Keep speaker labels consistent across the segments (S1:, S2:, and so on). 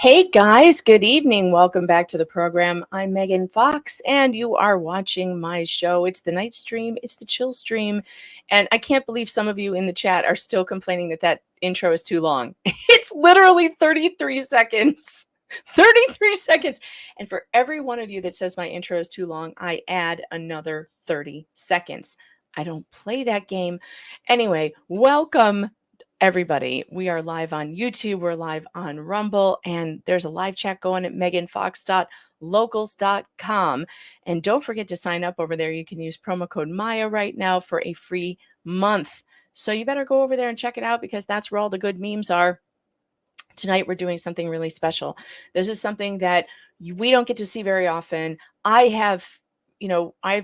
S1: Hey guys, good evening. Welcome back to the program. I'm Megan Fox, and you are watching my show. It's the night stream, it's the chill stream. And I can't believe some of you in the chat are still complaining that intro is too long. It's literally 33 seconds. 33 seconds. And for every one of you that says my intro is too long, I add another 30 seconds. I don't play that game. Anyway, welcome everybody. We are live on YouTube, we're live on Rumble, and there's a live chat going at meganfox.locals.com. And don't forget to sign up over there. You can use promo code Maya right now for a free month. So you better go over there and check it out because that's where all the good memes are. Tonight, we're doing something really special. This is something that we don't get to see very often. I've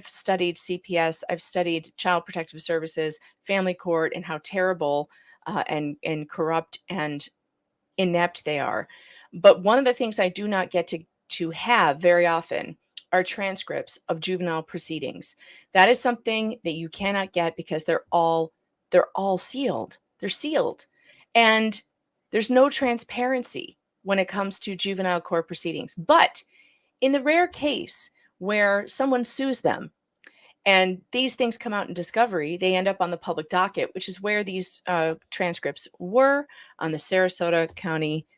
S1: studied CPS, I've studied Child Protective Services, family court, and how terrible and corrupt and inept they are. But one of the things I do not get to have very often are transcripts of juvenile proceedings. That is something that you cannot get because they're all sealed. They're sealed. And there's no transparency when it comes to juvenile court proceedings. But in the rare case where someone sues them and these things come out in discovery, they end up on the public docket, which is where these transcripts were on the Sarasota County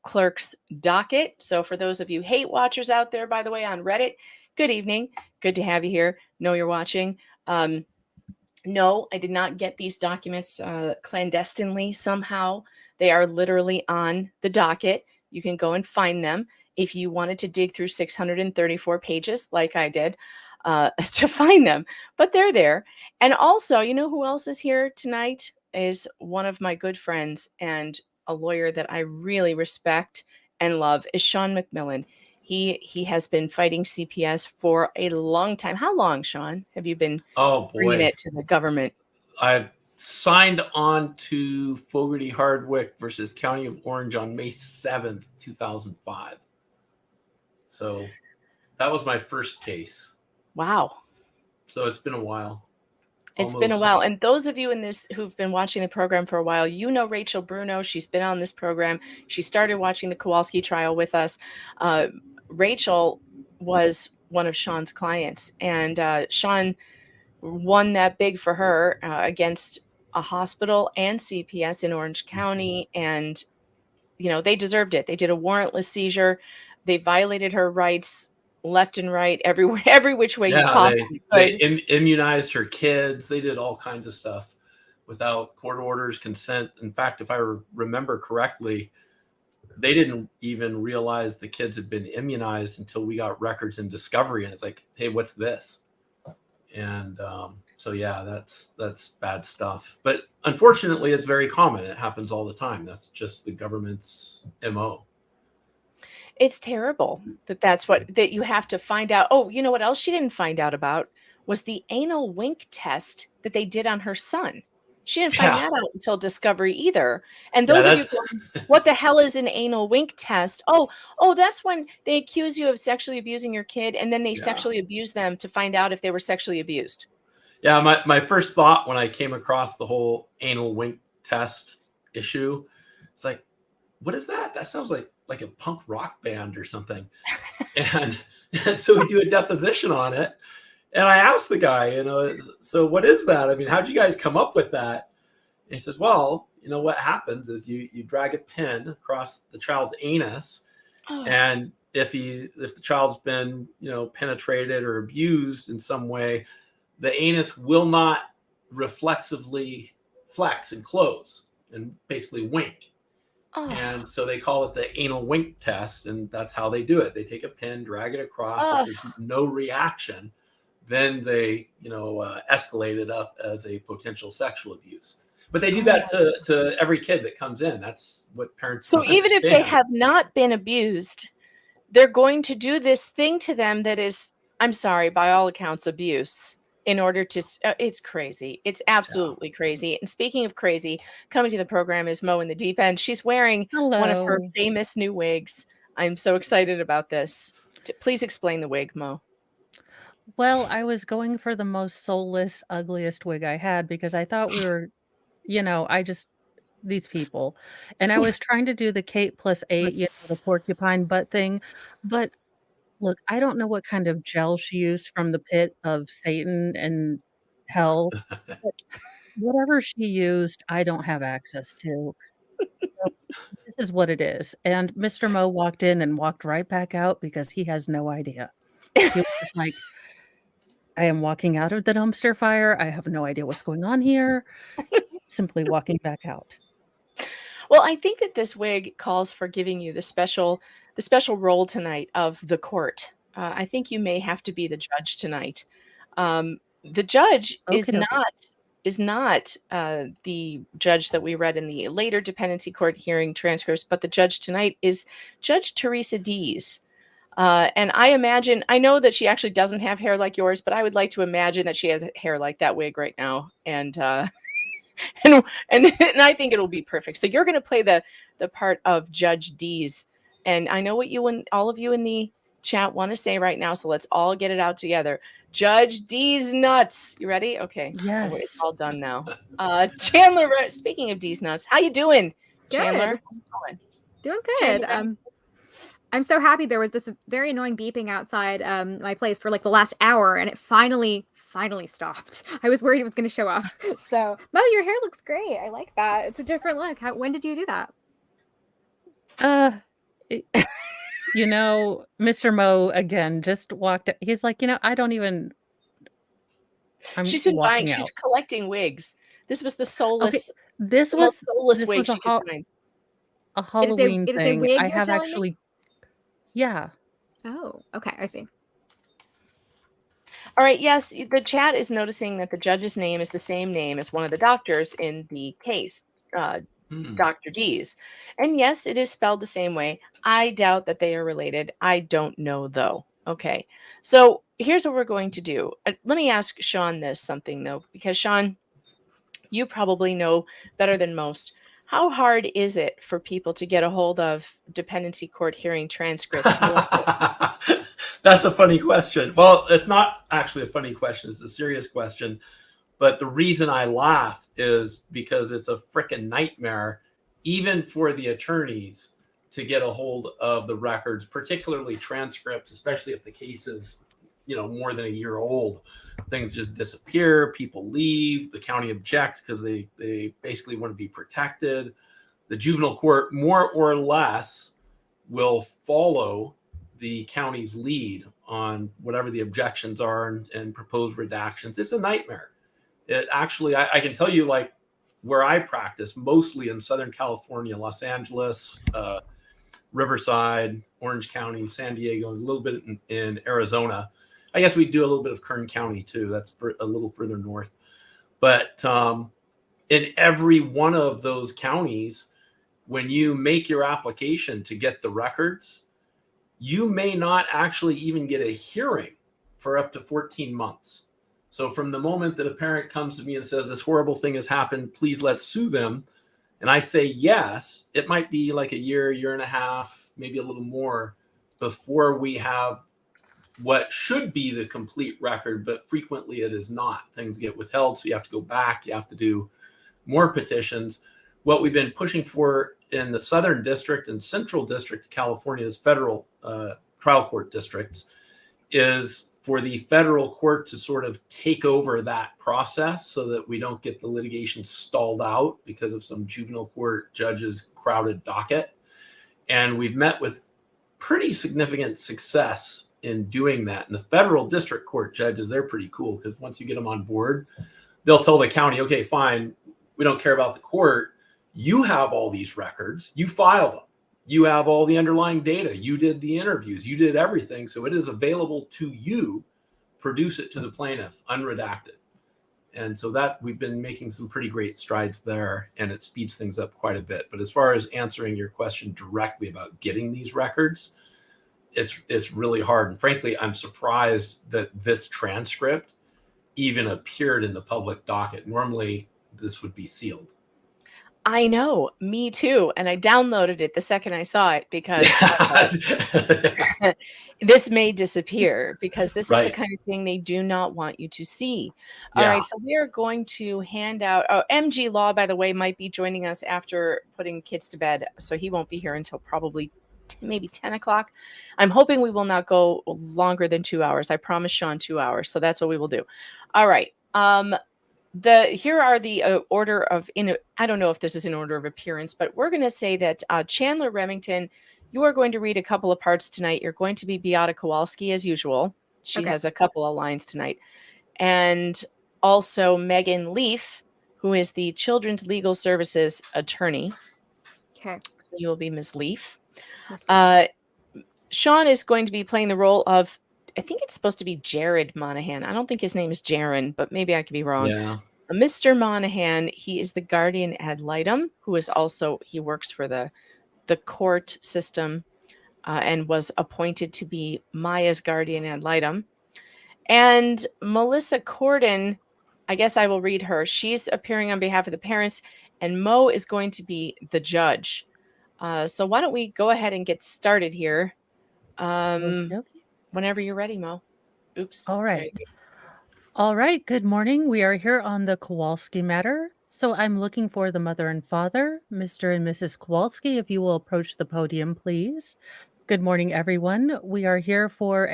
S1: clerk's docket. So for those of you hate watchers out there, by the way, on Reddit, good evening. Good to have you here. Know you're watching. No, I did not get these documents clandestinely somehow. They are literally on the docket. You can go and find them if you wanted to dig through 634 pages like I did to find them. But they're there. And also, you know who else is here tonight? Is one of my good friends and a lawyer that I really respect and love is Sean McMillan. He has been fighting CPS for a long time. How long, Sean, have you been bringing it to the government?
S2: I signed on to Fogarty Hardwick versus County of Orange on May 7th, 2005. So that was my first case.
S1: Wow.
S2: So it's been a while.
S1: It's been a while. And those of you in this who've been watching the program for a while, you know Rachel Bruno. She's been on this program. She started watching the Kowalski trial with us. Rachel was one of Sean's clients, and Sean won that big for her against a hospital and CPS in Orange County. And, you know, they deserved it. They did a warrantless seizure. They violated her rights left and right, everywhere, every which way you possibly could.
S2: They immunized her kids. They did all kinds of stuff without court orders, consent. In fact, if I remember correctly, they didn't even realize the kids had been immunized until we got records in discovery. And it's like, hey, what's this? And so, yeah, that's bad stuff. But unfortunately, it's very common. It happens all the time. That's just the government's MO.
S1: It's terrible that you have to find out. Oh, you know what else she didn't find out about was the anal wink test that they did on her son. She didn't find that out until discovery either. And those of you going, what the hell is an anal wink test? Oh, that's when they accuse you of sexually abusing your kid and then they sexually abuse them to find out if they were sexually abused.
S2: Yeah, my first thought when I came across the whole anal wink test issue, it's like, what is that? That sounds like a punk rock band or something. and so we do a deposition on it. And I asked the guy, so what is that? I mean, how'd you guys come up with that? And he says, well, what happens is you drag a pin across the child's anus. And if the child's been, penetrated or abused in some way, the anus will not reflexively flex and close and basically wink. And so they call it the anal wink test, and that's how they do it. They take a pin, drag it across. If there's no reaction, then they, escalate it up as a potential sexual abuse. But they do that to every kid that comes in. That's what parents.
S1: So even if they have not been abused, they're going to do this thing to them that is, I'm sorry, by all accounts, abuse. In order to, it's crazy. It's absolutely crazy. And speaking of crazy, coming to the program is Mo in the deep end. She's wearing one of her famous new wigs. I'm so excited about this. Please explain the wig, Mo.
S3: Well, I was going for the most soulless, ugliest wig I had because I thought we were, these people, and I was trying to do the Kate plus 8, the porcupine butt thing, but look, I don't know what kind of gel she used from the pit of Satan and hell, but whatever she used, I don't have access to. So this is what it is, and Mr. Mo walked in and walked right back out because he has no idea. He was just like, "I am walking out of the dumpster fire, I have no idea what's going on here." Simply walking back out.
S1: Well, I think that this wig calls for giving you the special role tonight of the court. I think you may have to be the judge tonight. The judge is
S3: Okie dokie.
S1: not the judge that we read in the later dependency court hearing transcripts, but the judge tonight is Judge Teresa Dees. And I know that she actually doesn't have hair like yours, but I would like to imagine that she has hair like that wig right now. And and I think it'll be perfect. So you're going to play the part of Judge Dees, and I know what you and all of you in the chat want to say right now. So let's all get it out together. Judge Dees nuts. You ready? Okay. Oh, wait, it's
S3: Yes.
S1: all done now. Chandler. Speaking of Dees nuts, how you doing, Chandler?
S4: Good.
S1: How's it going?
S4: Doing
S1: Chandler,
S4: good. I'm so happy. There was this very annoying beeping outside my place for like the last hour, and it finally stopped. I was worried it was going to show up. So, Mo, your hair looks great. I like that. It's a different look. When did you do that?
S3: Mr. Mo again just walked. He's like, I don't even.
S1: She's been buying.
S3: walking
S1: She's
S3: out.
S1: collecting wigs. This was the
S3: Okay,
S1: soulless,
S3: this
S1: the most
S3: was
S1: soulless
S3: this
S1: wig
S3: was
S1: she could find.
S3: a Halloween
S4: it is a
S3: thing.
S4: wig
S3: I
S4: you're
S3: have
S4: telling me?
S3: actually, yeah.
S4: Oh, okay. I see.
S1: All right. Yes, the chat is noticing that the judge's name is the same name as one of the doctors in the case, Dr. D's. And yes, it is spelled the same way. I doubt that they are related. I don't know, though. Okay. So here's what we're going to do. Let me ask Sean this something, though, because Sean, you probably know better than most. How hard is it for people to get a hold of dependency court hearing transcripts?
S2: That's a funny question. Well, it's not actually a funny question. It's a serious question. But the reason I laugh is because it's a frickin' nightmare, even for the attorneys, to get a hold of the records, particularly transcripts, especially if the case is, more than a year old. Things just disappear. People leave. The county objects because they basically want to be protected. The juvenile court, more or less, will follow the county's lead on whatever the objections are and proposed redactions. It's a nightmare. It actually, I can tell you, like, where I practice, mostly in Southern California, Los Angeles, Riverside, Orange County, San Diego, and a little bit in Arizona. I guess we do a little bit of Kern County too. That's a little further north. But in every one of those counties, when you make your application to get the records, you may not actually even get a hearing for up to 14 months. So from the moment that a parent comes to me and says, this horrible thing has happened, please let's sue them, and I say yes, it might be like a year and a half, maybe a little more before we have what should be the complete record, but frequently it is not. Things get withheld, so you have to go back, you have to do more petitions. What we've been pushing for in the Southern District and Central District of California's federal trial court districts is for the federal court to sort of take over that process so that we don't get the litigation stalled out because of some juvenile court judge's crowded docket. And we've met with pretty significant success in doing that. And the federal district court judges, they're pretty cool because once you get them on board, they'll tell the county, okay, fine, we don't care about the court. You have all these records, you file them. You have all the underlying data. You did the interviews. You did everything. So it is available to you. Produce it to the plaintiff, unredacted. And so that we've been making some pretty great strides there, and it speeds things up quite a bit. But as far as answering your question directly about getting these records, it's really hard. And frankly, I'm surprised that this transcript even appeared in the public docket. Normally, this would be sealed.
S1: I know, me too. And I downloaded it the second I saw it because this may disappear because this is the
S2: Right.
S1: kind of thing they do not want you to see. All
S2: Yeah.
S1: right, so we are going to hand out. Oh, MG Law, by the way, might be joining us after putting kids to bed, so he won't be here until probably maybe 10 o'clock. I'm hoping we will not go longer than 2 hours. I promised Sean 2 hours, so that's what we will do. All right. Here are the order of I don't know if this is in order of appearance, but we're going to say that Chandler Remington, you are going to read a couple of parts tonight. You're going to be Maya Kowalski as usual. She
S4: Okay.
S1: has a couple of lines tonight. And also Megan Leaf, who is the Children's Legal Services attorney.
S4: Okay.
S1: So you will be Ms. Leaf.
S4: Miss Lee.
S1: Sean is going to be playing the role of, I think it's supposed to be Jared Monahan. I don't think his name is Jaron, but maybe I could be wrong.
S2: Yeah.
S1: Mr. Monahan, he is the guardian ad litem, who is also, he works for the court system and was appointed to be Maya's guardian ad litem. And Melissa Corden, I guess I will read her. She's appearing on behalf of the parents, and Mo is going to be the judge. So why don't we go ahead and get started here?
S3: Okey-dokey.
S1: Whenever you're ready, Mo. Oops.
S3: All
S1: There
S3: right.
S1: you go.
S3: All right. Good morning. We are here on the Kowalski matter. So I'm looking for the mother and father, Mr. and Mrs. Kowalski. If you will approach the podium, please. Good morning, everyone. We are here for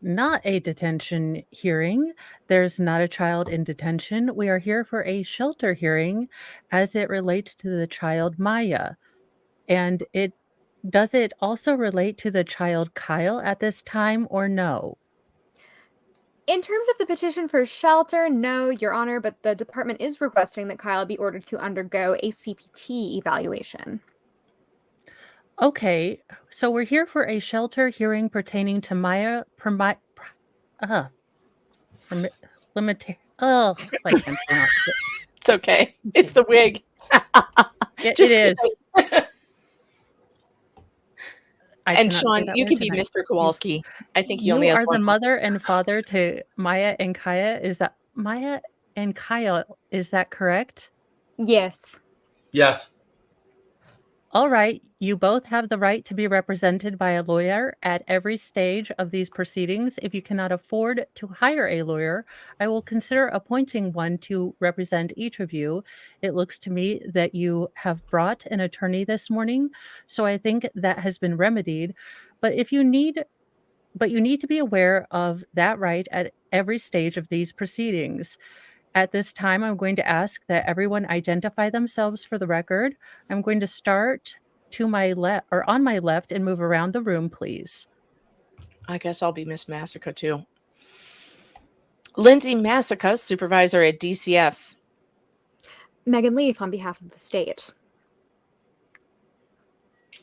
S3: not a detention hearing. There's not a child in detention. We are here for a shelter hearing as it relates to the child Maya. And does it also relate to the child Kyle at this time or no?
S4: In terms of the petition for shelter, no, Your Honor, but the department is requesting that Kyle be ordered to undergo a CPT evaluation.
S3: Okay, so we're here for a shelter hearing pertaining to Maya I can't pronounce it.
S1: It's okay. It's the wig.
S3: It
S1: Just
S3: is. I
S1: And
S3: cannot say
S1: Sean,
S3: that
S1: you
S3: word
S1: can be
S3: tonight.
S1: Mr. Kowalski. I think he only
S3: You
S1: has
S3: are
S1: one.
S3: the mother and father to Maya and Kaya. Is that Maya and Kyle? Is that correct?
S4: Yes.
S2: Yes.
S3: All right, you both have the right to be represented by a lawyer at every stage of these proceedings. If you cannot afford to hire a lawyer, I will consider appointing one to represent each of you. It looks to me that you have brought an attorney this morning, so I think that has been remedied. But you need to be aware of that right at every stage of these proceedings. At this time, I'm going to ask that everyone identify themselves for the record. I'm going to start to my left or on my left and move around the room, please.
S1: I guess I'll be Miss Massica too. Lindsay Massica, supervisor at DCF.
S4: Megan Leaf on behalf of the state.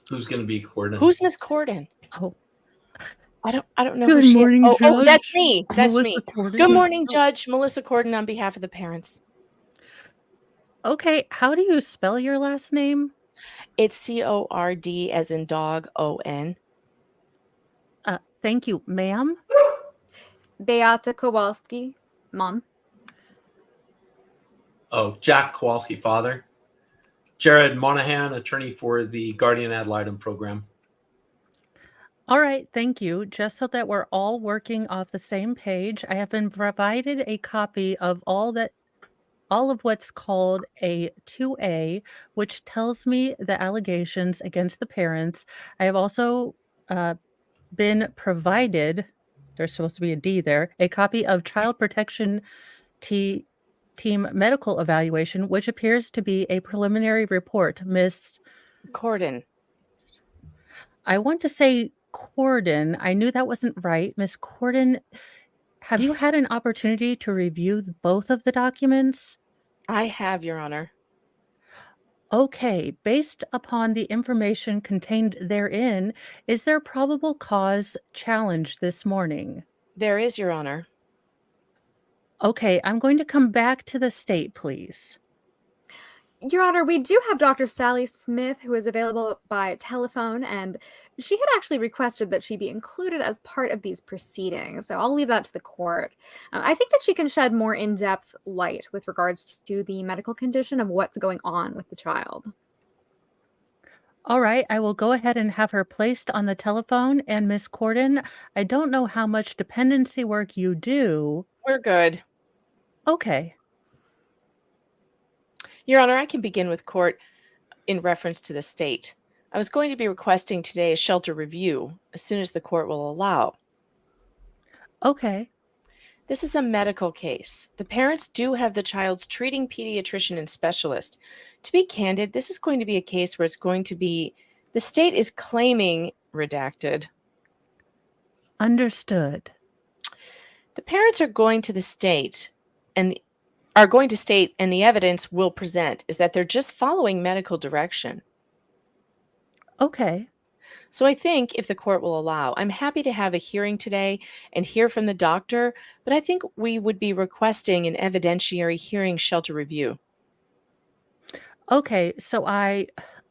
S2: Who's going to be Corden?
S1: Who's Miss Corden?
S3: Oh,
S1: I don't know
S3: good
S1: who she
S3: morning,
S1: is. Oh, that's
S3: Judge.
S1: me. That's
S3: Melissa
S1: me.
S3: Corden.
S1: Good morning, Judge. Melissa Corden on behalf of the parents.
S3: Okay, how do you spell your last name?
S1: It's CORD as in dog, ON.
S3: Thank you, ma'am.
S4: Beata Kowalski, Mom.
S2: Oh, Jack Kowalski, father. Jared Monahan, attorney for the Guardian Ad Litem program.
S3: All right, thank you. Just so that we're all working off the same page, I have been provided a copy of all of what's called a 2A, which tells me the allegations against the parents. I have also been provided, there's supposed to be a D there, a copy of Child Protection Team Medical Evaluation, which appears to be a preliminary report. Miss
S1: Corden.
S3: I want to say Corden. I knew that wasn't right. Miss Corden, have you had an opportunity to review both of the documents?
S1: I have, Your Honor.
S3: Okay, based upon the information contained therein, is there probable cause challenge this morning?
S1: There is, Your Honor.
S3: Okay, I'm going to come back to the state, please.
S4: Your Honor, we do have Dr. Sally Smith, who is available by telephone, and she had actually requested that she be included as part of these proceedings. So I'll leave that to the court. I think that she can shed more in-depth light with regards to the medical condition of what's going on with the child.
S3: All right, I will go ahead and have her placed on the telephone. And Miss Corden, I don't know how much dependency work you do.
S1: We're good.
S3: Okay.
S1: Your Honor, I can begin with court in reference to the state. I was going to be requesting today a shelter review as soon as the court will allow.
S3: Okay.
S1: This is a medical case. The parents do have the child's treating pediatrician and specialist. To be candid, this is going to be a case where it's going to be the state is claiming redacted.
S3: Understood.
S1: The parents are going to the state and are going to state, and the evidence will present, is that they're just following medical direction.
S3: Okay.
S1: So I think if the court will allow, I'm happy to have a hearing today and hear from the doctor, but I think we would be requesting an evidentiary hearing shelter review.
S3: Okay, so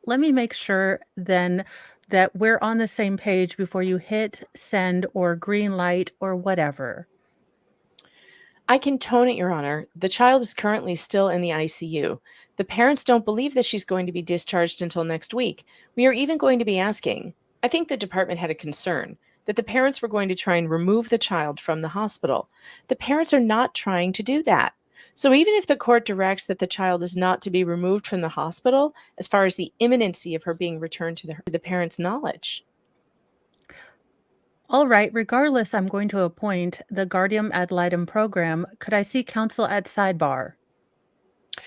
S3: let me make sure then that we're on the same page before you hit send or green light or whatever.
S1: I can tone it, Your Honor. The child is currently still in the ICU. The parents don't believe that she's going to be discharged until next week. We are even going to be asking. I think the department had a concern that the parents were going to try and remove the child from the hospital. The parents are not trying to do that. So even if the court directs that the child is not to be removed from the hospital, as far as the imminency of her being returned to the parents' knowledge.
S3: All right, regardless, I'm going to appoint the Guardium Ad Litem program. Could I see counsel at sidebar?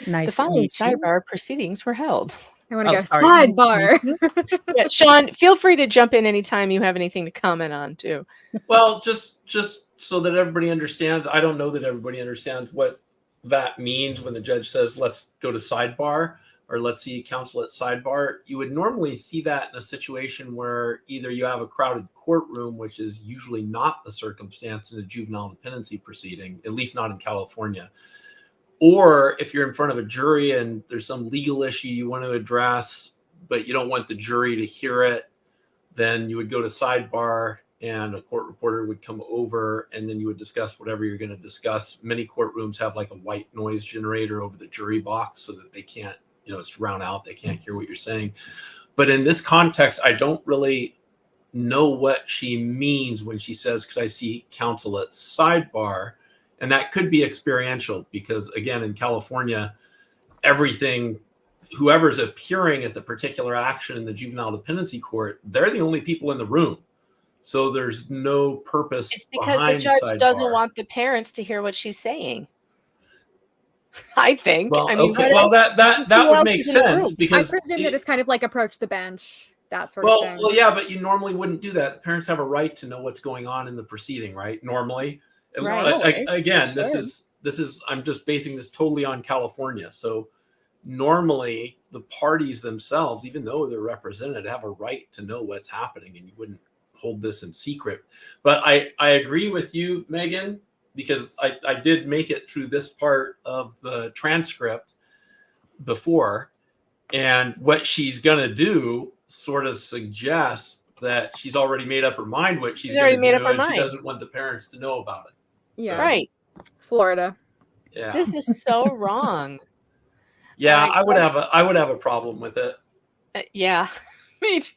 S1: The
S3: Nice to
S1: following
S3: meet you.
S1: sidebar proceedings were held.
S4: I want to go
S3: sorry.
S4: sidebar.
S1: Yeah, Sean, feel free to jump in anytime you have anything to comment on, too.
S2: Well, just so that everybody understands, I don't know that everybody understands what that means when the judge says, let's go to sidebar or let's see counsel at sidebar. You would normally see that in a situation where either you have a crowded courtroom, which is usually not the circumstance in a juvenile dependency proceeding, at least not in California. Or if you're in front of a jury and there's some legal issue you want to address, but you don't want the jury to hear it, then you would go to sidebar and a court reporter would come over and then you would discuss whatever you're going to discuss. Many courtrooms have like a white noise generator over the jury box so that they can't, it's drowned out. They can't hear what you're saying. But in this context, I don't really know what she means when she says, could I see counsel at sidebar? And that could be experiential because, again, in California, whoever's appearing at the particular action in the juvenile dependency court, they're the only people in the room. So there's no purpose.
S1: It's because the judge doesn't want the parents to hear what she's saying. I think.
S2: Well,
S1: I mean,
S2: okay. Well, that would make sense because
S4: I presume that it's kind of like approach the bench, that sort of thing.
S2: Well, yeah, but you normally wouldn't do that. The parents have a right to know what's going on in the proceeding, right? Normally.
S1: Right.
S2: Again,
S1: sure.
S2: this is I'm just basing this totally on California. So normally the parties themselves, even though they're represented, have a right to know what's happening, and you wouldn't hold this in secret. But I agree with you, Megan, because I did make it through this part of the transcript before, and what she's gonna do sort of suggests that she's already made up her mind what she's going to do, and she doesn't want the parents to know about it.
S4: Yeah,
S2: so,
S1: right.
S4: Florida.
S2: Yeah,
S1: this is so wrong.
S2: Yeah, I would have a problem with it.
S1: Yeah,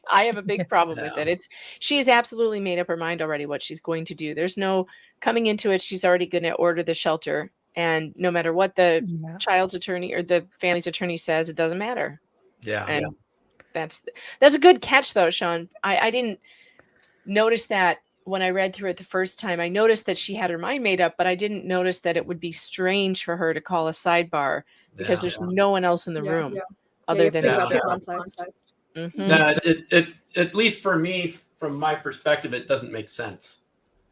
S1: I have a big problem with it. She has absolutely made up her mind already what she's going to do. There's no coming into it. She's already going to order the shelter, and no matter what the child's attorney or the family's attorney says, it doesn't matter.
S2: Yeah,
S1: and that's a good catch, though, Sean. I didn't notice that when I read through it the first time. I noticed that she had her mind made up, but I didn't notice that it would be strange for her to call a sidebar because there's no one else in the room other than
S2: at least for me, from my perspective, it doesn't make sense.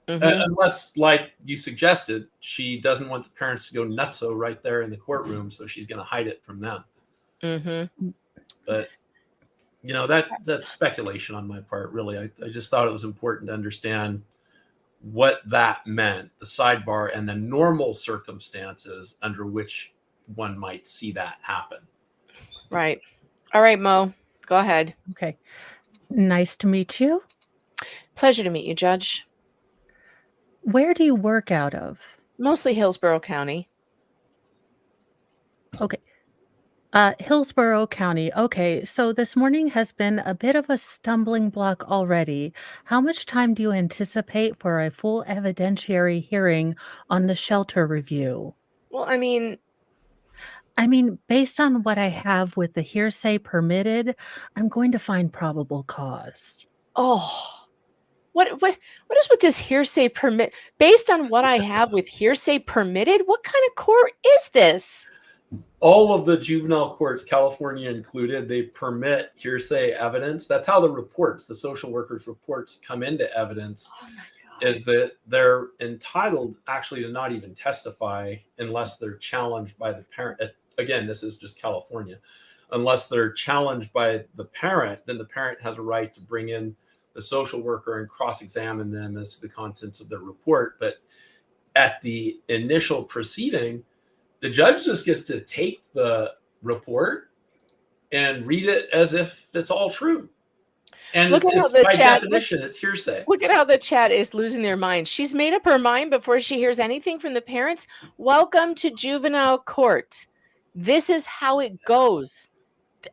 S2: Unless, like you suggested, she doesn't want the parents to go nutso right there in the courtroom, so she's going to hide it from them. But that's speculation on my part, really. I just thought it was important to understand what that meant, the sidebar and the normal circumstances under which one might see that happen.
S1: Right. All right, Mo, go ahead.
S3: Okay. Nice to meet you.
S1: Pleasure to meet you, Judge.
S3: Where do you work out of?
S1: Mostly Hillsborough County.
S3: Okay. Hillsborough County. Okay, so this morning has been a bit of a stumbling block already. How much time do you anticipate for a full evidentiary hearing on the shelter review?
S1: Well, I mean,
S3: Based on what I have with the hearsay permitted, I'm going to find probable cause.
S1: oh, what is with this hearsay permit? Based on what I have with hearsay permitted, what kind of court is this?
S2: All of the juvenile courts, California included, they permit hearsay evidence. That's how the social workers' reports come into evidence,
S1: Oh my God.
S2: is that they're entitled actually to not even testify unless they're challenged by the parent. Again, this is just California. Unless they're challenged by the parent, then the parent has a right to bring in the social worker and cross-examine them as to the contents of their report. But at the initial proceeding, the judge just gets to take the report and read it as if it's all true. And
S1: Look at how
S2: it's
S1: the
S2: by
S1: chat-
S2: definition, it's hearsay.
S1: Look at how the chat is losing their mind. She's made up her mind before she hears anything from the parents. Welcome to juvenile court. This is how it goes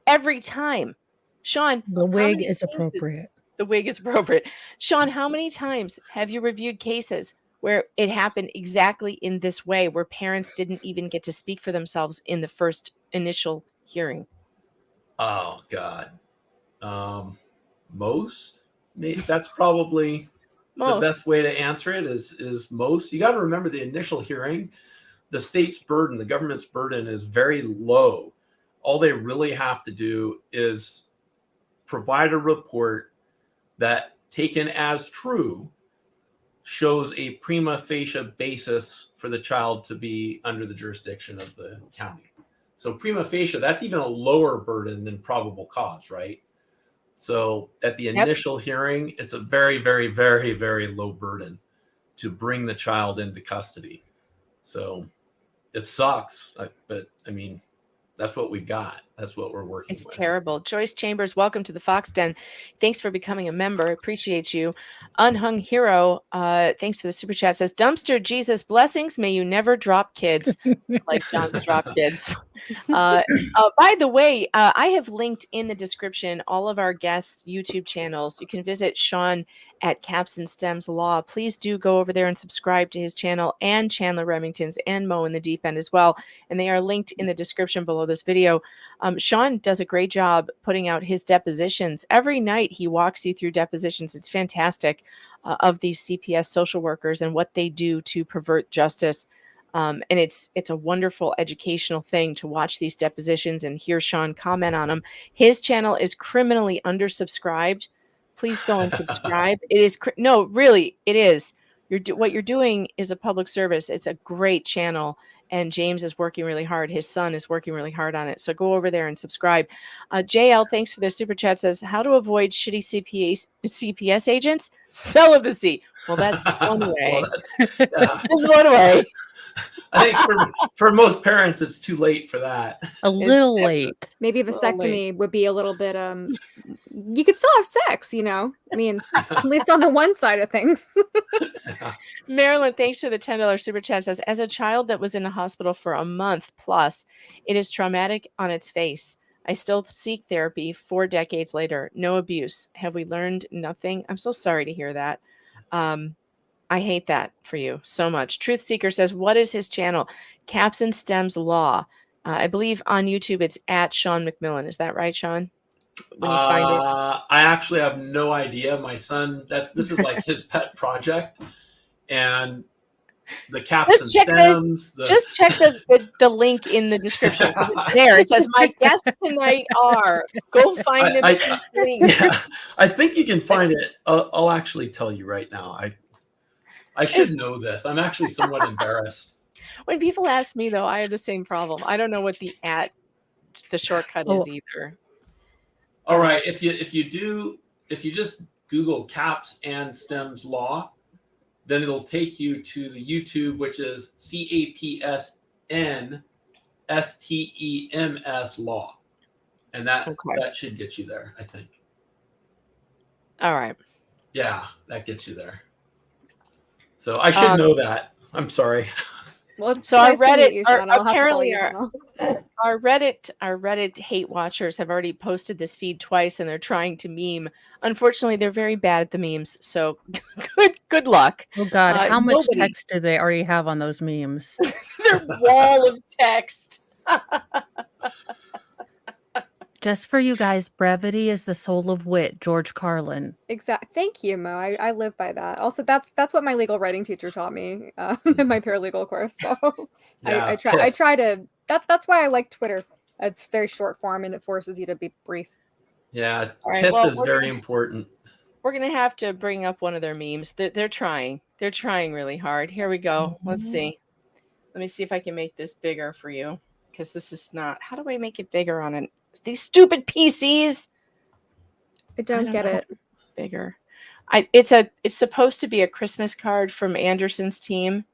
S1: every time. Sean,
S3: The
S1: how
S3: wig
S1: many
S3: is
S1: cases-
S3: appropriate.
S1: The wig is appropriate. Sean, how many times have you reviewed cases where it happened exactly in this way, where parents didn't even get to speak for themselves in the first initial hearing?
S2: Oh God. Most. That's probably the best way to answer it is most. You got to remember the initial hearing, the state's burden, the government's burden is very low. All they really have to do is provide a report that, taken as true, shows a prima facie basis for the child to be under the jurisdiction of the county. So prima facie, that's even a lower burden than probable cause, right? So at the initial hearing, it's a very, very, very, very low burden to bring the child into custody. So it sucks, but I mean, that's what we've got. That's what we're working with.
S1: It's terrible. Joyce Chambers, welcome to the Fox Den. Thanks for becoming a member. Appreciate you. Unhung Hero, thanks for the super chat. Says, Dumpster Jesus blessings. May you never drop kids like John's drop kids. By the way, I have linked in the description all of our guests' YouTube channels. You can visit Sean at Caps and Stems Law. Please do go over there and subscribe to his channel, and Chandler Remington's, and Mo in the Deep End as well. And they are linked in the description below this video. Sean does a great job putting out his depositions. Every night he walks you through depositions. It's fantastic, of these CPS social workers and what they do to pervert justice. And it's a wonderful educational thing to watch these depositions and hear Sean comment on them. His channel is criminally undersubscribed. Please go and subscribe. It is no, really, it is. What you're doing is a public service. It's a great channel, and James is working really hard. His son is working really hard on it. So go over there and subscribe. JL, thanks for the super chat. Says, how to avoid shitty CPS agents? Celibacy. Well, that's one way. That's one way.
S2: I think for most parents, it's too late for that.
S3: A little late.
S4: Maybe a vasectomy would be a little bit, you could still have sex, you know? I mean, at least on the one side of things.
S1: Marilyn, thanks for the $10 super chat. Says, as a child that was in a hospital for a month plus, it is traumatic on its face. I still seek therapy 4 decades later. No abuse. Have we learned nothing? I'm so sorry to hear that. I hate that for you so much. Truth Seeker says, what is his channel? Caps and Stems Law. I believe on YouTube it's at Sean McMillan. Is that right, Sean? When you find it.
S2: I actually have no idea. My son, this is like his pet project, and the Caps and Stems.
S1: Just check the link in the description. It's there. It says, my guests tonight are. Go find them.
S2: Yeah, I think you can find it. I'll actually tell you right now. I should know this. I'm actually somewhat embarrassed.
S1: When people ask me, though, I have the same problem. I don't know what the shortcut is either.
S2: All right. If you just Google Caps and Stems Law, then it'll take you to the YouTube, which is CAPSN STEMS Law. And that should get you there, I think.
S1: All right.
S2: Yeah, that gets you there. So I should know that. I'm sorry.
S4: Well, it's
S1: So our
S4: nice to meet
S1: Reddit,
S4: you, Sean. I'll have to follow
S1: apparently
S4: your channel.
S1: our Reddit hate watchers have already posted this feed twice, and they're trying to meme. Unfortunately, they're very bad at the memes. So good luck.
S3: Oh God, how much
S1: Nobody-
S3: text do they already have on those memes?
S1: Their wall of text.
S3: Just for you guys, brevity is the soul of wit, George Carlin.
S4: Exactly. Thank you, Mo. I live by that. Also, that's what my legal writing teacher taught me in my paralegal course. So
S2: Yeah,
S4: I try to. That's why I like Twitter. It's very short form and it forces you to be brief.
S2: Yeah,
S1: All right,
S2: pith
S1: well,
S2: is very important.
S1: We're gonna have to bring up one of their memes. They're trying. They're trying really hard. Here we go. Let's see. Let me see if I can make this bigger for you, because this is not. How do I make it bigger on an these stupid PCs?
S4: I don't get it.
S1: Bigger. It's supposed to be a Christmas card from Anderson's team.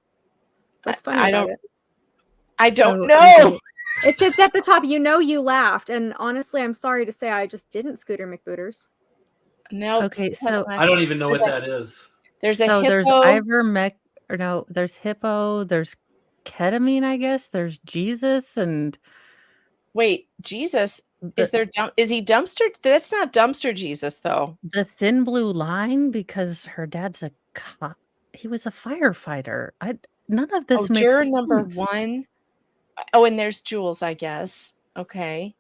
S4: What's funny about it?
S1: I don't
S3: So,
S1: know.
S4: It says at the top, you laughed. And honestly, I'm sorry to say I just didn't, Scooter McBooters.
S1: No.
S3: Okay, so
S2: I don't even know what that is.
S1: There's a
S3: so
S1: hippo.
S3: there's ivermec or no, there's hippo, there's ketamine, I guess, there's Jesus, and
S1: Wait, Jesus. Is he dumpster? That's not dumpster Jesus, though.
S3: the thin blue line, because her dad's a cop. He was a firefighter. None of this makes
S1: juror
S3: sense.
S1: number 1. Oh, and there's Jules, I guess. Okay.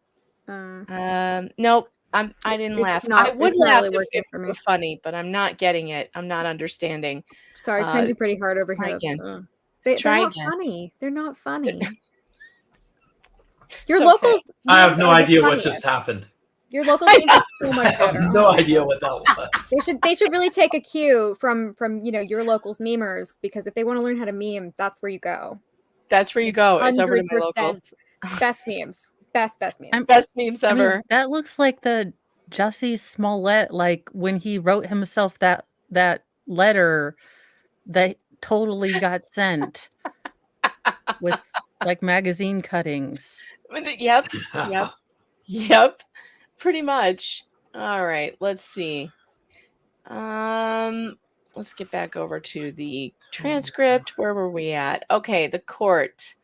S1: Nope. I didn't laugh. I would laugh
S4: really
S1: if it were funny, but I'm not getting it. I'm not understanding.
S4: Sorry, cringing pretty hard over
S1: try
S4: here.
S1: again.
S4: They're
S1: Try
S4: not
S1: again.
S4: funny. They're not funny. Your
S1: It's
S4: locals.
S2: I have no
S4: memes are the
S2: idea what
S4: funniest.
S2: just happened.
S4: Your local memes are so
S2: I
S4: much
S2: have
S4: better.
S2: no idea what that was.
S4: They should really take a cue from your locals memers, because if they want to learn how to meme, that's where you go.
S1: That's where you go. Is over to my
S4: 100%
S1: locals.
S4: best memes. Best memes.
S1: Best memes
S3: I
S1: ever.
S3: mean, that looks like the Jussie Smollett, like when he wrote himself that letter that totally got sent with like magazine cuttings.
S1: Yep. Yep. Pretty much. All right. Let's see. Let's get back over to the transcript. Where were we at? Okay, the court.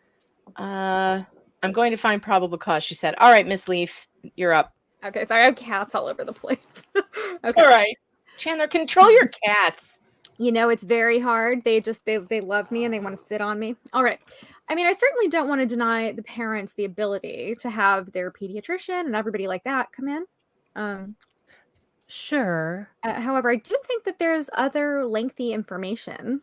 S1: I'm going to find probable cause, she said. All right, Miss Leaf, you're up.
S4: Okay, sorry, I have cats all over the place.
S1: It's all right. Chandler, control your cats.
S4: It's very hard. They love me and they want to sit on me. All right. I mean, I certainly don't want to deny the parents the ability to have their pediatrician and everybody like that come in.
S3: Sure.
S4: However, I do think that there's other lengthy information.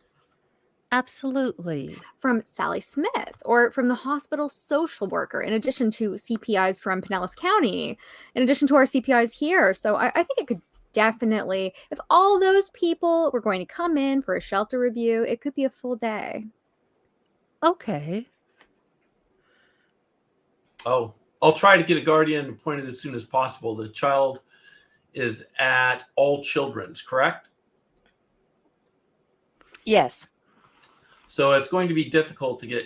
S3: Absolutely.
S4: From Sally Smith or from the hospital social worker, in addition to CPIs from Pinellas County, in addition to our CPIs here. So I think it could definitely, if all those people were going to come in for a shelter review, it could be a full day.
S3: Okay.
S2: Oh, I'll try to get a guardian appointed as soon as possible. The child is at All Children's, correct?
S1: Yes.
S2: So it's going to be difficult to get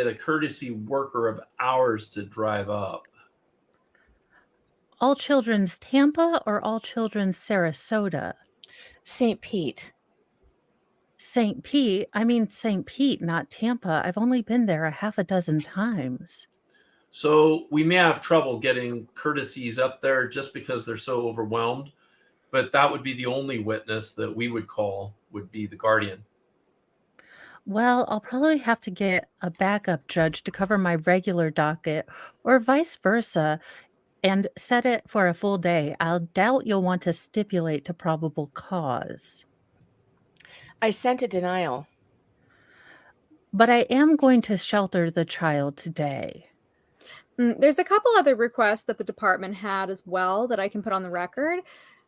S2: a courtesy worker of ours to drive up.
S3: All Children's Tampa or All Children's Sarasota?
S1: St. Pete.
S3: St. Pete? I mean St. Pete, not Tampa. I've only been there a half a dozen times.
S2: So we may have trouble getting courtesies up there just because they're so overwhelmed. But that would be the only witness that we would call, would be the guardian.
S3: Well, I'll probably have to get a backup judge to cover my regular docket, or vice versa, and set it for a full day. I'll doubt you'll want to stipulate to probable cause.
S1: I sent a denial.
S3: But I am going to shelter the child today.
S4: There's a couple other requests that the department had as well that I can put on the record.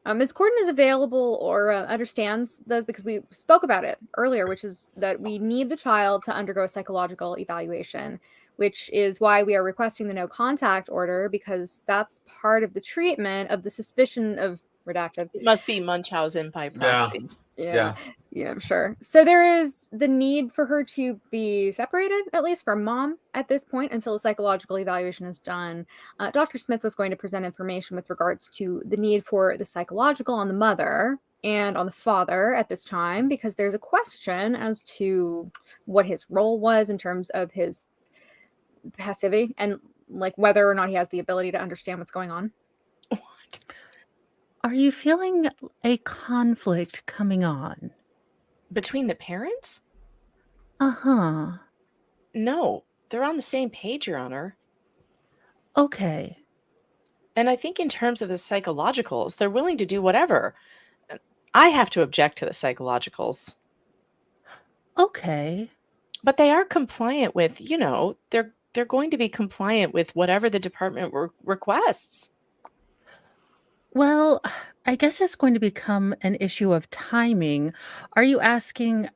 S4: Ms. Corden is available or understands those because we spoke about it earlier, which is that we need the child to undergo a psychological evaluation, which is why we are requesting the no contact order, because that's part of the treatment of the suspicion of redacted.
S1: It must be Munchausen by proxy.
S4: Yeah. Yeah, I'm sure. So there is the need for her to be separated, at least from mom, at this point until the psychological evaluation is done. Dr. Smith was going to present information with regards to the need for the psychological on the mother and on the father at this time, because there's a question as to what his role was in terms of his passivity and like whether or not he has the ability to understand what's going on.
S3: Are you feeling a conflict coming on?
S1: Between the parents?
S3: Uh-huh.
S1: No, they're on the same page, Your Honor.
S3: Okay.
S1: And I think in terms of the psychologicals, they're willing to do whatever. I have to object to the psychologicals.
S3: Okay.
S1: But they are compliant with, they're going to be compliant with whatever the department requests.
S3: Well, I guess it's going to become an issue of timing. Are you asking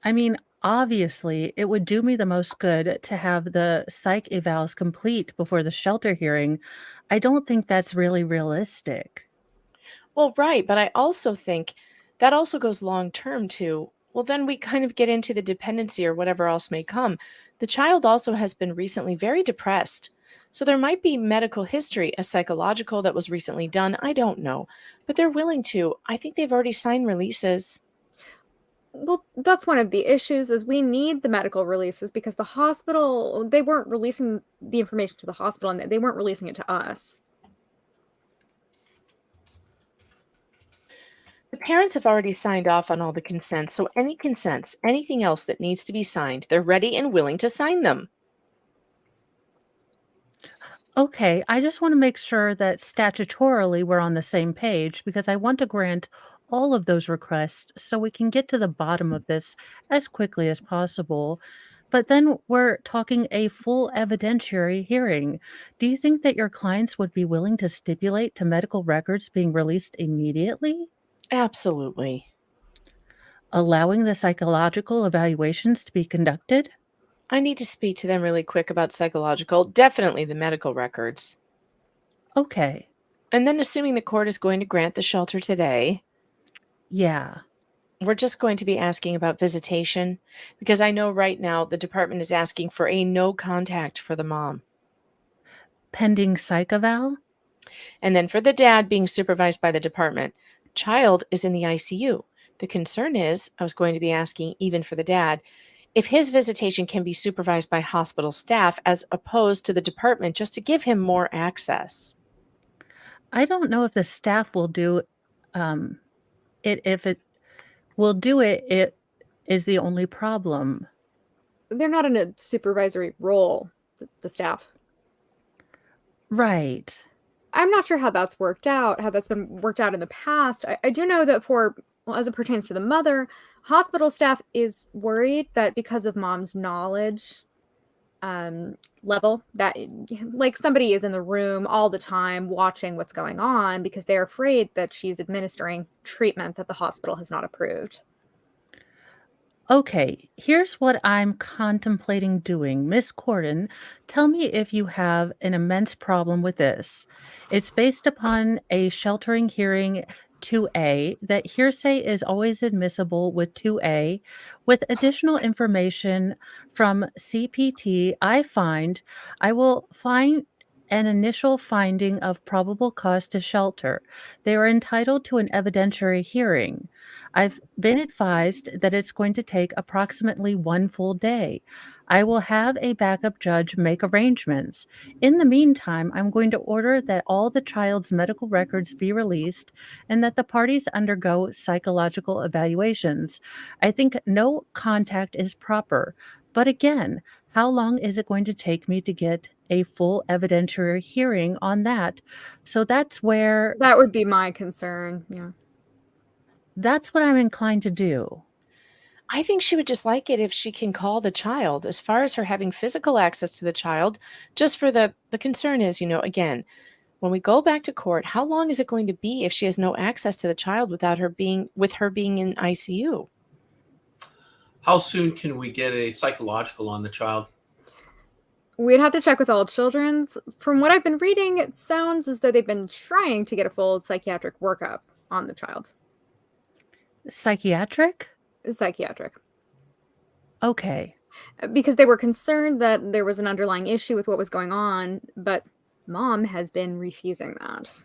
S3: I mean, obviously, it would do me the most good to have the psych evals complete before the shelter hearing. I don't think that's really realistic.
S1: Well, right, but I also think that also goes long term too. Well, then we kind of get into the dependency or whatever else may come. The child also has been recently very depressed. So there might be medical history, a psychological that was recently done. I don't know. But they're willing to. I think they've already signed releases.
S4: Well, that's one of the issues is we need the medical releases because the hospital, they weren't releasing the information to the hospital and they weren't releasing it to us.
S1: The parents have already signed off on all the consents, so any consents, anything else that needs to be signed, they're ready and willing to sign them.
S3: Okay, I just want to make sure that statutorily we're on the same page because I want to grant all of those requests so we can get to the bottom of this as quickly as possible. But then we're talking a full evidentiary hearing. Do you think that your clients would be willing to stipulate to medical records being released immediately,
S1: Absolutely.
S3: allowing the psychological evaluations to be conducted?
S1: I need to speak to them really quick about psychological, definitely the medical records.
S3: Okay,
S1: And then, assuming the court is going to grant the shelter today,
S3: yeah.
S1: we're just going to be asking about visitation because I know right now the department is asking for a no contact for the mom.
S3: Pending psych eval?
S1: And then for the dad being supervised by the department, child is in the ICU. The concern is, I was going to be asking even for the dad, if his visitation can be supervised by hospital staff as opposed to the department just to give him more access.
S3: I don't know if the staff will do it if it will do it, it is the only problem.
S4: They're not in a supervisory role, the staff.
S3: Right.
S4: I'm not sure how that's worked out, how that's been worked out in the past. I do know that well, as it pertains to the mother, hospital staff is worried that because of mom's knowledge level, that like somebody is in the room all the time watching what's going on because they're afraid that she's administering treatment that the hospital has not approved.
S3: Okay, here's what I'm contemplating doing. Miss Corden, tell me if you have an immense problem with this. It's based upon a sheltering hearing 2A that hearsay is always admissible with 2A. With additional information from CPT, I will find an initial finding of probable cause to shelter. They are entitled to an evidentiary hearing. I've been advised that it's going to take approximately one full day. I will have a backup judge make arrangements. In the meantime, I'm going to order that all the child's medical records be released and that the parties undergo psychological evaluations. I think no contact is proper. But again, how long is it going to take me to get a full evidentiary hearing on that? So that's
S4: That would be my concern. Yeah.
S3: that's what I'm inclined to do.
S1: I think she would just like it if she can call the child. As far as her having physical access to the child, just for the concern is, again, when we go back to court, how long is it going to be if she has no access to the child without her being in ICU?
S2: How soon can we get a psychological on the child?
S4: We'd have to check with all children's. From what I've been reading, it sounds as though they've been trying to get a full psychiatric workup on the child.
S3: Psychiatric?
S4: Psychiatric.
S3: Okay.
S4: Because they were concerned that there was an underlying issue with what was going on, but mom has been refusing that.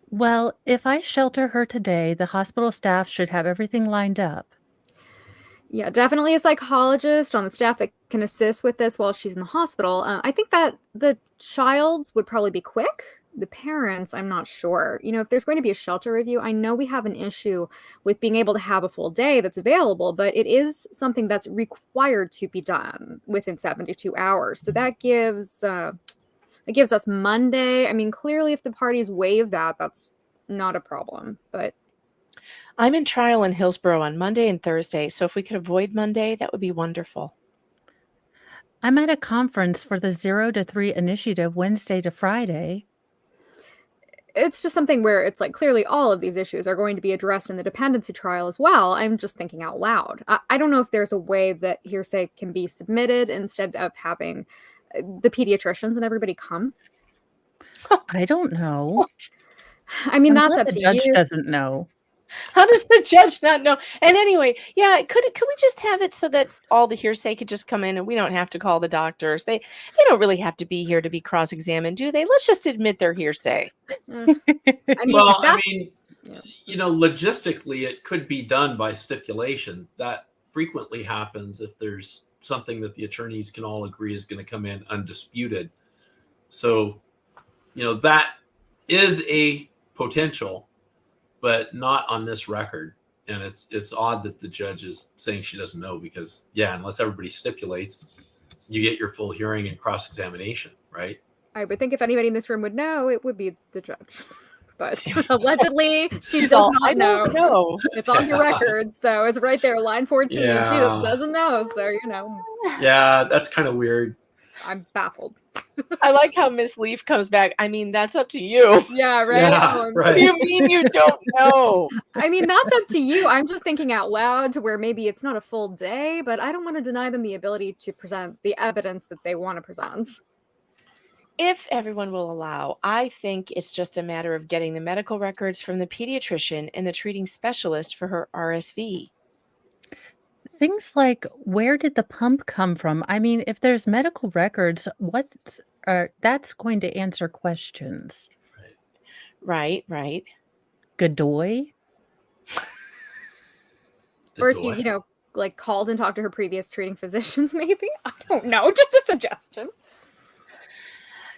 S3: Well, if I shelter her today, the hospital staff should have everything lined up.
S4: Yeah, definitely a psychologist on the staff that can assist with this while she's in the hospital. I think that the child's would probably be quick. The parents, I'm not sure. If there's going to be a shelter review, I know we have an issue with being able to have a full day that's available, but it is something that's required to be done within 72 hours. So that gives us Monday. I mean, clearly, if the parties waive that, that's not a problem. But
S1: I'm in trial in Hillsborough on Monday and Thursday, so if we could avoid Monday, that would be wonderful.
S3: I'm at a conference for the 0 to 3 initiative Wednesday to Friday.
S4: it's just something where it's like clearly all of these issues are going to be addressed in the dependency trial as well. I'm just thinking out loud. I don't know if there's a way that hearsay can be submitted instead of having the pediatricians and everybody come.
S3: I don't know.
S1: What?
S4: I mean,
S3: I'm
S4: that's
S3: glad
S4: up
S3: the
S4: to
S3: judge
S4: you.
S3: doesn't know.
S1: How does the judge not know? And anyway, yeah, could we just have it so that all the hearsay could just come in and we don't have to call the doctors? They don't really have to be here to be cross-examined, do they? Let's just admit their hearsay.
S4: I mean,
S2: Well,
S4: that's,
S2: logistically, it could be done by stipulation. That frequently happens if there's something that the attorneys can all agree is going to come in undisputed. So, that is a potential, but not on this record. And it's odd that the judge is saying she doesn't know because, unless everybody stipulates, you get your full hearing and cross-examination, right?
S4: I would think if anybody in this room would know, it would be the judge. But allegedly, she
S1: She's
S4: does
S1: all,
S4: not
S1: I don't know.
S4: It's on the record, so it's right there, line 14.
S2: Yeah.
S4: She doesn't know, so
S2: Yeah, that's kind of weird.
S4: I'm baffled.
S1: I like how Miss Leaf comes back. I mean, that's up to you.
S4: Yeah, right.
S2: Yeah,
S4: Oh,
S1: What do you mean you don't know?
S4: I mean, that's up to you. I'm just thinking out loud to where maybe it's not a full day, but I don't want to deny them the ability to present the evidence that they want to present.
S1: If everyone will allow, I think it's just a matter of getting the medical records from the pediatrician and the treating specialist for her RSV.
S3: Things like, where did the pump come from? I mean, if there's medical records, that's going to answer questions.
S1: Right.
S3: Godoy?
S4: Or if you, like called and talked to her previous treating physicians, maybe? I don't know. Just a suggestion.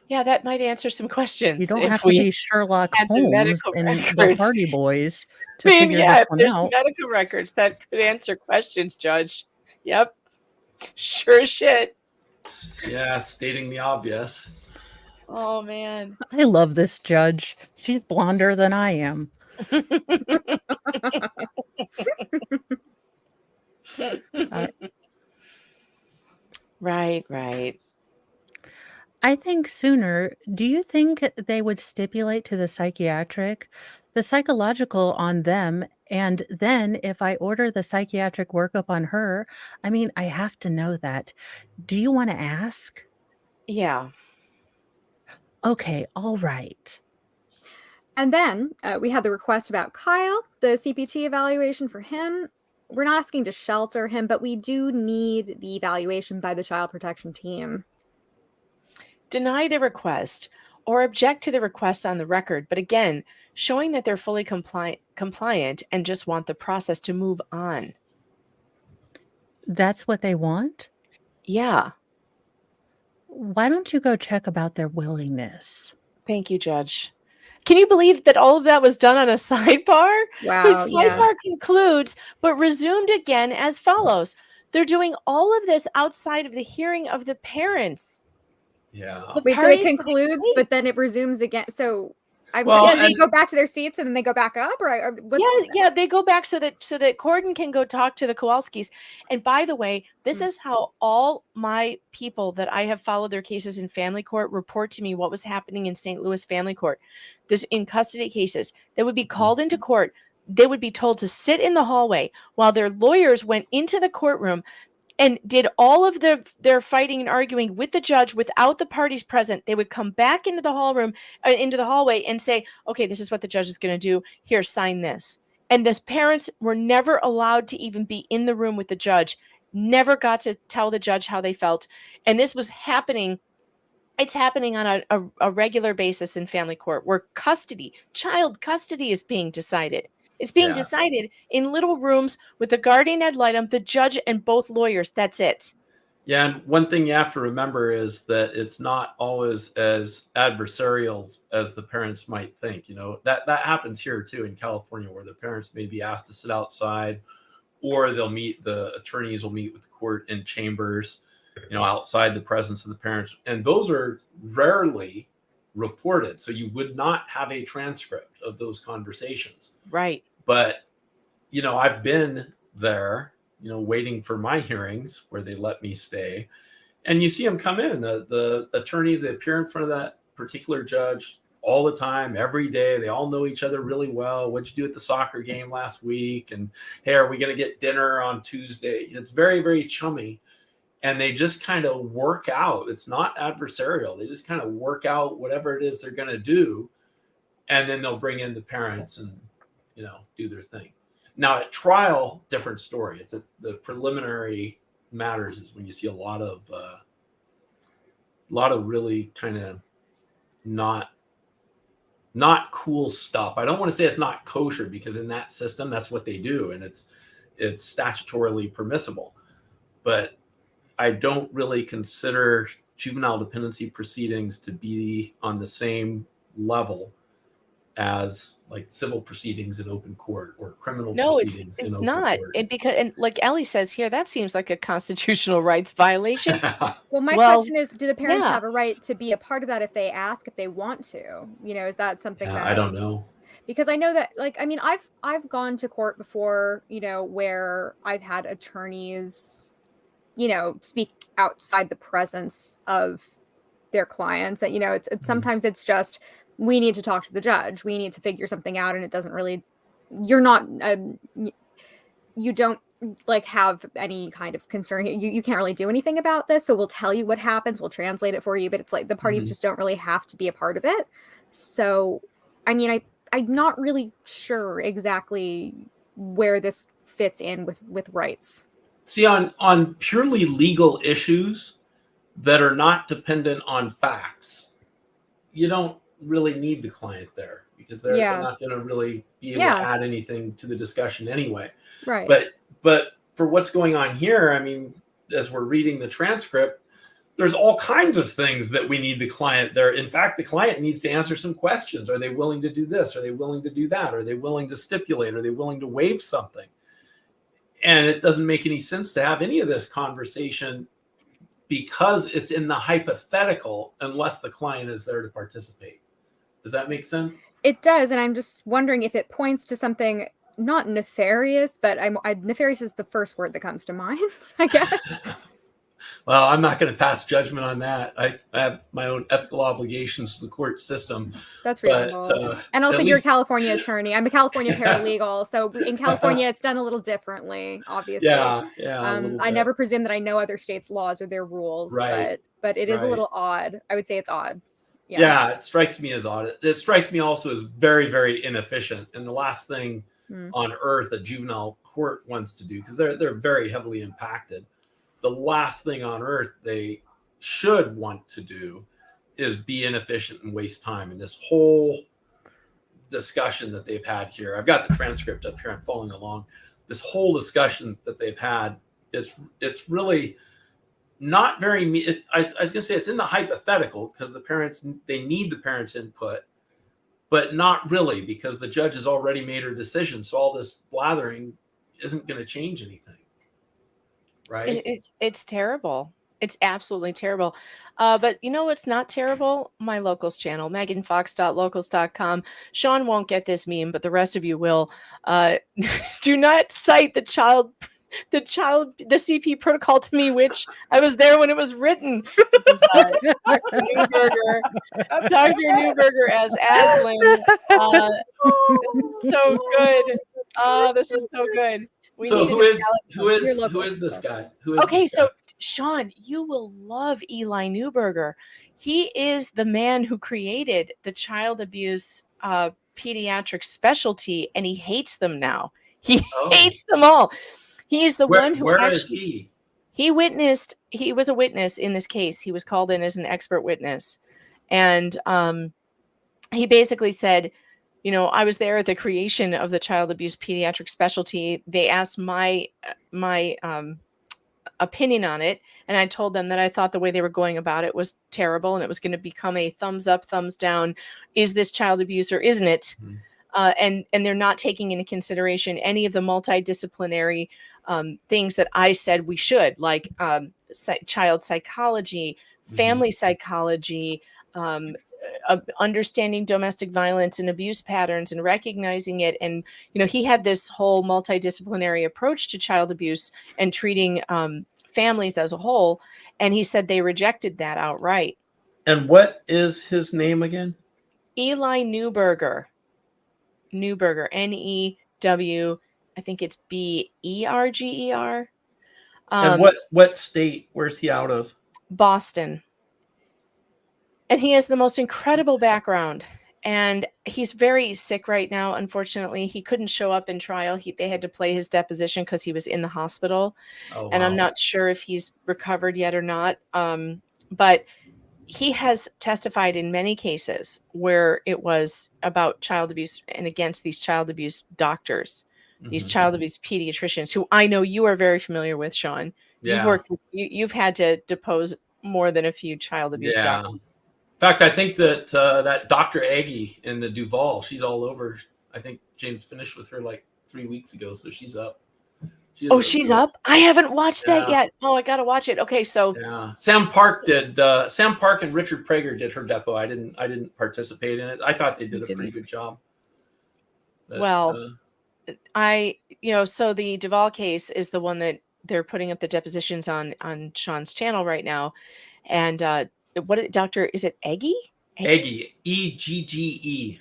S1: Yeah, that might answer some questions.
S3: You don't
S1: if
S3: have to
S1: we
S3: be Sherlock
S1: had the
S3: Holmes
S1: medical
S3: and the
S1: records.
S3: Hardy Boys
S1: I
S3: to
S1: mean,
S3: figure
S1: yeah,
S3: this
S1: if
S3: one
S1: there's
S3: out.
S1: medical records that could answer questions, Judge. Yep. Sure as shit.
S2: Yeah, stating the obvious.
S1: Oh, man.
S3: I love this judge. She's blonder than I am.
S1: Right.
S3: I think sooner. Do you think they would stipulate to the psychiatric, the psychological on them, and then if I order the psychiatric workup on her, I mean, I have to know that. Do you want to ask?
S1: Yeah.
S3: Okay, all right.
S4: And then we had the request about Kyle, the CPT evaluation for him. We're not asking to shelter him, but we do need the evaluation by the child protection team.
S1: Deny the request or object to the request on the record, but again, showing that they're fully compliant and just want the process to move on.
S3: That's what they want?
S1: Yeah.
S3: Why don't you go check about their willingness?
S1: Thank you, Judge. Can you believe that all of that was done on a sidebar?
S4: Wow,
S1: Whose
S4: yeah.
S1: sidebar concludes, but resumed again as follows. They're doing all of this outside of the hearing of the parents.
S2: Yeah.
S4: Wait, so it
S1: Parties
S4: concludes,
S1: wait.
S4: but then it resumes again. So
S2: Well,
S4: they
S2: and-
S4: go back to their seats and then they go back up, or what's
S1: Yeah, they go back so that Corden can go talk to the Kowalskis. And by the way, this is how all my people that I have followed their cases in family court report to me what was happening in St. Louis family court. This in custody cases, they would be called into court. They would be told to sit in the hallway while their lawyers went into the courtroom and did all of their fighting and arguing with the judge without the parties present. They would come back into the hallway and say, okay, this is what the judge is going to do. Here, sign this. And the parents were never allowed to even be in the room with the judge, never got to tell the judge how they felt. And this was happening. It's happening on a regular basis in family court, where child custody is being decided. It's being decided in little rooms with the guardian ad litem, the judge, and both lawyers. That's it.
S2: Yeah, and one thing you have to remember is that it's not always as adversarial as the parents might think. You know, that happens here too in California, where the parents may be asked to sit outside, or the attorneys will meet with the court in chambers, you know, outside the presence of the parents. And those are rarely reported. So you would not have a transcript of those conversations.
S1: Right.
S2: But, you know, I've been there, you know, waiting for my hearings where they let me stay. And you see them come in, the attorneys, they appear in front of that particular judge all the time, every day. They all know each other really well. What'd you do at the soccer game last week? And hey, are we going to get dinner on Tuesday? It's very, very chummy. And they just kind of work out. It's not adversarial. They just kind of work out whatever it is they're going to do. And then they'll bring in the parents and, you know, do their thing. Now at trial, different story. It's the preliminary matters is when you see a lot of really kind of not cool stuff. I don't want to say it's not kosher, because in that system, that's what they do, and it's statutorily permissible. But I don't really consider juvenile dependency proceedings to be on the same level as like civil proceedings in open court or criminal proceedings in open
S1: not.
S2: court.
S1: And like Ellie says here, that seems like a constitutional rights violation.
S4: Well, my question is, do the parents have a right to be a part of that if they ask, if they want to? You know, is that something that
S2: I don't know?
S4: Because I know that, like, I mean, I've gone to court before, you know, where I've had attorneys, you know, speak outside the presence of their clients. And, you know, it's sometimes it's just, we need to talk to the judge. We need to figure something out. And it doesn't really, you're not, you don't like have any kind of concern. You can't really do anything about this. So we'll tell you what happens. We'll translate it for you. But it's like the parties just don't really have to be a part of it. So, I mean, I'm not really sure exactly where this fits in with rights.
S2: See, on purely legal issues that are not dependent on facts, you don't really need the client there, because they're not going to really be able to add anything to the discussion anyway.
S4: Right.
S2: But for what's going on here, I mean, as we're reading the transcript, there's all kinds of things that we need the client there. In fact, the client needs to answer some questions. Are they willing to do this? Are they willing to do that? Are they willing to stipulate? Are they willing to waive something? And it doesn't make any sense to have any of this conversation, because it's in the hypothetical, unless the client is there to participate. Does that make sense?
S4: It does. And I'm just wondering if it points to something not nefarious, but nefarious is the first word that comes to mind, I guess.
S2: Well, I'm not going to pass judgment on that. I have my own ethical obligations to the court system.
S4: That's reasonable. And also, you're a California attorney. I'm a California paralegal. So in California, it's done a little differently, obviously.
S2: Yeah.
S4: I never presume that I know other states' laws or their rules, but it is a little odd. I would say it's odd.
S2: Yeah, it strikes me as odd. It strikes me also as very, very inefficient. And the last thing on earth a juvenile court wants to do, because they're very heavily impacted, the last thing on earth they should want to do is be inefficient and waste time. And this whole discussion that they've had here, I've got the transcript up here, I'm following along. This whole discussion that they've had, it's really not very, I was going to say it's in the hypothetical, because the parents, they need the parents' input, but not really, because the judge has already made her decision. So all this blathering isn't going to change anything. Right?
S1: It's terrible. It's absolutely terrible. But you know what's not terrible? My locals channel, meganfox.locals.com. Sean won't get this meme, but the rest of you will. Do not cite the CP protocol to me, which I was there when it was written. This is Dr. Newberger as Aslan. So good. This is so good.
S2: So who is this guy?
S1: So Sean, you will love Eli Newberger. He is the man who created the child abuse pediatric specialty, and he hates them now. He
S2: Oh.
S1: hates them all. He is the one who
S2: Where
S1: actually
S2: is he?
S1: he was a witness in this case. He was called in as an expert witness. And he basically said, I was there at the creation of the child abuse pediatric specialty. They asked my opinion on it, and I told them that I thought the way they were going about it was terrible, and it was going to become a thumbs up, thumbs down. Is this child abuse or isn't it?
S2: Mhm.
S1: And they're not taking into consideration any of the multidisciplinary things that I said we should, like child psychology, family psychology, understanding domestic violence and abuse patterns and recognizing it. And, he had this whole multidisciplinary approach to child abuse and treating families as a whole. And he said they rejected that outright.
S2: And what is his name again?
S1: Eli Neuberger, New, I think it's Berger.
S2: And what state? Where's he out of?
S1: Boston. And he has the most incredible background. And he's very sick right now, unfortunately. He couldn't show up in trial. They had to play his deposition because he was in the hospital.
S2: Oh,
S1: And I'm
S2: wow.
S1: not sure if he's recovered yet or not. But he has testified in many cases where it was about child abuse and against these child abuse doctors, these child abuse pediatricians, who I know you are very familiar with, Sean.
S2: Yeah.
S1: You've worked with, you've had to depose more than a few child abuse doctors.
S2: In fact, I think that that Dr. Aggie in the Duval, she's all over. I think James finished with her like 3 weeks ago, so she's up.
S1: She's up? I haven't watched that yet. Oh, I gotta watch it. Okay, so
S2: Sam Park and Richard Prager did her depo. I didn't participate in it. I thought they did a pretty good job. But,
S1: so the Duval case is the one that they're putting up the depositions on Sean's channel right now, and is it Eggie?
S2: Eggie, Egge.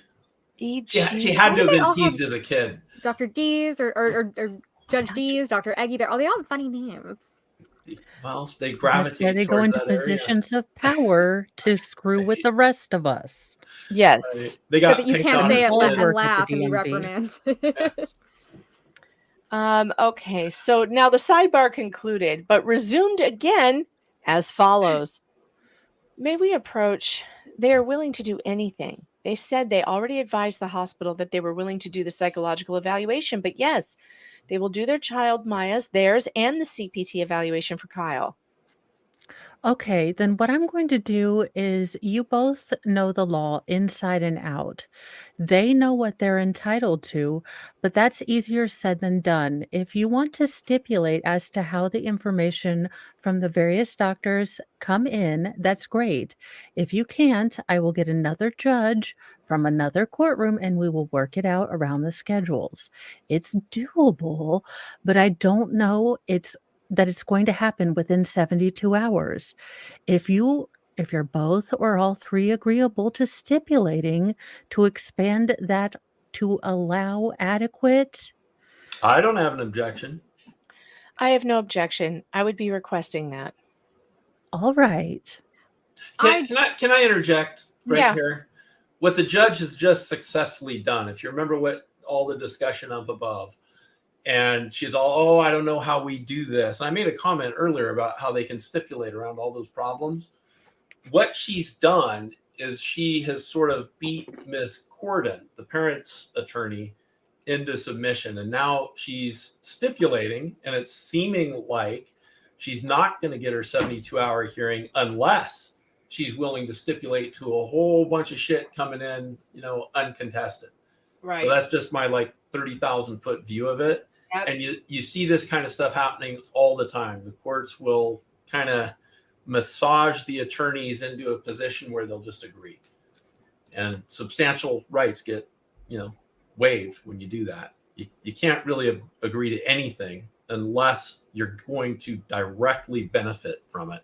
S1: E-G-
S2: She had to have
S4: they
S2: been
S4: all
S2: teased
S4: have
S2: as a kid.
S4: Dr. D's or Judge D's, Dr. Eggie. They all have funny names.
S2: Well, they gravitate.
S3: That's why they go into positions of power to screw with the rest of us.
S1: Yes.
S2: Right. They got
S4: so that you
S2: picked
S4: can't
S2: on
S4: say
S2: as
S4: it
S2: kids.
S4: and laugh and be reprimanded.
S1: Okay, so now the sidebar concluded, but resumed again as follows. May we approach? They are willing to do anything. They said they already advised the hospital that they were willing to do the psychological evaluation, but yes, they will do their child Maya's, theirs, and the CPT evaluation for Kyle.
S3: Okay, then what I'm going to do is you both know the law inside and out. They know what they're entitled to, but that's easier said than done. If you want to stipulate as to how the information from the various doctors come in, that's great. If you can't, I will get another judge from another courtroom and we will work it out around the schedules. It's doable, but I don't know that it's going to happen within 72 hours. If you're both or all three agreeable to stipulating to expand that to allow adequate.
S2: I don't have an objection.
S1: I have no objection. I would be requesting that.
S3: All right.
S2: Can I interject right here? What the judge has just successfully done, if you remember what all the discussion up above, and she's all, I don't know how we do this. And I made a comment earlier about how they can stipulate around all those problems. What she's done is she has sort of beat Miss Corden, the parent's attorney, into submission. And now she's stipulating, and it's seeming like she's not going to get her 72-hour hearing unless she's willing to stipulate to a whole bunch of shit coming in, uncontested.
S1: Right.
S2: So that's just my 30,000-foot view of it. Yep. And you see this kind of stuff happening all the time. The courts will kind of massage the attorneys into a position where they'll just agree. And substantial rights get, waived when you do that. You can't really agree to anything unless you're going to directly benefit from it.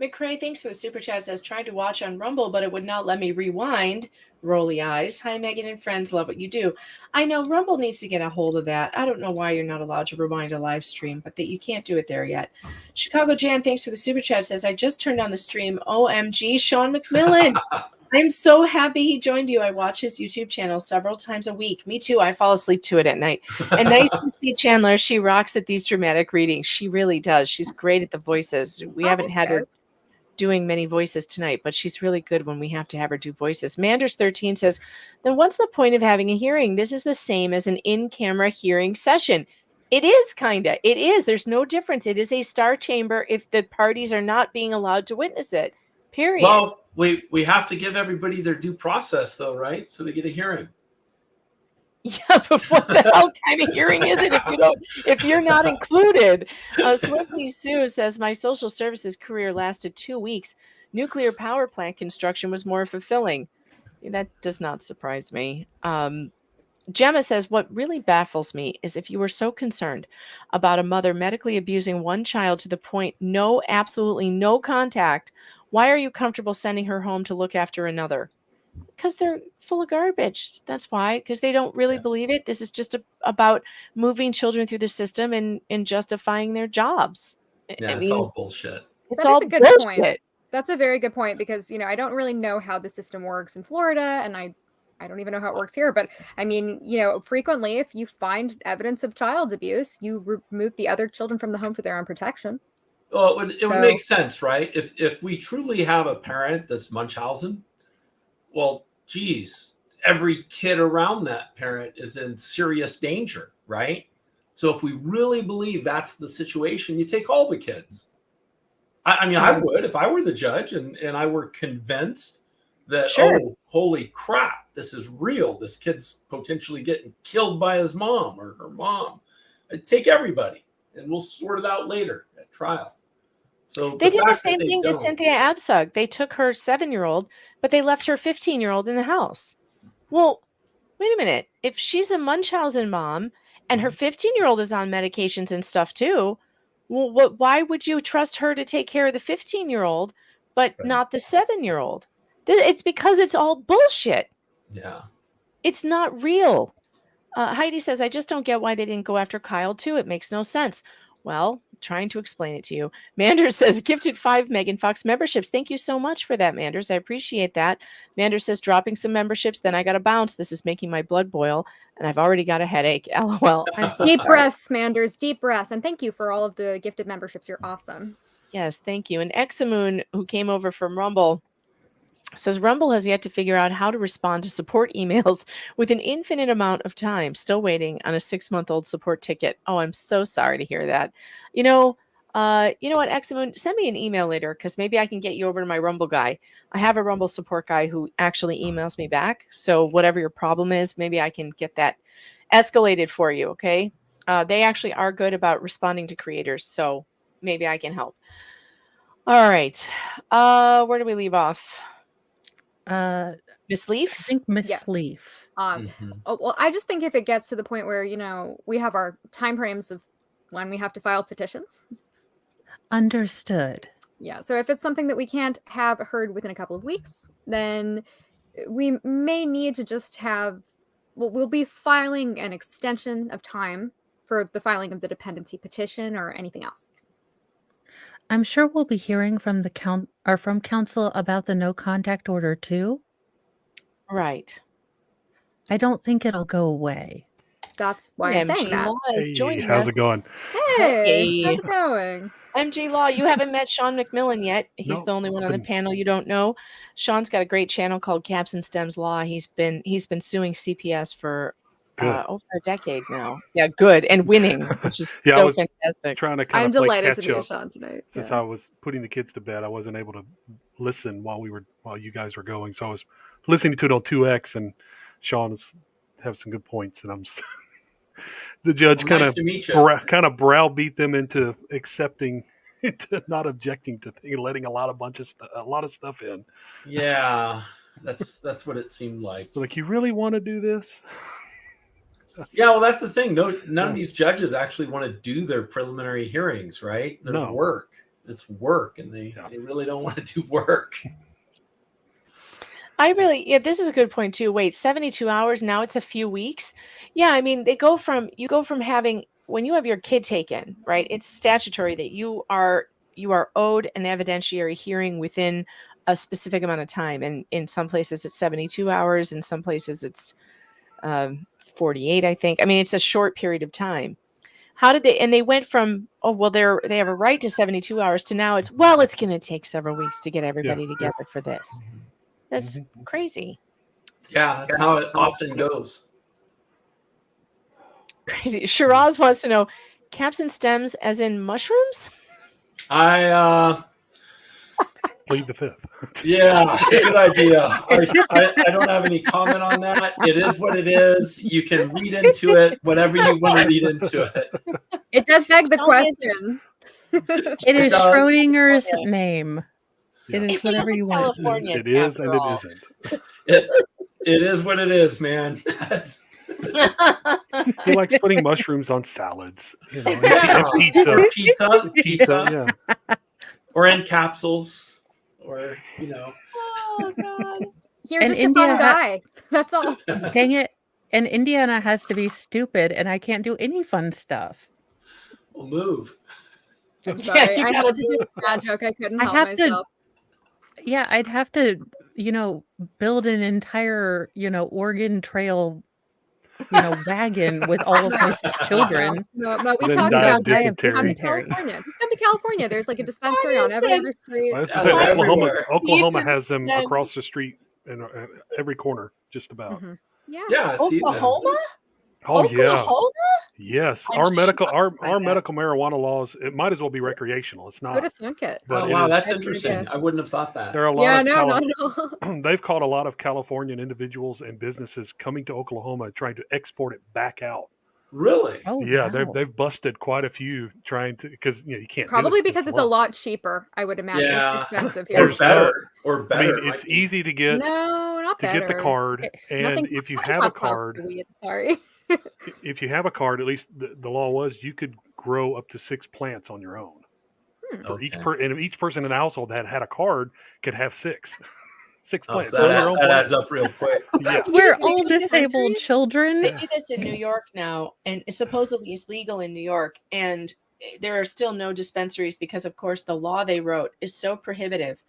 S1: McCrae, thanks for the super chat. Says, tried to watch on Rumble, but it would not let me rewind. Rolly eyes. Hi, Megan and friends. Love what you do. I know Rumble needs to get a hold of that. I don't know why you're not allowed to rewind a live stream, but that you can't do it there yet. Chicago Jan, thanks for the super chat. Says, I just turned on the stream. OMG, Sean McMillan. I'm so happy he joined you. I watch his YouTube channel several times a week. Me too. I fall asleep to it at night. And nice to see Chandler. She rocks at these dramatic readings. She really does. She's great at the voices. We haven't had her doing many voices tonight, but she's really good when we have to have her do voices. Manders13 says, then what's the point of having a hearing? This is the same as an in-camera hearing session. It is kinda. It is. There's no difference. It is a star chamber if the parties are not being allowed to witness it. Period.
S2: Well, we have to give everybody their due process, though, right? So they get a hearing.
S1: Yeah, but what the hell kind of hearing is it if you're not included? Swiftly Sue says, my social services career lasted 2 weeks. Nuclear power plant construction was more fulfilling. That does not surprise me. Gemma says, what really baffles me is if you were so concerned about a mother medically abusing one child to the point absolutely no contact, why are you comfortable sending her home to look after another? Because they're full of garbage. That's why. Because they don't really believe it. This is just about moving children through the system and justifying their jobs.
S2: Yeah, it's all bullshit.
S1: It's all bullshit.
S4: Point. That's a very good point because, I don't really know how the system works in Florida, and I don't even know how it works here. But I mean, frequently if you find evidence of child abuse, you remove the other children from the home for their own protection.
S2: Well, it would make sense, right? If we truly have a parent that's Munchausen, well, geez, every kid around that parent is in serious danger, right? So if we really believe that's the situation, you take all the kids. I mean, I would if I were the judge and I were convinced that, oh, holy crap, this is real. This kid's potentially getting killed by his mom or her mom. I'd take everybody and we'll sort it out later at trial. So
S1: they did the same thing to Cynthia Absug. They took her 7-year-old, but they left her 15-year-old in the house. Well, wait a minute. If she's a Munchausen mom and her 15-year-old is on medications and stuff too, well, why would you trust her to take care of the 15-year-old, but not the 7-year-old? It's because it's all bullshit.
S2: Yeah.
S1: It's not real. Heidi says, I just don't get why they didn't go after Kyle too. It makes no sense. Well, trying to explain it to you. Manders says, gifted 5 Megan Fox memberships. Thank you so much for that, Manders. I appreciate that. Manders says, dropping some memberships, then I got to bounce. This is making my blood boil, and I've already got a headache. LOL. I'm so
S4: deep
S1: sorry.
S4: breaths, Manders. Deep breaths. And thank you for all of the gifted memberships. You're awesome.
S1: Yes, thank you. And Examoon, who came over from Rumble, says Rumble has yet to figure out how to respond to support emails with an infinite amount of time. Still waiting on a 6-month-old support ticket. Oh, I'm so sorry to hear that. You know what, Examoon, send me an email later because maybe I can get you over to my Rumble guy. I have a Rumble support guy who actually emails me back. So whatever your problem is, maybe I can get that escalated for you. Okay. They actually are good about responding to creators. So maybe I can help. All right. Where do we leave off? Miss Leaf?
S3: I think Miss
S4: Yes.
S3: Leaf.
S4: Well, I just think if it gets to the point where, we have our time frames of when we have to file petitions.
S3: Understood.
S4: Yeah. So if it's something that we can't have heard within a couple of weeks, then we may need to just we'll be filing an extension of time for the filing of the dependency petition or anything else.
S3: I'm sure we'll be hearing from from council about the no contact order too.
S1: Right.
S3: I don't think it'll go away.
S4: That's why I'm saying that.
S5: Hey, how's it going?
S4: Hey, how's it going?
S1: MG Law, you haven't met Sean McMillan yet. He's the only one on the panel you don't know. Sean's got a great channel called Caps and Stems Law. He's been suing CPS for over a decade now. Yeah, good. And winning, which is so fantastic.
S5: Trying to
S4: I'm delighted to
S5: catch
S4: meet Sean tonight.
S5: Since I was putting the kids to bed, I wasn't able to listen while you guys were going. So I was listening to it on 2X, and Sean have some good points, and I'm the judge kind of browbeat them into accepting, into not objecting to things, letting a lot of stuff in.
S2: Yeah, that's what it seemed like.
S5: Like, you really want to do this?
S2: Yeah, well, that's the thing. None of these judges actually want to do their preliminary hearings, right? They're work. It's work, and they really don't want to do work.
S1: This is a good point too. Wait, 72 hours, now it's a few weeks. Yeah, I mean, you go from having, when you have your kid taken, right? It's statutory that you are owed an evidentiary hearing within a specific amount of time, and in some places it's 72 hours, in some places it's 48, I think. I mean, it's a short period of time. How did they? And they went from, oh well, they have a right to 72 hours to now it's, well, it's going to take several weeks to get everybody together for this. That's crazy.
S2: Yeah, that's how it often goes.
S1: Crazy. Shiraz wants to know, caps and stems as in mushrooms?
S2: I
S5: Plead the fifth.
S2: yeah, good idea. I don't have any comment on that. It is what it is. You can read into it whatever you want to read into it.
S4: It does beg the question.
S3: It is
S2: does.
S3: Schrodinger's name.
S5: Yeah.
S3: It is whatever you want.
S1: California,
S5: It is
S1: after
S5: and
S1: all.
S5: it isn't.
S2: It is what it is, man.
S5: He likes putting mushrooms on salads, and
S2: Yeah.
S5: pizza.
S2: Or pizza,
S5: Yeah.
S2: or in capsules, or
S1: Oh, God.
S4: You're
S3: And
S4: just a fun
S3: India
S4: guy. That's all.
S3: Dang it. And Indiana has to be stupid, and I can't do any fun stuff.
S2: we'll move.
S4: I'm sorry.
S1: you
S4: I
S1: gotta
S4: had to do a bad joke. I couldn't
S3: I
S4: help
S3: have to-
S4: myself.
S3: Yeah, I'd have to, build an entire, Oregon Trail, wagon with all of my children.
S4: No, we
S5: Then
S4: talked
S5: die
S4: about
S5: of
S4: that.
S5: dysentery.
S4: Come to
S3: Dysentery.
S4: California. Just come to California. There's like a dispensary on every other street.
S5: Well, this is
S2: Yeah,
S5: it.
S2: they're
S5: Oklahoma.
S2: everywhere.
S5: Oklahoma
S1: Pizza
S5: has them
S1: stems.
S5: across the street and every corner, just about.
S4: Mhm. Yeah.
S2: Yeah, see,
S1: Oklahoma?
S5: Oh yeah,
S1: Oklahoma?
S5: yes.
S1: I'm
S5: Our
S1: just
S5: medical
S1: shocked by
S5: our
S1: that.
S5: medical marijuana laws. It might as well be recreational. It's
S4: Who'd
S5: not.
S4: have thunk it?
S5: But
S2: oh
S5: it
S2: wow,
S5: is-
S2: that's
S4: That's
S2: interesting.
S4: pretty
S2: I wouldn't have thought that.
S5: There are a lot
S4: Yeah,
S5: of
S4: no, not at all.
S5: they've caught a lot of Californian individuals and businesses coming to Oklahoma trying to export it back out.
S2: Really?
S3: Oh,
S5: Yeah,
S3: wow.
S5: they've busted quite a few trying to, because you can't do
S4: Probably
S5: it
S4: because it's a
S5: law.
S4: lot cheaper, I would imagine.
S2: Yeah.
S4: It's expensive
S2: Or
S4: here.
S5: There's
S2: better. Or
S5: I
S2: better.
S5: mean,
S2: it
S5: it's
S2: might be.
S5: easy to get
S4: No, not
S5: to
S4: better.
S5: get the card, and
S4: Nothing-
S5: if you
S4: nothing
S5: have a
S4: tops California
S5: card,
S4: weed, sorry.
S5: if you have a card, at least the law was you could grow up to 6 plants on your own. For each
S2: Okay.
S5: and each person in the household that had a card could have 6
S2: Oh,
S5: plants.
S2: so
S5: Grow your own
S2: that
S5: plants.
S2: adds up real quick.
S5: Yeah.
S3: We're
S4: just
S3: all
S4: make a
S3: disabled
S4: dispensary?
S3: children.
S1: They do this in New York now, and it supposedly is legal in New York. And there are still no dispensaries because, of course, the law they wrote is so prohibitive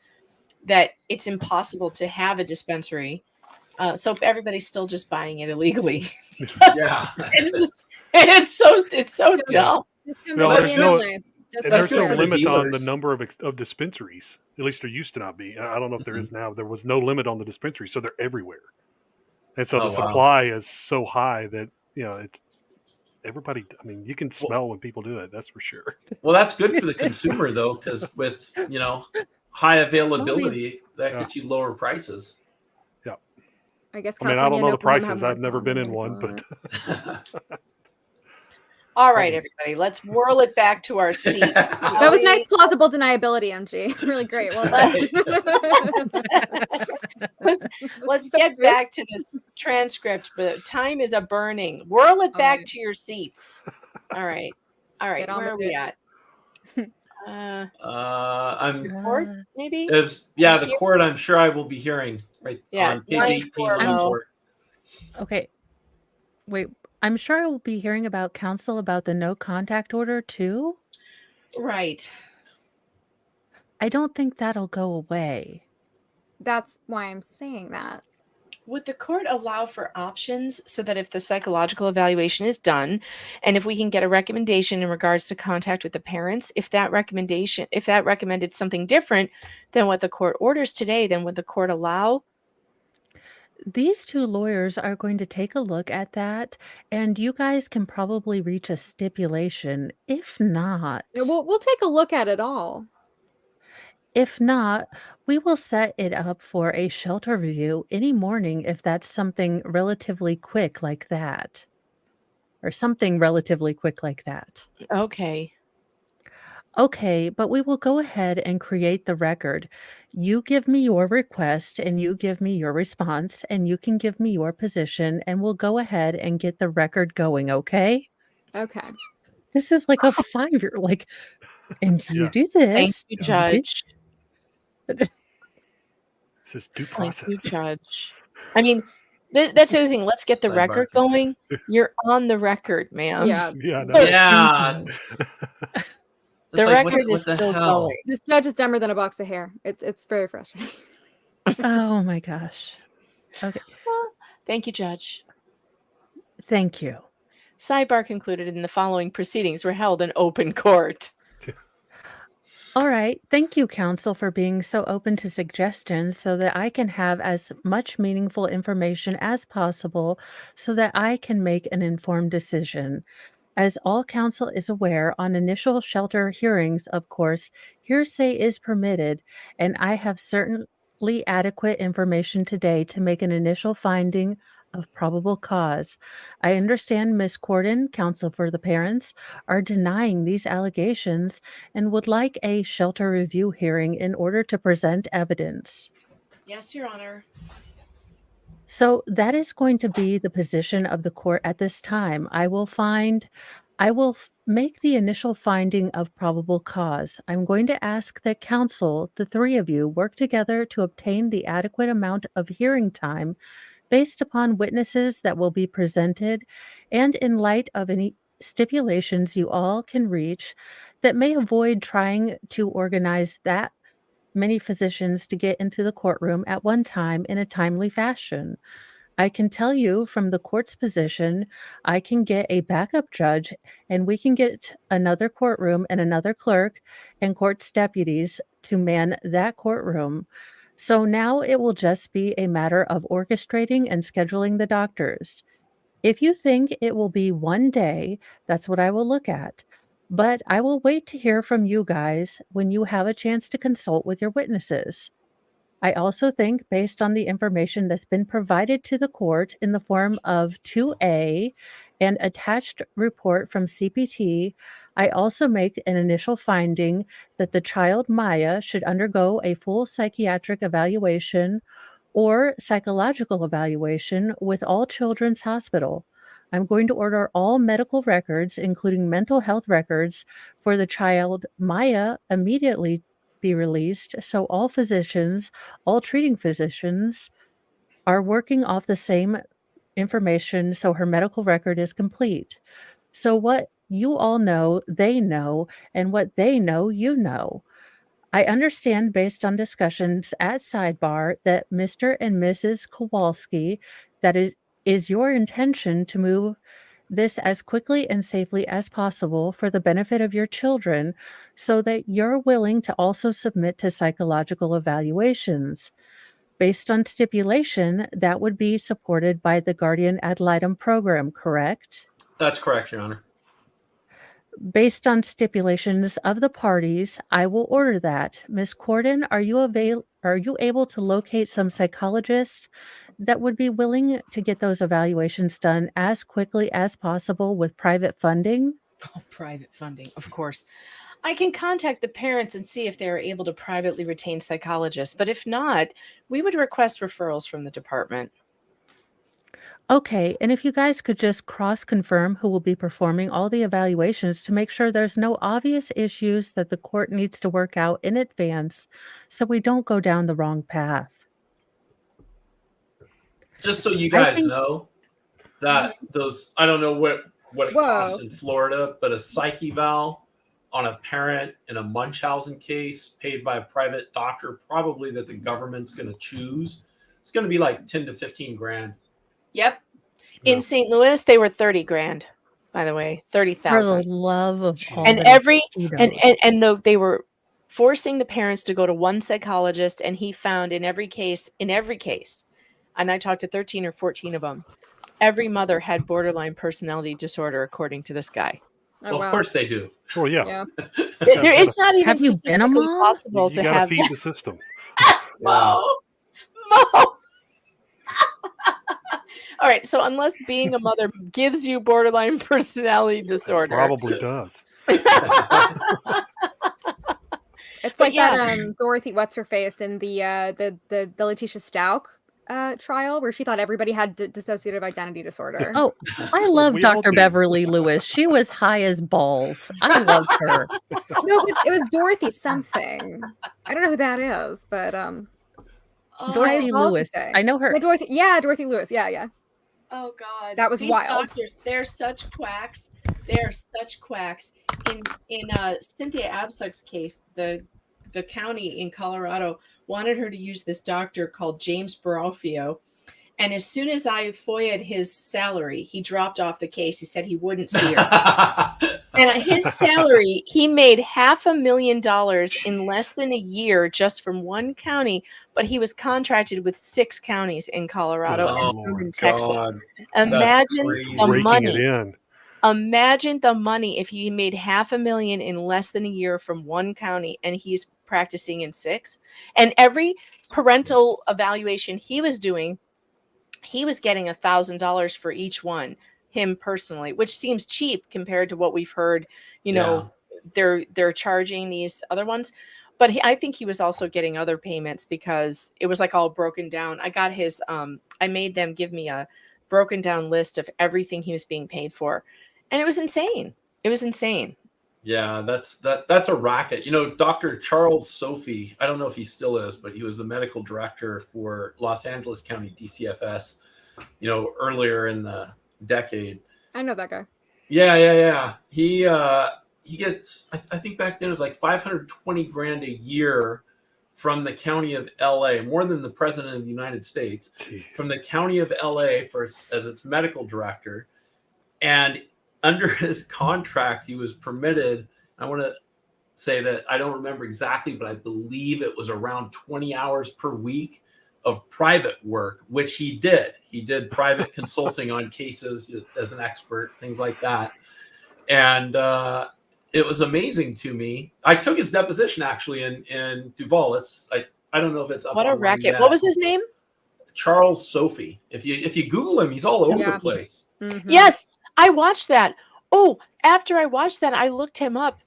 S1: that it's impossible to have a dispensary. So everybody's still just buying it illegally.
S2: Yeah.
S1: it's so dumb.
S4: Just come
S5: No,
S4: to
S5: there's
S4: see
S5: no-
S4: LA. Just
S5: And
S2: That's
S5: there's
S2: good
S5: no
S2: for the
S5: limit on the
S2: dealers.
S5: number of dispensaries. At least there used to not be. I don't know if there is
S2: Mm-hmm.
S5: now. There was no limit on the dispensaries, so they're everywhere. And so
S2: Oh,
S5: the
S2: wow.
S5: supply is so high that it's everybody. I mean, you can smell when people do it. That's for sure.
S2: Well, that's good for the consumer though, because with high availability, that
S5: Yeah.
S2: gets you lower prices.
S4: I guess
S5: I mean, I don't
S4: California
S5: know
S4: and
S5: the
S4: Oklahoma
S5: prices.
S4: have more
S5: I've never been in one,
S4: common,
S5: but
S1: All right, everybody, let's whirl it back to our seat.
S4: That was nice plausible deniability, MG. Really great. Well done.
S1: Let's get back to this transcript, but time is a burning. Whirl it
S4: All
S1: back
S4: right.
S1: to your seats. All right.
S4: Get on
S1: Where are
S4: with
S1: we
S4: it.
S1: at?
S2: I'm
S1: Court, maybe?
S2: the court. I'm sure I will be hearing right
S1: Yeah,
S2: on page 18.
S1: 940.
S3: Okay. Wait, I'm sure I will be hearing about counsel about the no contact order too.
S1: Right.
S3: I don't think that'll go away.
S4: That's why I'm saying that.
S1: Would the court allow for options so that if the psychological evaluation is done and if we can get a recommendation in regards to contact with the parents, if that recommended something different than what the court orders today, then would the court allow?
S3: These two lawyers are going to take a look at that, and you guys can probably reach a stipulation. If not,
S4: We'll take a look at it all.
S3: we will set it up for a shelter review any morning if that's something relatively quick like that. Or something relatively quick like that.
S1: Okay.
S3: Okay, but we will go ahead and create the record. You give me your request and you give me your response and you can give me your position and we'll go ahead and get the record going, okay?
S4: Okay.
S3: This is like a 5-year, and you
S5: Yeah.
S3: do this.
S1: Thank you,
S3: and do-
S1: Judge.
S5: this is due
S1: Thank
S5: process.
S1: you, Judge. I mean, that's the other thing. Let's get the
S2: Sidebar.
S1: record going. You're on the record, ma'am.
S4: Yeah.
S5: Yeah, no.
S2: Yeah.
S1: The
S2: It's like,
S1: record
S2: what
S1: is
S2: the
S1: still
S2: hell?
S1: going.
S4: This judge is dumber than a box of hair. It's very frustrating.
S3: Oh my gosh. Okay.
S1: Well, thank you, Judge.
S3: Thank you.
S1: Sidebar concluded in the following proceedings were held in open court.
S3: All right. Thank you, counsel, for being so open to suggestions so that I can have as much meaningful information as possible so that I can make an informed decision. As all counsel is aware, on initial shelter hearings, of course, hearsay is permitted, and I have certainly adequate information today to make an initial finding of probable cause. I understand Ms. Corden, counsel for the parents, are denying these allegations and would like a shelter review hearing in order to present evidence.
S1: Yes, Your Honor.
S3: So that is going to be the position of the court at this time. I will make the initial finding of probable cause. I'm going to ask that counsel, the three of you, work together to obtain the adequate amount of hearing time based upon witnesses that will be presented and in light of any stipulations you all can reach that may avoid trying to organize that many physicians to get into the courtroom at one time in a timely fashion. I can tell you from the court's position, I can get a backup judge and we can get another courtroom and another clerk and court's deputies to man that courtroom. So now it will just be a matter of orchestrating and scheduling the doctors. If you think it will be one day, that's what I will look at. But I will wait to hear from you guys when you have a chance to consult with your witnesses. I also think, based on the information that's been provided to the court in the form of 2A and attached report from CPT, I also make an initial finding that the child Maya should undergo a full psychiatric evaluation or psychological evaluation with All Children's Hospital. I'm going to order all medical records, including mental health records, for the child Maya immediately be released, so all physicians, all treating physicians, are working off the same information so her medical record is complete. So what you all know, they know, and what they know, you know. I understand based on discussions at sidebar that Mr. and Mrs. Kowalski, that is your intention to move this as quickly and safely as possible for the benefit of your children so that you're willing to also submit to psychological evaluations. Based on stipulation, that would be supported by the Guardian Ad Litem program, correct?
S2: That's correct, Your Honor.
S3: Based on stipulations of the parties, I will order that. Ms. Corden, are you able to locate some psychologists that would be willing to get those evaluations done as quickly as possible with private funding?
S1: Oh, private funding, of course. I can contact the parents and see if they are able to privately retain psychologists, but if not, we would request referrals from the department.
S3: Okay, and if you guys could just cross-confirm who will be performing all the evaluations to make sure there's no obvious issues that the court needs to work out in advance so we don't go down the wrong path.
S2: Just so you
S3: I
S2: guys
S3: think-
S2: know that those, I don't know what it costs in Florida, but a psych eval on a parent in a Munchausen case paid by a private doctor, probably that the government's going to choose, it's going to be like 10 to 15 grand.
S1: Yep. In St. Louis, they were 30 grand, by the way,
S3: For the
S1: 30,000.
S3: love of all
S1: And
S3: the
S1: every
S3: Cheetos.
S1: they were forcing the parents to go to one psychologist, and he found in every case, and I talked to 13 or 14 of them, every mother had borderline personality disorder, according to this guy.
S4: Oh,
S2: Well,
S4: wow.
S2: of course they do.
S5: Oh yeah.
S1: It's not even
S3: Have you been a
S1: statistically
S3: mom?
S1: possible
S5: You
S1: to
S5: gotta
S1: have
S5: feed the system.
S1: Mo. All right, so unless being a mother gives you borderline personality disorder,
S5: Probably does.
S4: It's
S1: But
S4: like
S1: yeah.
S4: that Dorothy what's her face in the Letitia Stout trial where she thought everybody had dissociative identity disorder.
S3: Oh, I love
S5: We all
S3: Dr.
S5: do.
S3: Beverly Lewis. She was high as balls. I loved her.
S4: No, it was Dorothy something. I don't know who that is, but
S3: Dorothy
S4: balls, you
S3: Lewis.
S4: say?
S3: I know her.
S4: Dorothy Lewis. Yeah.
S1: Oh God,
S4: That was
S1: these
S4: wild.
S1: doctors, they're such quacks. They are such quacks. In Cynthia Absuck's case, the county in Colorado wanted her to use this doctor called James Barofio. And as soon as I FOIA'd his salary, he dropped off the case. He said he wouldn't see her. And his salary, he made $500,000 in less than a year just from one county, but he was contracted with 6 counties in Colorado and some in Texas. Imagine the
S5: Raking
S1: money.
S5: it in.
S1: Imagine the money if he made $500,000 in less than a year from one county and he's practicing in 6. And every parental evaluation he was doing, he was getting $1,000 for each one, him personally, which seems cheap compared to what we've heard, they're charging these other ones. But I think he was also getting other payments because it was like all broken down. I got his, I made them give me a broken down list of everything he was being paid for. And it was insane. It was insane.
S2: Yeah, that's a racket. Dr. Charles Sophie, I don't know if he still is, but he was the medical director for Los Angeles County DCFS, earlier in the decade.
S4: I know that guy.
S2: Yeah. He gets, I think back then it was like $520,000 a year from the county of LA, more than the president of the United States, from the county of LA as its medical director. And under his contract, he was permitted, I want to say that I don't remember exactly, but I believe it was around 20 hours per week of private work, which he did. He did private consulting on cases as an expert, things like that. And it was amazing to me. I took his deposition actually in Duval. I don't know if it's up.
S1: What a racket. Yet. What was his name?
S2: Charles Sophie. If you Google him, he's all over the place.
S1: Mm-hmm. Yes. I watched that. Oh, after I watched that, I looked him up.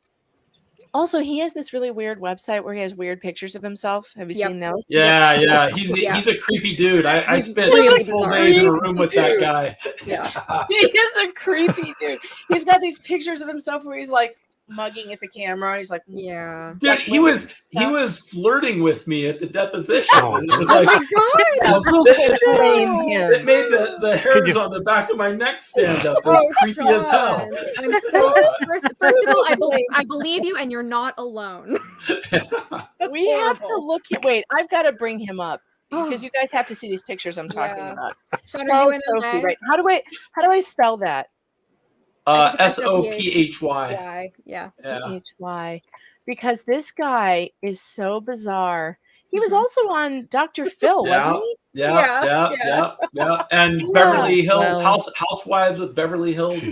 S1: Also, he has this really weird website where he has weird pictures of himself. Have you seen those?
S2: Yeah. He's a creepy dude. I spent 2 full days in a room with that guy.
S1: Yeah. He is a creepy dude. He's got these pictures of himself where he's like mugging at the camera. He's like,
S4: yeah.
S2: Dude, he was flirting with me at the deposition. It was
S4: oh my
S2: God. It made the hairs on the back of my neck stand up. It was creepy as hell.
S4: I'm so first of all, I believe you, and you're not alone.
S1: We have to look at. Wait, I've got to bring him up because you guys have to see these pictures I'm talking about.
S4: Sean, are you in LA?
S1: Right? How do I spell that?
S2: Sophy.
S4: Yeah.
S1: Phy. Because this guy is so bizarre. He was also on Dr. Phil, wasn't he?
S2: Yeah. And Beverly Hills, Housewives of Beverly Hills.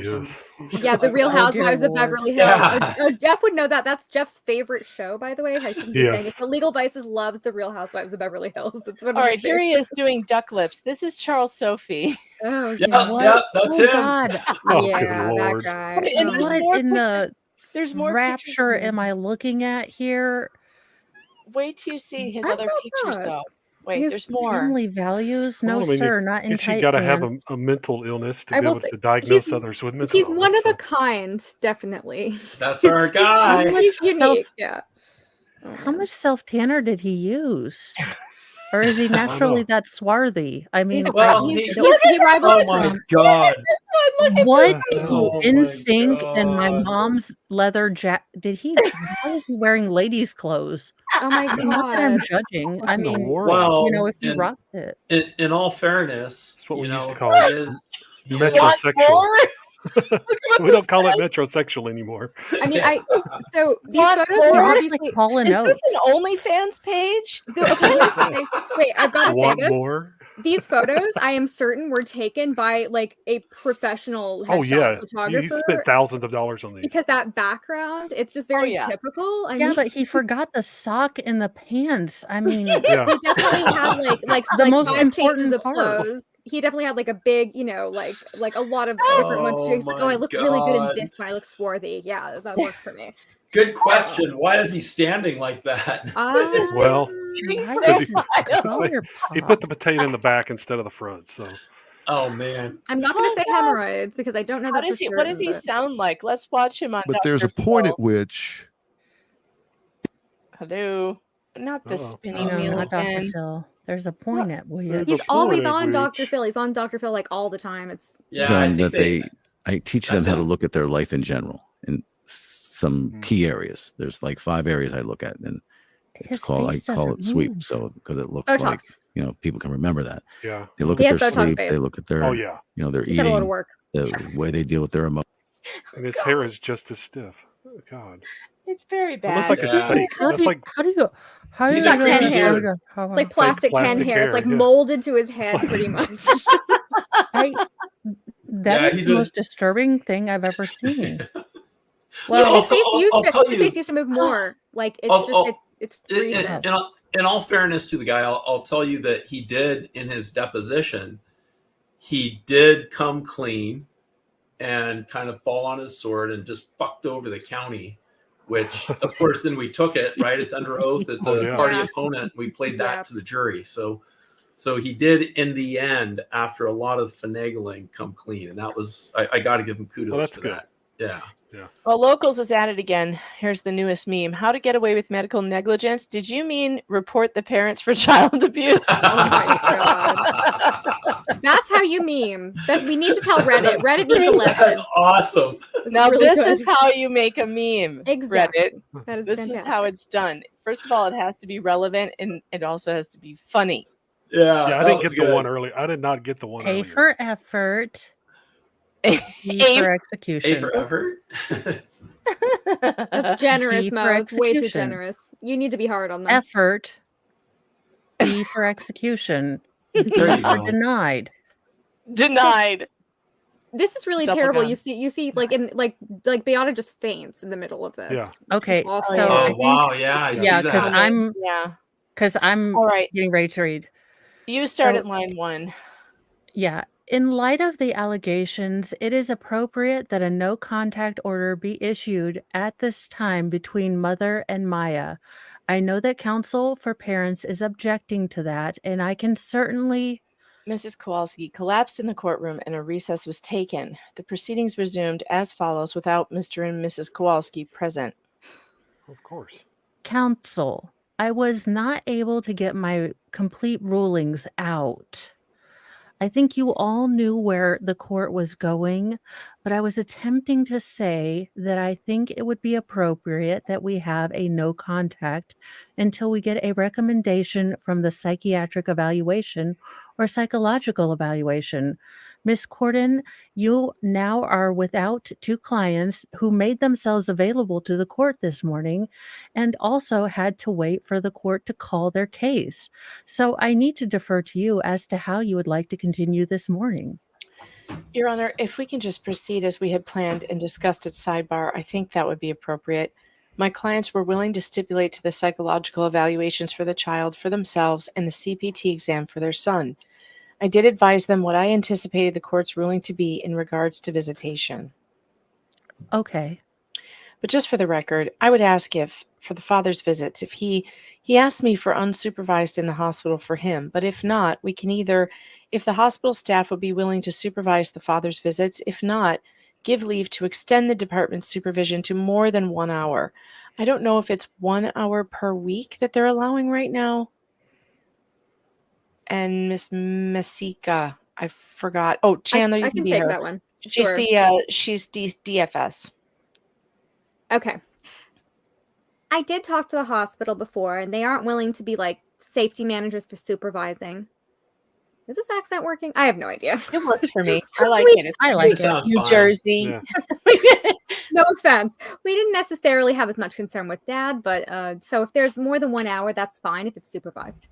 S4: Yeah, the Real Housewives of Beverly Hills. Yeah. Jeff would know that. That's Jeff's favorite show, by the way. I shouldn't be saying it. The Legal Vices loves the Real Housewives of Beverly Hills. It's one of
S1: All right, here he is doing duck lips. This is Charles Sophie.
S4: Oh,
S2: yeah, that's him.
S3: God.
S4: Yeah, that guy.
S3: And what in the rapture am I looking at here?
S1: Wait till you see his other pictures, though. Wait, there's more.
S3: Family values? No, sir, not in tight
S5: you got to have
S3: pants.
S5: a mental illness to be able to diagnose others with mental illness.
S4: He's one of a kind, definitely.
S2: That's our guy.
S4: He's unique,
S3: How much self-tanner did he use? Or is he naturally that swarthy? I mean,
S4: he rivals
S2: my God.
S3: What in sync and my mom's leather jacket? Why is he wearing ladies' clothes?
S4: Oh my God.
S3: Not that I'm judging. I mean, if he rocks it.
S2: In all fairness,
S5: that's what we used to call it. Metrosexual. We don't call it metrosexual anymore.
S4: I mean, so these photos were obviously
S1: is this an OnlyFans page?
S4: Wait, I've got to say this.
S5: More?
S4: These photos, I am certain, were taken by like a professional photographer.
S5: He spent thousands of dollars on these.
S4: Because that background, it's just very typical. I mean,
S3: but he forgot the sock in the pants. I mean,
S4: he definitely had like
S3: the most
S4: 5
S3: important
S4: changes of
S3: part.
S4: clothes. He definitely had like a big, like a lot of different ones too. He's like, I look really good in this when I look swarthy. Yeah, that works for me.
S2: Good question. Why is he standing like that?
S5: Well, he put the potato in the back instead of the front. So,
S2: oh man,
S4: I'm not going to say hemorrhoids because I don't know that.
S1: What does he sound like? Let's watch him on.
S6: But there's a point at which.
S1: Hello, not the spinning wheel.
S3: Not Dr. Phil. There's a point at which
S4: he's always on Dr. Phil. He's on Dr. Phil like all the time. It's
S2: I
S7: I teach them
S2: That's
S7: how to
S2: it.
S7: look at their life in general in some key areas. There's like 5 areas I look at, and
S3: His
S7: I
S3: face
S7: call
S3: doesn't
S7: it sweep.
S3: move.
S7: So because it looks like,
S4: Botox.
S7: people can remember that.
S5: Yeah.
S7: They look
S4: He
S7: at
S4: has
S7: their
S4: Botox
S7: sleep.
S4: face.
S7: They look at their,
S5: Oh yeah.
S7: their
S4: He's had a lot of
S7: eating,
S4: work.
S7: the way they deal with their emotions.
S5: And his hair is just as stiff. Oh, God.
S1: It's very
S5: It looks
S1: bad.
S5: like
S2: Yeah.
S5: it's fake.
S3: How
S5: That's
S3: do you,
S5: like
S3: how do you, how do
S2: He's
S3: you
S2: a creepy
S3: know
S2: dude.
S3: how-
S4: It's like plastic hen
S5: plastic
S4: hair. It's like
S5: hair, yeah.
S4: molded to his head,
S5: like-
S4: pretty much.
S3: That
S2: Yeah,
S3: is
S2: he's
S3: the
S2: a-
S3: most disturbing thing I've ever seen.
S4: Yeah,
S3: Well,
S2: I'll
S4: his face
S2: I'll tell
S4: his
S2: you-
S4: face used to move more. Like it's
S2: I'll-
S4: just
S2: I'll-
S4: it's
S2: In,
S4: recent.
S2: in all fairness to the guy, I'll tell you that he did in his deposition. He did come clean and kind of fall on his sword and just fucked over the county. Which, of course, then we took it, right? It's under oath. It's
S5: Oh,
S2: a
S5: yeah.
S2: party
S4: Yeah.
S2: opponent. We played that
S4: Yeah.
S2: to the jury. So he did, in the end, after a lot of finagling, come clean. And that was, I got to give him kudos
S5: that's
S2: for
S5: good.
S2: that. Yeah.
S1: Well, Locals is at it again. Here's the newest meme. How to get away with medical negligence. Did you mean report the parents for child abuse?
S4: Oh my God. That's how you meme. We need to tell Reddit. Reddit needs a
S2: That's
S4: lesson.
S2: awesome.
S4: It's
S1: Now,
S4: really
S1: this
S4: good.
S1: is how you make a meme,
S4: Exactly.
S1: Reddit.
S4: That is
S1: This
S4: fantastic.
S1: is how it's done. First of all, it has to be relevant, and it also has to be funny.
S2: Yeah.
S5: Yeah, I
S2: that
S5: didn't
S2: was
S5: get the
S2: good.
S5: one early. I did not get the one
S3: A
S5: earlier.
S3: for effort,
S1: A
S3: E for execution.
S2: A for effort.
S4: That's generous,
S3: E for
S4: Mo. It's way too
S3: execution.
S4: generous. You need to be hard on them.
S3: Effort, D for execution,
S2: There
S3: D
S2: you
S3: for
S2: go.
S3: denied.
S1: Denied.
S4: This is really
S1: Double
S4: terrible.
S1: down.
S4: You see like Beata just faints in the middle of this.
S5: Yeah.
S3: Okay,
S4: It's awful.
S3: so
S2: Oh,
S3: I think,
S2: wow. Yeah. I see
S3: yeah,
S2: that.
S3: because I'm
S1: All right.
S3: getting ready to read.
S1: You start
S3: So-
S1: at line 1.
S3: Yeah. In light of the allegations, it is appropriate that a no contact order be issued at this time between Mother and Maya. I know that counsel for parents is objecting to that, and I can certainly.
S1: Mrs. Kowalski collapsed in the courtroom and a recess was taken. The proceedings resumed as follows without Mr. and Mrs. Kowalski present.
S5: Of course.
S3: Counsel, I was not able to get my complete rulings out. I think you all knew where the court was going, but I was attempting to say that I think it would be appropriate that we have a no contact until we get a recommendation from the psychiatric evaluation or psychological evaluation. Miss Corden, you now are without 2 clients who made themselves available to the court this morning and also had to wait for the court to call their case. So I need to defer to you as to how you would like to continue this morning.
S1: Your Honor, if we can just proceed as we had planned and discussed at sidebar, I think that would be appropriate. My clients were willing to stipulate to the psychological evaluations for the child for themselves and the CPT exam for their son. I did advise them what I anticipated the court's ruling to be in regards to visitation.
S3: Okay.
S1: But just for the record, I would ask if, for the father's visits, if he asked me for unsupervised in the hospital for him, but if not, we can either, if the hospital staff would be willing to supervise the father's visits, if not, give leave to extend the department's supervision to more than 1 hour. I don't know if it's 1 hour per week that they're allowing right now. And Miss Masika, I forgot. Oh, Chandler, you
S4: I
S1: can
S4: can
S1: be
S4: take
S1: her.
S4: that one.
S1: She's
S4: Sure.
S1: she's DFS.
S4: Okay. I did talk to the hospital before, and they aren't willing to be like safety managers for supervising. Is this accent working? I have no idea.
S1: It works for me. I like it. It's
S3: I like it.
S2: sounds
S1: New
S2: fine.
S1: Jersey.
S5: Yeah.
S4: No offense. We didn't necessarily have as much concern with Dad, but so if there's more than 1 hour, that's fine if it's supervised.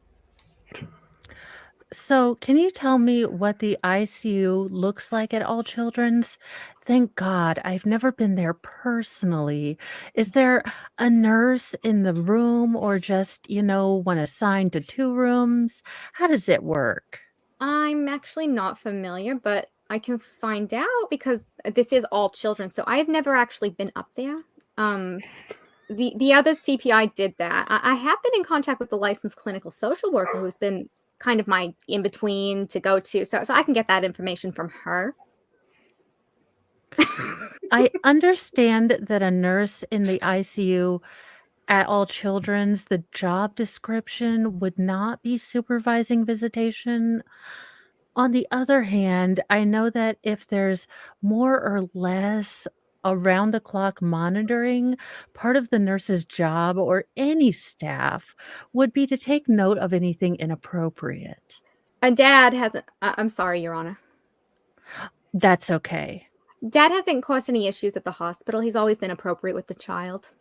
S3: So, can you tell me what the ICU looks like at All Children's? Thank God, I've never been there personally. Is there a nurse in the room or just, one assigned to 2 rooms? How does it work?
S4: I'm actually not familiar, but I can find out because this is All Children, so I've never actually been up there. The other CPI did that. I have been in contact with the licensed clinical social worker who's been kind of my in-between to go to, so I can get that information from her.
S3: I understand that a nurse in the ICU at All Children's, the job description would not be supervising visitation. On the other hand, I know that if there's more or less around the clock monitoring, part of the nurse's job or any staff would be to take note of anything inappropriate.
S4: And Dad hasn't. I'm sorry, Your Honor.
S3: That's okay.
S4: Dad hasn't caused any issues at the hospital. He's always been appropriate with the child.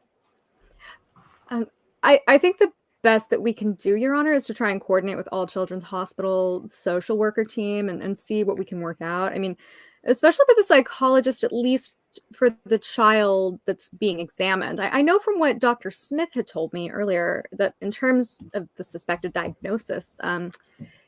S4: I think the best that we can do, Your Honor, is to try and coordinate with All Children's Hospital social worker team and see what we can work out. I mean, especially with the psychologist, at least for the child that's being examined. I know from what Dr. Smith had told me earlier that in terms of the suspected diagnosis,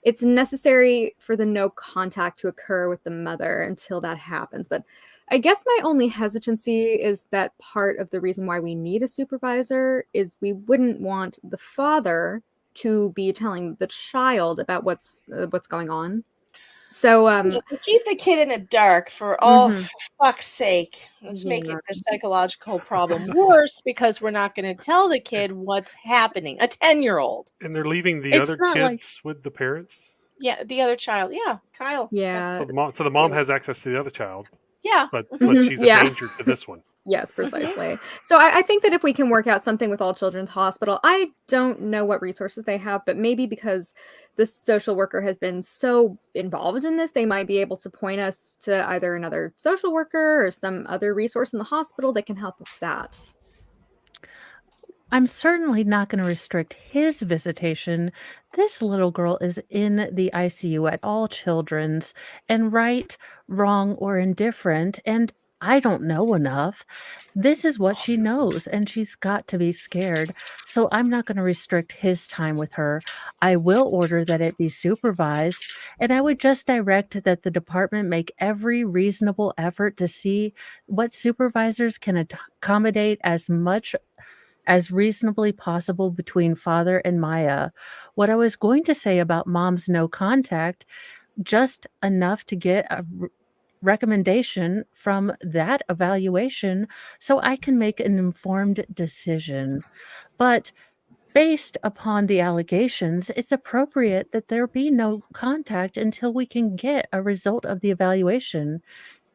S4: it's necessary for the no contact to occur with the mother until that happens. But I guess my only hesitancy is that part of the reason why we need a supervisor is we wouldn't want the father to be telling the child about what's going on. So,
S1: So keep the kid in the dark for for fuck's sake. Let's make
S4: Yeah.
S1: it the psychological problem worse because we're not going to tell the kid what's happening. A 10-year-old.
S5: And they're leaving the
S3: It's
S5: other
S3: not like-
S5: kids with the parents.
S1: Yeah, the other child. Yeah, Kyle.
S4: Yeah.
S5: So the mom has access to the other child,
S1: Yeah.
S5: but
S4: Mhm.
S5: she's
S4: Yeah.
S5: a danger to this one.
S4: Yes, precisely. So I think that if we can work out something with All Children's Hospital, I don't know what resources they have, but maybe because the social worker has been so involved in this, they might be able to point us to either another social worker or some other resource in the hospital that can help with that.
S3: I'm certainly not going to restrict his visitation. This little girl is in the ICU at All Children's, and right, wrong, or indifferent, and I don't know enough. This is what she knows, and she's got to be scared. So I'm not going to restrict his time with her. I will order that it be supervised, and I would just direct that the department make every reasonable effort to see what supervisors can accommodate as much as reasonably possible between father and Maya. What I was going to say about mom's no contact, just enough to get a recommendation from that evaluation so I can make an informed decision. But based upon the allegations, it's appropriate that there be no contact until we can get a result of the evaluation.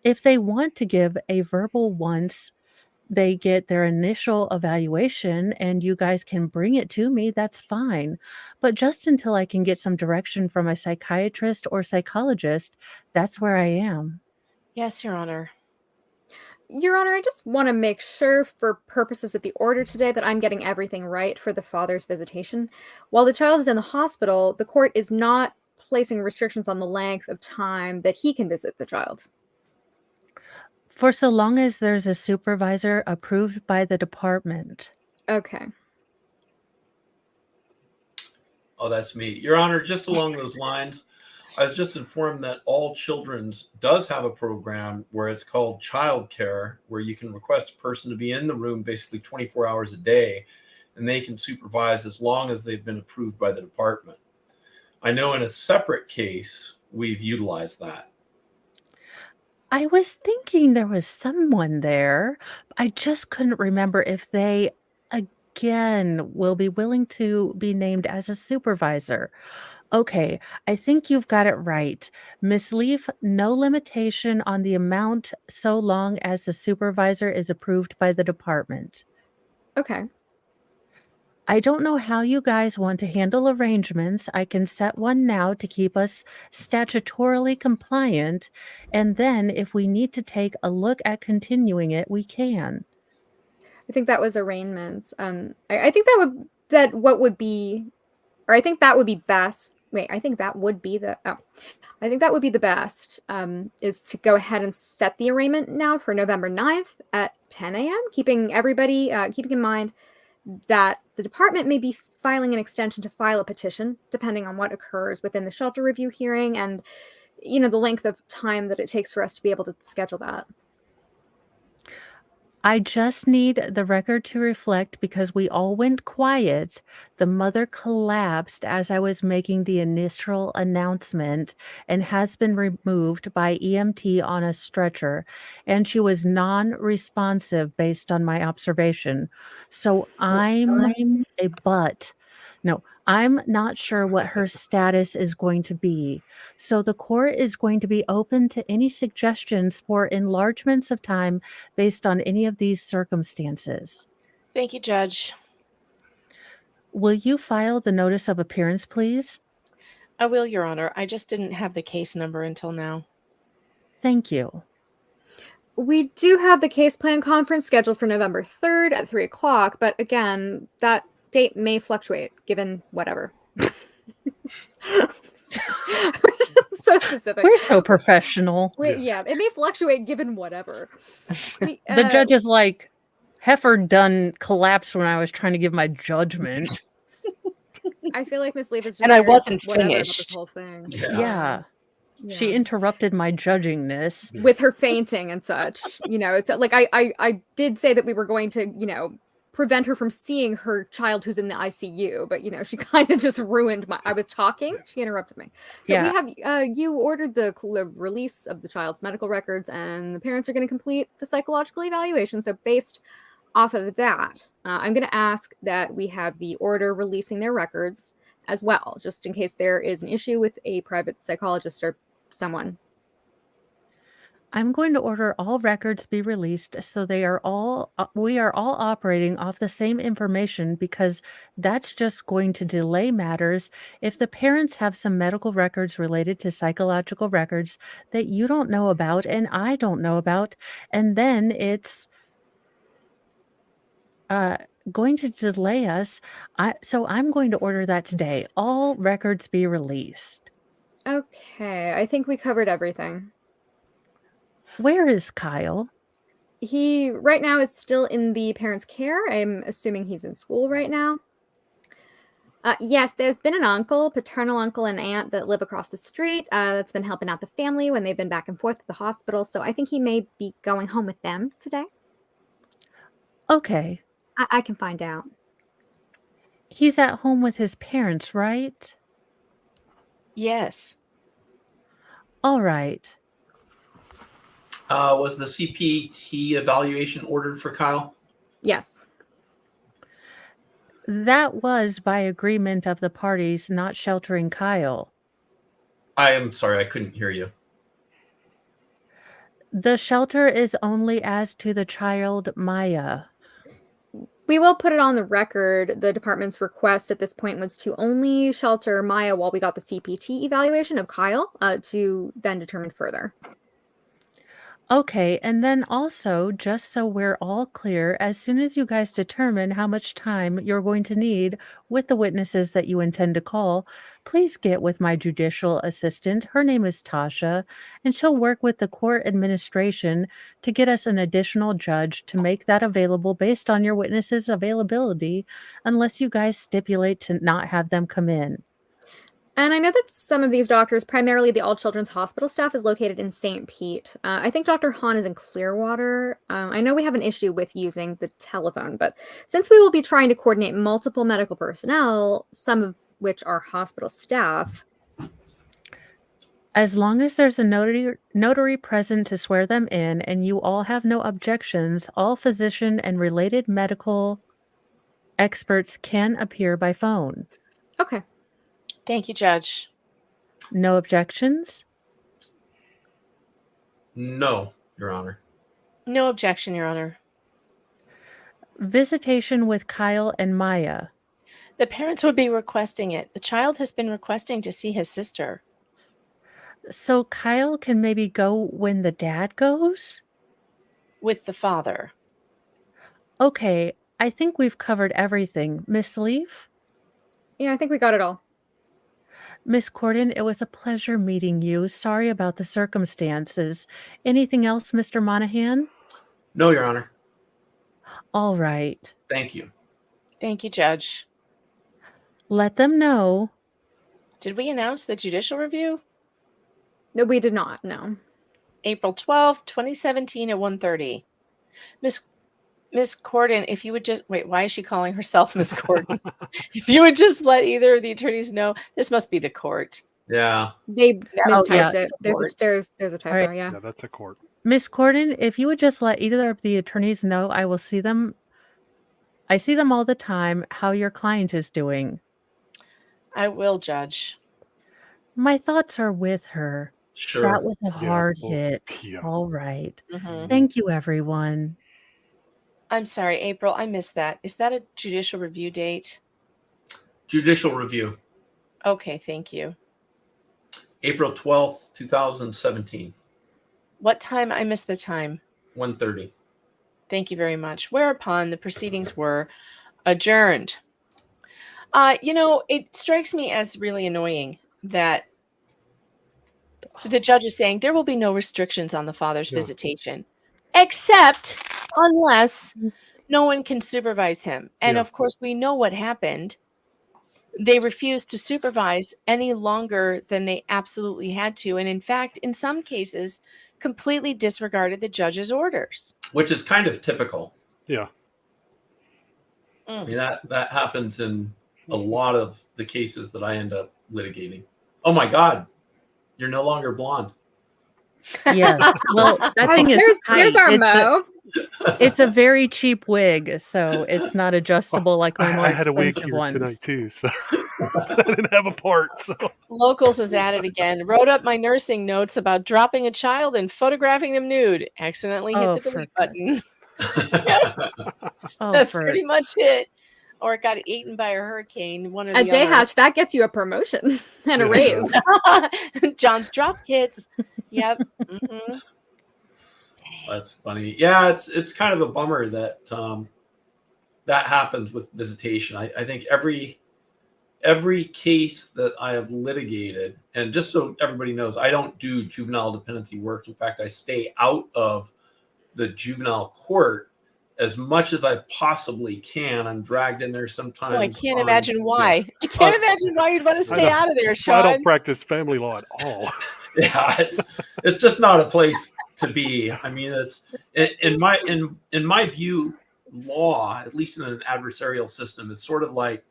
S3: If they want to give a verbal once they get their initial evaluation and you guys can bring it to me, that's fine. But just until I can get some direction from a psychiatrist or psychologist, that's where I am.
S1: Yes, Your Honor.
S4: Your Honor, I just want to make sure for purposes of the order today that I'm getting everything right for the father's visitation. While the child is in the hospital, the court is not placing restrictions on the length of time that he can visit the child.
S3: For so long as there's a supervisor approved by the department.
S4: Okay.
S2: Oh, that's me. Your Honor, just along those lines, I was just informed that All Children's does have a program where it's called Child Care, where you can request a person to be in the room basically 24 hours a day, and they can supervise as long as they've been approved by the department. I know in a separate case, we've utilized that.
S3: I was thinking there was someone there. I just couldn't remember if they, again, will be willing to be named as a supervisor. Okay, I think you've got it right. Miss Leaf, no limitation on the amount so long as the supervisor is approved by the department.
S4: Okay.
S3: I don't know how you guys want to handle arrangements. I can set one now to keep us statutorily compliant, and then if we need to take a look at continuing it, we can.
S4: I think that was arraignments. I think that would be best. Wait, I think that would be the best is to go ahead and set the arraignment now for November 9th at 10 a.m. Keeping in mind that the department may be filing an extension to file a petition, depending on what occurs within the shelter review hearing and, the length of time that it takes for us to be able to schedule that.
S3: I just need the record to reflect because we all went quiet. The mother collapsed as I was making the initial announcement and has been removed by EMT on a stretcher, and she was non-responsive based on my observation. So I'm a but. No, I'm not sure what her status is going to be. So the court is going to be open to any suggestions for enlargements of time based on any of these circumstances.
S1: Thank you, Judge.
S3: Will you file the notice of appearance, please?
S1: I will, Your Honor. I just didn't have the case number until now.
S3: Thank you.
S4: We do have the case plan conference scheduled for November 3rd at 3 o'clock, but again, that date may fluctuate given whatever. So specific.
S3: We're so professional.
S4: Yeah, it may fluctuate given whatever.
S3: The judge is like, heifer done collapsed when I was trying to give my judgment.
S4: I feel like Miss Leaf is just
S1: And I
S4: very
S1: wasn't
S4: whatever about
S1: finished.
S4: this whole thing.
S3: Yeah. She interrupted my judgingness
S4: with her fainting and such. You know, it's like I did say that we were going to, you know, prevent her from seeing her child who's in the ICU, but you know, she kind of just ruined my. I was talking, she interrupted me. So we have you ordered the release of the child's medical records, and the parents are going to complete the psychological evaluation. So based off of that, I'm going to ask that we have the order releasing their records as well, just in case there is an issue with a private psychologist or someone.
S3: I'm going to order all records be released so we are all operating off the same information, because that's just going to delay matters if the parents have some medical records related to psychological records that you don't know about and I don't know about, and then it's going to delay us. So I'm going to order that today. All records be released.
S4: Okay, I think we covered everything.
S3: Where is Kyle?
S4: He right now is still in the parents' care. I'm assuming he's in school right now. Yes, there's been an uncle, paternal uncle and aunt that live across the street that's been helping out the family when they've been back and forth at the hospital. So I think he may be going home with them today.
S3: Okay.
S4: I can find out.
S3: He's at home with his parents, right?
S1: Yes.
S3: All right.
S2: Was the CPT evaluation ordered for Kyle?
S4: Yes.
S3: That was by agreement of the parties not sheltering Kyle.
S2: I am sorry, I couldn't hear you.
S3: The shelter is only as to the child Maya.
S4: We will put it on the record. The department's request at this point was to only shelter Maya while we got the CPT evaluation of Kyle to then determine further.
S3: Okay, and then also, just so we're all clear, as soon as you guys determine how much time you're going to need with the witnesses that you intend to call, please get with my judicial assistant. Her name is Tasha, and she'll work with the court administration to get us an additional judge to make that available based on your witnesses' availability, unless you guys stipulate to not have them come in.
S4: And I know that some of these doctors, primarily the All Children's Hospital staff, is located in St. Pete. I think Dr. Hahn is in Clearwater. I know we have an issue with using the telephone, but since we will be trying to coordinate multiple medical personnel, some of which are hospital staff.
S3: As long as there's a notary present to swear them in and you all have no objections, all physician and related medical experts can appear by phone.
S4: Okay.
S1: Thank you, Judge.
S3: No objections?
S2: No, Your Honor.
S1: No objection, Your Honor.
S3: Visitation with Kyle and Maya.
S1: The parents would be requesting it. The child has been requesting to see his sister.
S3: So Kyle can maybe go when the dad goes?
S1: With the father.
S3: Okay, I think we've covered everything. Miss Leaf?
S4: Yeah, I think we got it all.
S3: Miss Corden, it was a pleasure meeting you. Sorry about the circumstances. Anything else, Mr. Monahan?
S2: No, Your Honor.
S3: All right.
S2: Thank you.
S1: Thank you, Judge.
S3: Let them know.
S1: Did we announce the judicial review?
S4: No, we did not. No.
S1: April 12th, 2017 at 1:30. Miss Corden, if you would just wait, why is she calling herself Miss Corden? If you would just let either of the attorneys know, this must be the court.
S2: Yeah.
S4: They mistyped it.
S1: Court.
S4: There's a typo,
S3: Right.
S4: yeah.
S5: Yeah, that's a court.
S3: Miss Corden, if you would just let either of the attorneys know, I will see them. I see them all the time, how your client is doing.
S1: I will, Judge.
S3: My thoughts are with her.
S2: Sure.
S3: That was a hard
S5: well,
S3: hit.
S5: yeah.
S3: All right.
S1: Mhm.
S3: Thank you, everyone.
S1: I'm sorry, April. I missed that. Is that a judicial review date?
S2: Judicial review,
S1: Okay, thank you.
S2: April 12th, 2017,
S1: What time? I missed the time.
S2: 1:30.
S1: Thank you very much. Whereupon the proceedings were adjourned. It strikes me as really annoying that the judge is saying there will be no restrictions on the father's
S5: Yeah.
S1: visitation, except unless no one can supervise him. And
S5: Yeah.
S1: of course, we know what happened. They refused to supervise any longer than they absolutely had to. And in fact, in some cases, completely disregarded the judge's orders.
S2: Which is kind of typical.
S5: Yeah.
S2: I mean, that happens in a lot of the cases that I end up litigating. Oh my God, you're no longer blonde.
S3: Yes. Well, that thing is
S4: there's
S3: tight.
S4: our
S3: It's
S4: Mo.
S3: it's a very cheap wig, so it's not adjustable like my more
S5: I had a wig
S3: expensive
S5: here
S3: ones.
S5: tonight too, so I didn't have a part. So
S1: Locals is at it again. Wrote up my nursing notes about dropping a child and photographing them nude. Accidentally hit
S3: Oh,
S1: the
S3: for
S1: delete
S3: God's
S1: button.
S3: Oh,
S1: That's
S3: for
S1: pretty much it. Or it got eaten by a hurricane. One or
S4: At
S1: the
S4: J
S1: other.
S4: Hatch, that gets you a promotion and a
S5: Yeah.
S4: raise.
S1: John's drop kits. Yep. Mm-hmm.
S2: That's funny. Yeah, it's kind of a bummer that that happens with visitation. I think every case that I have litigated, and just so everybody knows, I don't do juvenile dependency work. In fact, I stay out of the juvenile court as much as I possibly can. I'm dragged in there sometimes.
S1: Oh, I can't imagine why. I
S2: Oh,
S1: can't imagine why you'd want to stay out of there,
S5: I
S1: Sean.
S5: don't practice family law at all.
S2: Yeah, it's just not a place to be. I mean, it's in my view, law, at least in an adversarial system, is sort of like,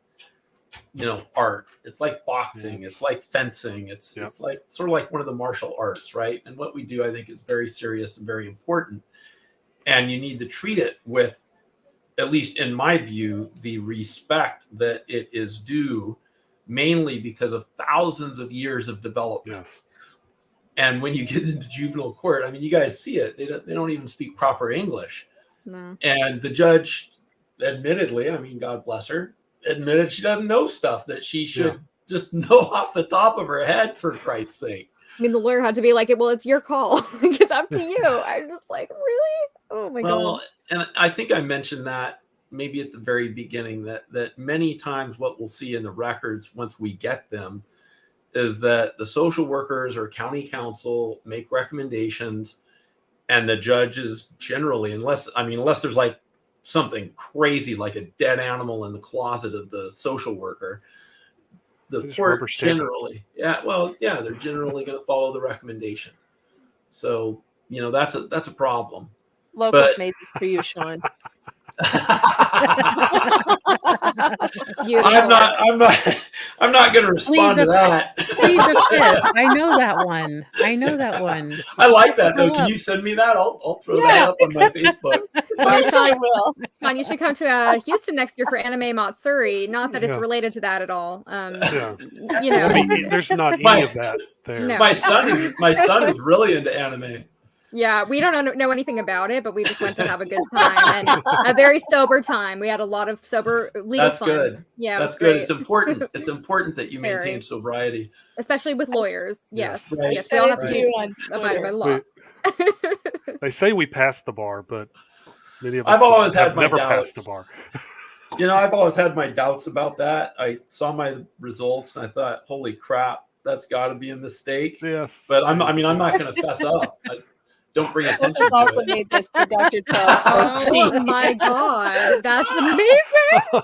S2: art. It's like boxing. It's like fencing. It's like sort of like one of the martial arts, right? And what we do, I think, is very serious and very important. And you need to treat it with, at least in my view, the respect that it is due, mainly because of thousands of years of development.
S5: Yes.
S2: And when you get into juvenile court, I mean, you guys see it. They don't even speak proper English.
S4: No.
S2: And the judge, admittedly, I mean, God bless her, admitted she doesn't know stuff that she should just know off the top of her head, for Christ's sake.
S4: I mean, the lawyer had to be like, well, it's your call. Like, it's up to you. I'm just like, really? Oh my God.
S2: And I think I mentioned that maybe at the very beginning, that many times what we'll see in the records once we get them is that the social workers or county council make recommendations, and the judges generally, unless there's like something crazy like a dead animal in the closet of the social worker, the court generally, they're generally going to follow the recommendation. So, that's a problem.
S1: Locals made this for you, Sean.
S2: I'm not going to respond to that.
S3: Plead the fifth. I know that one.
S2: I like that though. Can you send me that? I'll throw that up on my Facebook.
S1: Yes, I will.
S4: Sean, you should come to Houston next year for Anime Matsuri. Not that it's related to that at all.
S5: There's not any of that there.
S4: No.
S2: My son is really into anime.
S4: Yeah, we don't know anything about it, but we just went to have a good time, and a very sober time. We had a lot of sober legal fun. That's good. Yeah,
S2: that's good. It's important. It's important that you maintain sobriety,
S4: especially with lawyers. Yes,
S2: right.
S4: Yes, we all have to abide by law.
S5: They say we passed the bar, but many of us
S2: I've always had
S5: never
S2: doubts.
S5: passed the bar.
S2: I've always had my doubts about that. I saw my results and I thought, "Holy crap, that's got to be a mistake."
S5: Yes,
S2: but I'm not going to fess up. Don't bring attention to
S1: also
S2: it.
S1: made this for Dr. Charles.
S4: Oh my God, that's amazing!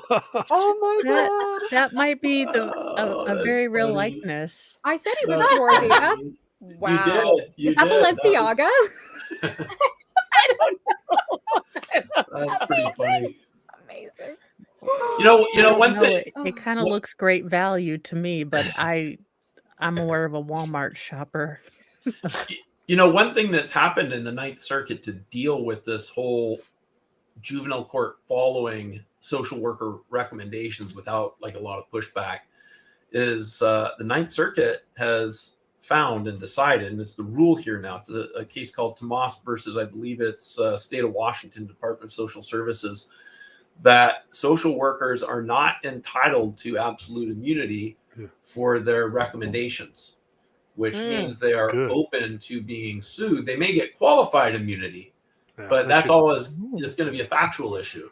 S4: Oh my God,
S3: that might be a very real likeness.
S4: I said he was swarthy. Wow,
S2: you
S4: is that Balenciaga?
S1: I don't know.
S2: That's pretty funny.
S4: Amazing.
S2: One thing.
S3: It kind of looks great value to me, but I'm aware of a Walmart shopper. So.
S2: One thing that's happened in the Ninth Circuit to deal with this whole juvenile court following social worker recommendations without like a lot of pushback is the Ninth Circuit has found and decided, and it's the rule here now. It's a case called Tomas versus, I believe it's State of Washington Department of Social Services, that social workers are not entitled to absolute immunity for their recommendations, which means they are open to being sued. They may get qualified immunity, but that's always it's going to be a factual issue.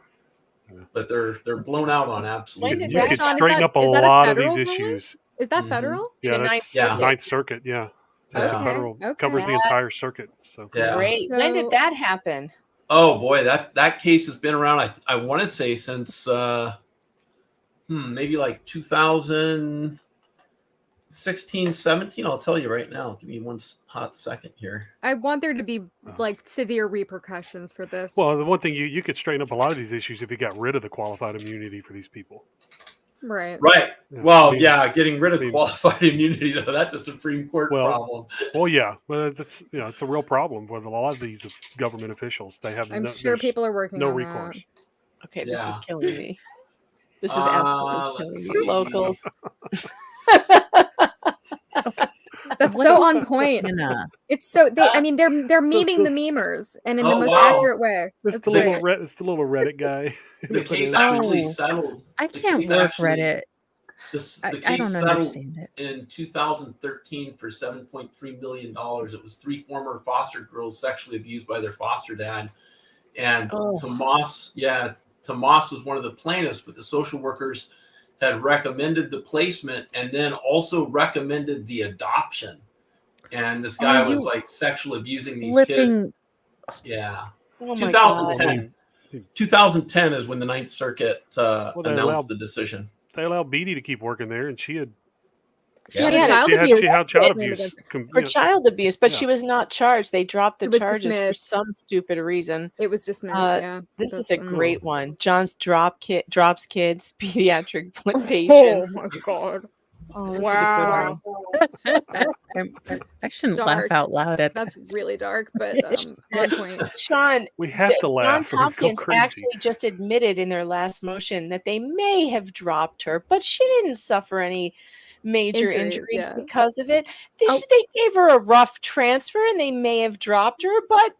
S2: But they're blown out on absolute
S1: When did
S2: immunity.
S5: You could
S4: Sean,
S5: straighten up a
S4: is that a
S5: lot of
S4: federal
S5: these
S4: ruling?
S5: issues.
S4: Is that federal?
S5: Yeah,
S1: The
S5: that's
S1: Ninth
S5: Ninth Circuit. Yeah, so it's a
S4: Okay,
S5: federal
S4: okay.
S5: covers the entire circuit. So
S2: Yeah.
S1: Great. When did
S4: So-
S1: that happen?
S2: Oh boy, that case has been around. I want to say since maybe like 2016, 17. I'll tell you right now. Give me one hot second here.
S4: I want there to be like severe repercussions for this.
S5: well, the one thing you could straighten up a lot of these issues if you got rid of the qualified immunity for these people.
S4: right.
S2: Right.
S5: Yeah.
S2: Well,
S5: I mean-
S2: yeah, getting rid of
S5: I mean-
S2: qualified immunity though, that's a Supreme Court problem.
S5: Well, yeah, but it's it's a real problem with a lot of these government officials. They have
S4: I'm
S5: no,
S4: sure
S5: there's
S4: people are working
S5: no
S4: on
S5: recourse.
S1: Okay, this is
S2: Yeah.
S1: killing me. This is absolutely
S2: let's
S1: killing me.
S2: see.
S1: Locals.
S4: that. That's
S3: What
S4: so
S3: is
S4: on point.
S3: Gonna-
S4: It's so I mean they're memeing the memers and in the
S2: Oh,
S4: most
S2: wow.
S4: accurate way.
S5: It's
S4: That's
S5: the
S4: great.
S5: little Reddit guy.
S2: The case
S3: Oh.
S2: actually settled.
S3: I
S2: the
S3: can't
S2: case
S3: work
S2: actually-
S3: Reddit.
S2: The
S3: I
S2: case
S3: don't
S2: settled
S3: understand it.
S2: in 2013 for $7.3 million. It was 3 former foster girls sexually abused by their foster dad. And
S1: Oh.
S2: Tomas was one of the plaintiffs, but the social workers had recommended the placement and then also recommended the adoption. And this guy was like sexually abusing these kids.
S3: Flipping.
S2: Yeah.
S1: Oh my God.
S2: 2010 is when the Ninth Circuit
S5: they
S2: announced
S5: allowed-
S2: the decision.
S5: They allowed Beatty to keep working there, and she had
S4: She had
S1: Yeah.
S4: child
S5: she had
S4: abuse.
S5: child
S4: committed
S5: abuse.
S4: against-
S1: For child abuse, but she
S5: Yeah.
S1: was not charged. They dropped the
S4: It was
S1: charges
S4: dismissed.
S1: for some stupid reason.
S4: It was dismissed. Yeah.
S1: This is
S4: That's-
S1: a great one. John's drops kids, pediatric
S4: Oh
S1: patients.
S4: my god.
S1: Oh, this
S4: Wow.
S3: I shouldn't
S4: Dark.
S3: laugh out loud at
S4: That's
S3: that.
S4: really dark, but one point.
S1: is a good one. Sean,
S5: We have to laugh.
S1: Johns
S5: or we go
S1: Hopkins
S5: crazy.
S1: actually just admitted in their last motion that they may have dropped her, but she didn't suffer any major
S4: Injuries,
S1: injuries
S4: yeah.
S1: because of it.
S3: Oh.
S1: They gave her a rough transfer and they may have dropped her, but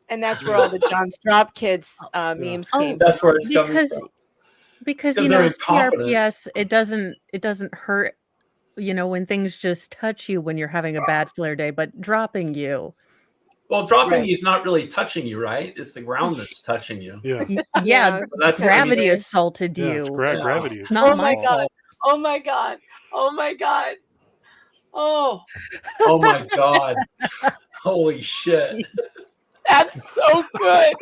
S1: and that's where all the John's Drop Kids memes
S3: Oh.
S1: came.
S2: That's where it's coming
S3: Because
S2: from.
S3: because
S2: Because
S3: you
S2: they're
S3: know
S2: incompetent.
S3: CRPS it doesn't hurt when things just touch you when you're having a bad flare day, but dropping you.
S2: Well, dropping
S1: Right.
S2: you is not really touching you, right? It's the ground that's touching you.
S5: Yeah,
S3: Yeah,
S2: That's
S3: gravity
S2: I mean,
S3: assaulted
S5: yeah, it's
S3: you.
S5: gravity.
S3: It's not
S1: Oh
S3: my
S1: my God.
S3: fault.
S1: Oh my God. Oh my God. Oh,
S2: oh my god! Holy shit!
S1: that's so good.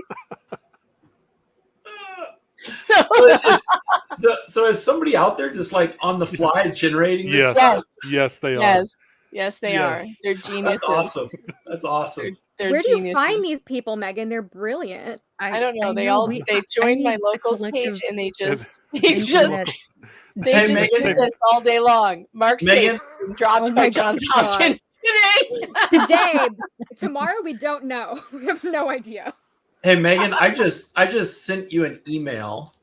S2: So is somebody out there just like on the fly generating this?
S5: Yes,
S2: stuff?
S5: yes, they are.
S1: Yes, they are.
S5: Yes.
S1: They're
S2: That's
S1: geniuses.
S2: awesome. That's awesome.
S1: They're
S4: Where do you
S1: geniuses.
S4: find these people, Megan? They're brilliant.
S1: I don't know. They
S3: we-
S1: they
S3: I
S1: joined my
S3: need
S1: locals
S3: collective
S1: page and they just
S3: internet.
S2: Hey,
S1: do
S2: Megan.
S1: this all day long. Mark
S2: Megan.
S1: Stapleton dropped
S4: Oh
S1: by
S4: my
S1: Johns
S4: God.
S1: Hopkins today.
S4: Today, tomorrow, we don't know. We have no idea.
S2: Hey Megan, I just sent you an email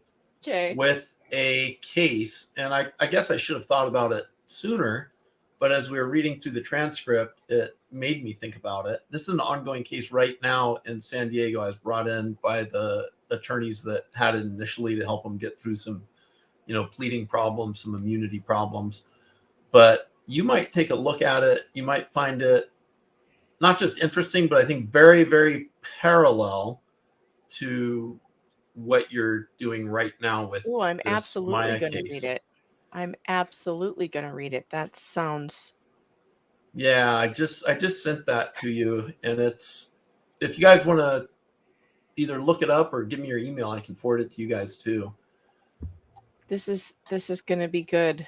S1: Okay.
S2: with a case, and I guess I should have thought about it sooner, but as we were reading through the transcript, it made me think about it. This is an ongoing case right now in San Diego. I was brought in by the attorneys that had it initially to help them get through some, pleading problems, some immunity problems. But you might take a look at it. You might find it not just interesting, but I think very, very parallel to what you're doing right now with
S1: Oh, I'm
S2: this
S1: absolutely
S2: Maya
S1: going to
S2: case.
S1: read it. I'm absolutely going to read it. That sounds.
S2: Yeah, I just sent that to you, and it's, if you guys want to either look it up or give me your email, I can forward it to you guys too.
S1: This is going to be good.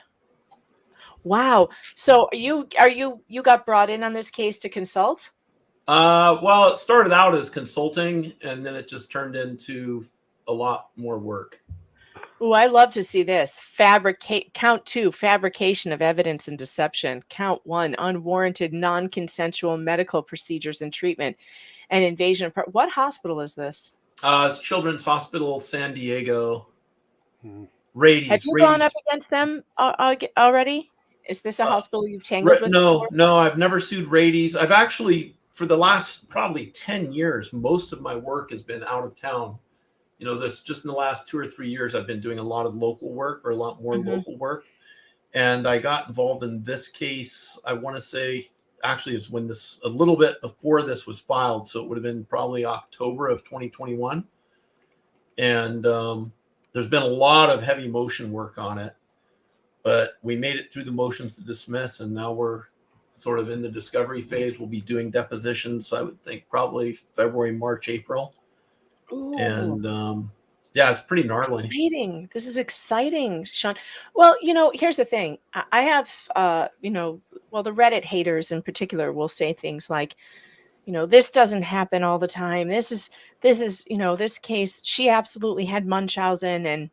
S1: Wow. So you got brought in on this case to consult?
S2: Well, it started out as consulting, and then it just turned into a lot more work.
S1: Oh, I love to see this. Count 2, fabrication of evidence and deception. Count 1, unwarranted non-consensual medical procedures and treatment and invasion of what hospital is this?
S2: It's Children's Hospital San Diego.
S5: Hmm.
S2: Radies.
S1: Have you gone up against them already? Is this a hospital you've tangled with before?
S2: No, I've never sued Radies. I've actually, for the last probably 10 years, most of my work has been out of town. You know, this just in the last 2 or 3 years, I've been doing a lot of local work, or a lot more local work. And I got involved in this case, I want to say, actually, it's when this, a little bit before this was filed. So it would have been probably October of 2021. And there's been a lot of heavy motion work on it. But we made it through the motions to dismiss, and now we're sort of in the discovery phase. We'll be doing depositions, I would think, probably February, March, April.
S1: Ooh.
S2: And yeah, it's pretty gnarly.
S1: Exciting. This is exciting, Sean. Well, you know, here's the thing. I have, you know, well, the Reddit haters in particular will say things like, you know, this doesn't happen all the time. This is, you know, this case, she absolutely had Munchausen. And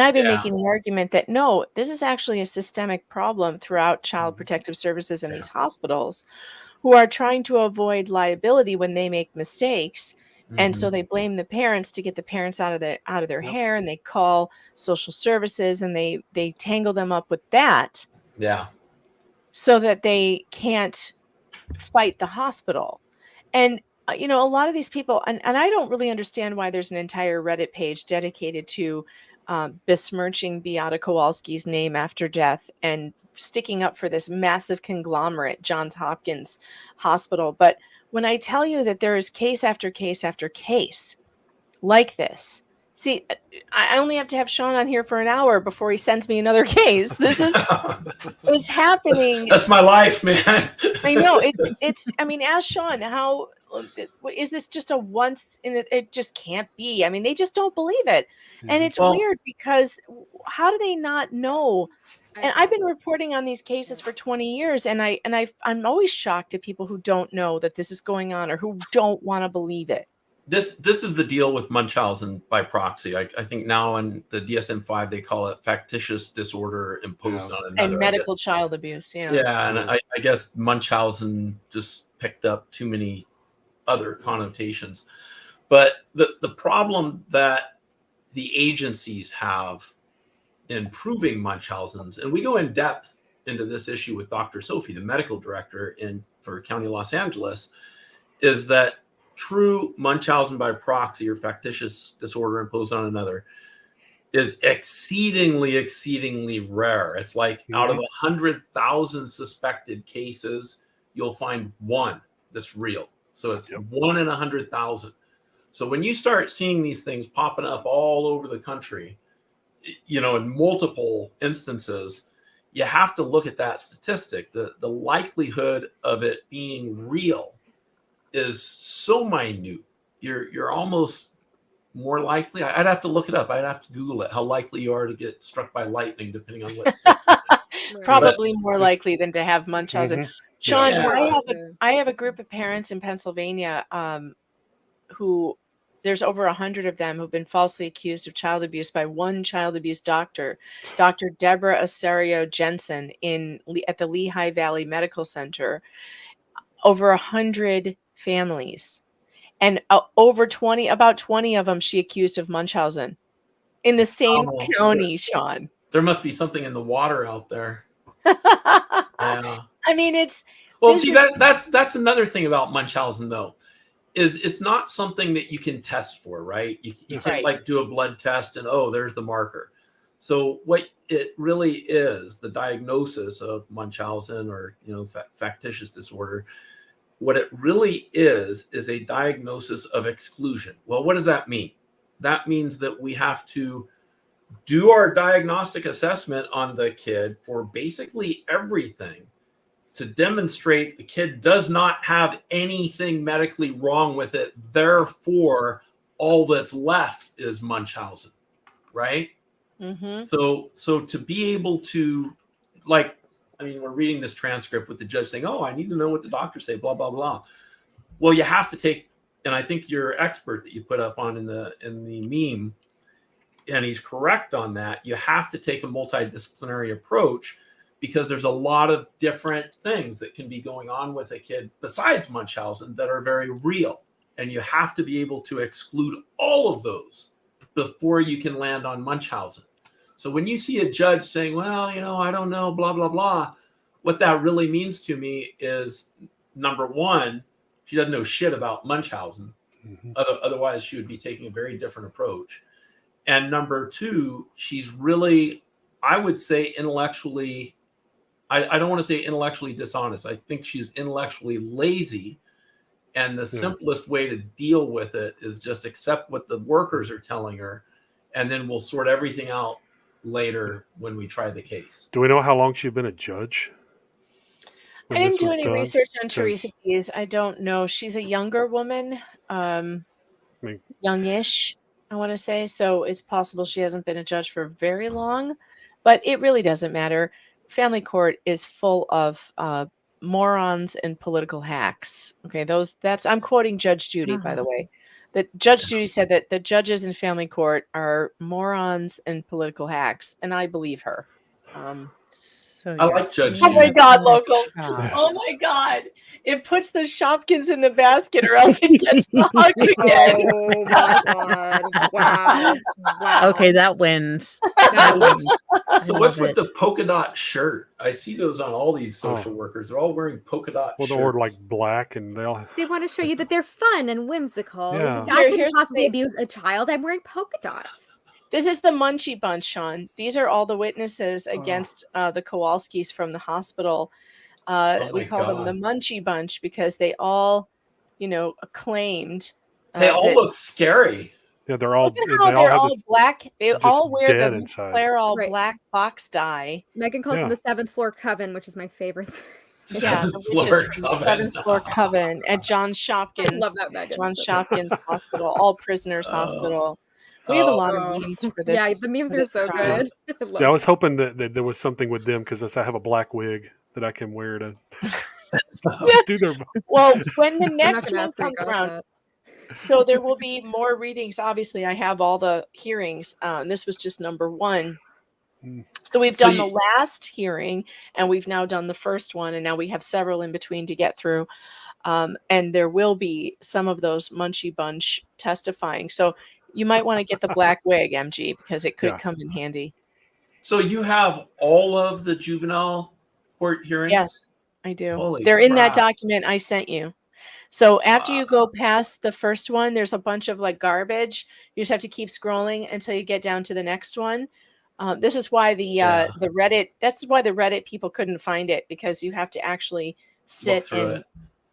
S1: I've been making the argument that no, this is actually a systemic problem throughout child protective services in these hospitals, who are trying to avoid liability when they make mistakes. And so they blame the parents to get the parents out of their hair, and they call social services, and they tangle them up with that.
S2: Yeah.
S1: So that they can't fight the hospital. And you know, a lot of these people, and I don't really understand why there's an entire Reddit page dedicated to besmirching Maya Kowalski's name after death and sticking up for this massive conglomerate, Johns Hopkins Hospital. But when I tell you that there is case after case after case like this, see, I only have to have Sean on here for an hour before he sends me another case. This is it's happening.
S2: That's my life, man.
S1: I know it's. I mean, ask Sean, how is this just a once in it just can't be. I mean, they just don't believe it. And it's weird because how do they not know? And I've been reporting on these cases for 20 years, and I'm always shocked at people who don't know that this is going on or who don't want to believe it.
S2: This is the deal with Munchausen by proxy. I think now in the DSM-5 they call it factitious disorder imposed on another.
S1: And medical child abuse. Yeah.
S2: Yeah, and I guess Munchausen just picked up too many other connotations. But the problem that the agencies have in proving Munchausen's, and we go in depth into this issue with Dr. Sophie, the medical director for County Los Angeles, is that true Munchausen by proxy or factitious disorder imposed on another is exceedingly rare. It's like out of 100,000 suspected cases, you'll find one that's real. So it's 1 in 100,000. So when you start seeing these things popping up all over the country, you know, in multiple instances, you have to look at that statistic. The likelihood of it being real is so minute. You're almost more likely. I'd have to look it up. I'd have to Google it. How likely you are to get struck by lightning, depending on what state.
S1: Probably more likely than to have Munchausen. Sean, I have a group of parents in Pennsylvania who there's over 100 of them who've been falsely accused of child abuse by one child abuse doctor, Dr. Deborah Asario Jensen at the Lehigh Valley Medical Center. Over 100 families, and about 20 of them she accused of Munchausen in the same county. Sean,
S2: there must be something in the water out there. Yeah.
S1: I mean,
S2: that's another thing about Munchausen, though, is it's not something that you can test for, right? You can't like do a blood test and there's the marker. So what it really is, the diagnosis of Munchausen or factitious disorder, what it really is a diagnosis of exclusion. Well, what does that mean? That means that we have to do our diagnostic assessment on the kid for basically everything to demonstrate the kid does not have anything medically wrong with it. Therefore, all that's left is Munchausen, right?
S1: Mm-hmm.
S2: So to be able to, we're reading this transcript with the judge saying, I need to know what the doctors say, blah, blah, blah. Well, you have to take, and I think your expert that you put up on in the meme, and he's correct on that, you have to take a multidisciplinary approach because there's a lot of different things that can be going on with a kid besides Munchausen that are very real. And you have to be able to exclude all of those before you can land on Munchausen. So when you see a judge saying, well, I don't know, blah, blah, blah, what that really means to me is, number one, she doesn't know shit about Munchausen.
S5: Mhm.
S2: Otherwise, she would be taking a very different approach. And number two, she's really, I would say, intellectually, I don't want to say intellectually dishonest. I think she's intellectually lazy. And the simplest way to deal with it is just accept what the workers are telling her, and then we'll sort everything out later when we try the case.
S5: Do we know how long she'd been a judge?
S1: I didn't do any research on Teresa Keys. I don't know. She's a younger woman, youngish, I want to say. So it's possible she hasn't been a judge for very long, but it really doesn't matter. Family court is full of morons and political hacks. Okay, I'm quoting Judge Judy, by the way. That Judge Judy said that the judges in family court are morons and political hacks, and I believe her.
S3: So
S2: I like Judge
S1: Oh my
S2: Judy.
S1: God, locals. Oh my God. It puts the Shopkins in the basket or else it gets the hugs again.
S4: Oh my God. Wow. Wow.
S3: Okay, that wins.
S2: So what's with the polka dot shirt? I see those on all these social workers. They're all wearing polka dot shirts.
S5: Well, they're like black, and they
S4: want to show you that they're fun and whimsical.
S5: Yeah.
S4: I couldn't possibly abuse a child. I'm wearing polka dots.
S1: This is the Munchie Bunch, Sean. These are all the witnesses against the Kowalskis from the hospital. We call them the Munchie Bunch because they all, claimed.
S2: They all look scary.
S5: Yeah, they're all.
S1: They're all black. They all wear the
S5: inside.
S1: Clairol black box dye.
S4: Megan calls them the 7th floor coven, which is my favorite.
S1: Seventh floor coven at John Shopkins.
S4: Love that, Megan.
S1: John Shopkins Hospital, all prisoners hospital. We have a lot of memes for this.
S4: Yeah, the memes are so good.
S5: I was hoping that there was something with them because I have a black wig that I can wear to do their.
S1: Well, when the next one comes around, so there will be more readings. Obviously, I have all the hearings. And this was just number one. So we've done the last hearing, and we've now done the first one, and now we have several in between to get through. And there will be some of those Munchie Bunch testifying. So you might want to get the black wig, MG, because it could come in handy.
S2: So you have all of the juvenile court hearings?
S1: Yes, I do.
S2: Holy
S1: They're in that
S2: crap.
S1: document I sent you. So after you go past the first one, there's a bunch of garbage. You just have to keep scrolling until you get down to the next one. This is why the Reddit. That's why the Reddit people couldn't find it, because you have to actually sit and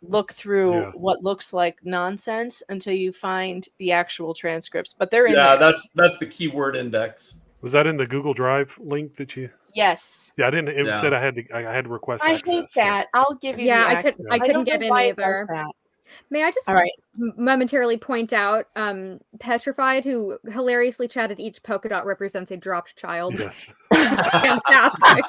S1: look through what looks like nonsense until you find the actual transcripts. But they're in there.
S2: that's the keyword index.
S5: Was that in the Google Drive link that you?
S1: Yes.
S5: Yeah, I didn't. It said I had to request.
S1: I
S5: access,
S1: hate that. I'll give you.
S4: Yeah,
S1: the access.
S4: I couldn't get in either. May I just momentarily point out Petrified, who hilariously chatted each polka dot represents a dropped child.
S5: Yes.
S4: Fantastic.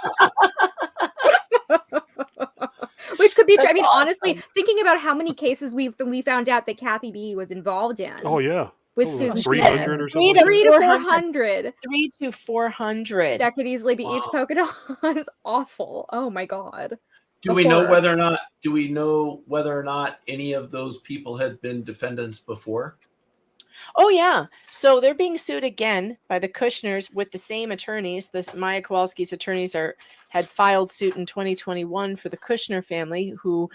S4: Which could be true. I mean, honestly, thinking about how many cases we found out that Kathy B was involved in.
S5: Oh yeah.
S4: With Susan
S5: 300 or something.
S4: 3 to 400.
S1: 3 to 400.
S4: That could easily be each polka dot. It's awful. Oh my God.
S2: Do we know whether or not any of those people had been defendants before?
S1: Oh yeah. So they're being sued again by the Kushners with the same attorneys. This Maya Kowalski's attorneys had filed suit in 2021 for the Kushner family, who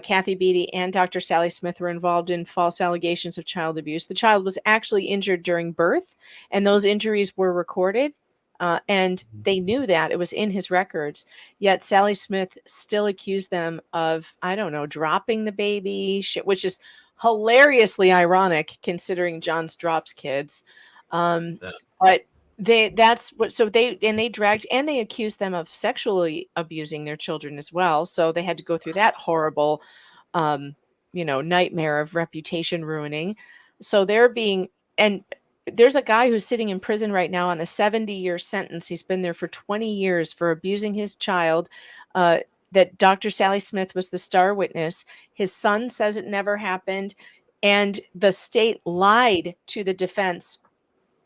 S1: Kathy Beatty and Dr. Sally Smith were involved in false allegations of child abuse. The child was actually injured during birth, and those injuries were recorded. And they knew that it was in his records, yet Sally Smith still accused them of, I don't know, dropping the baby, which is hilariously ironic considering John's drops kids. But they dragged, and they accused them of sexually abusing their children as well. So they had to go through that horrible, nightmare of reputation ruining. So there's a guy who's sitting in prison right now on a 70-year sentence. He's been there for 20 years for abusing his child. That Dr. Sally Smith was the star witness. His son says it never happened. And the state lied to the defense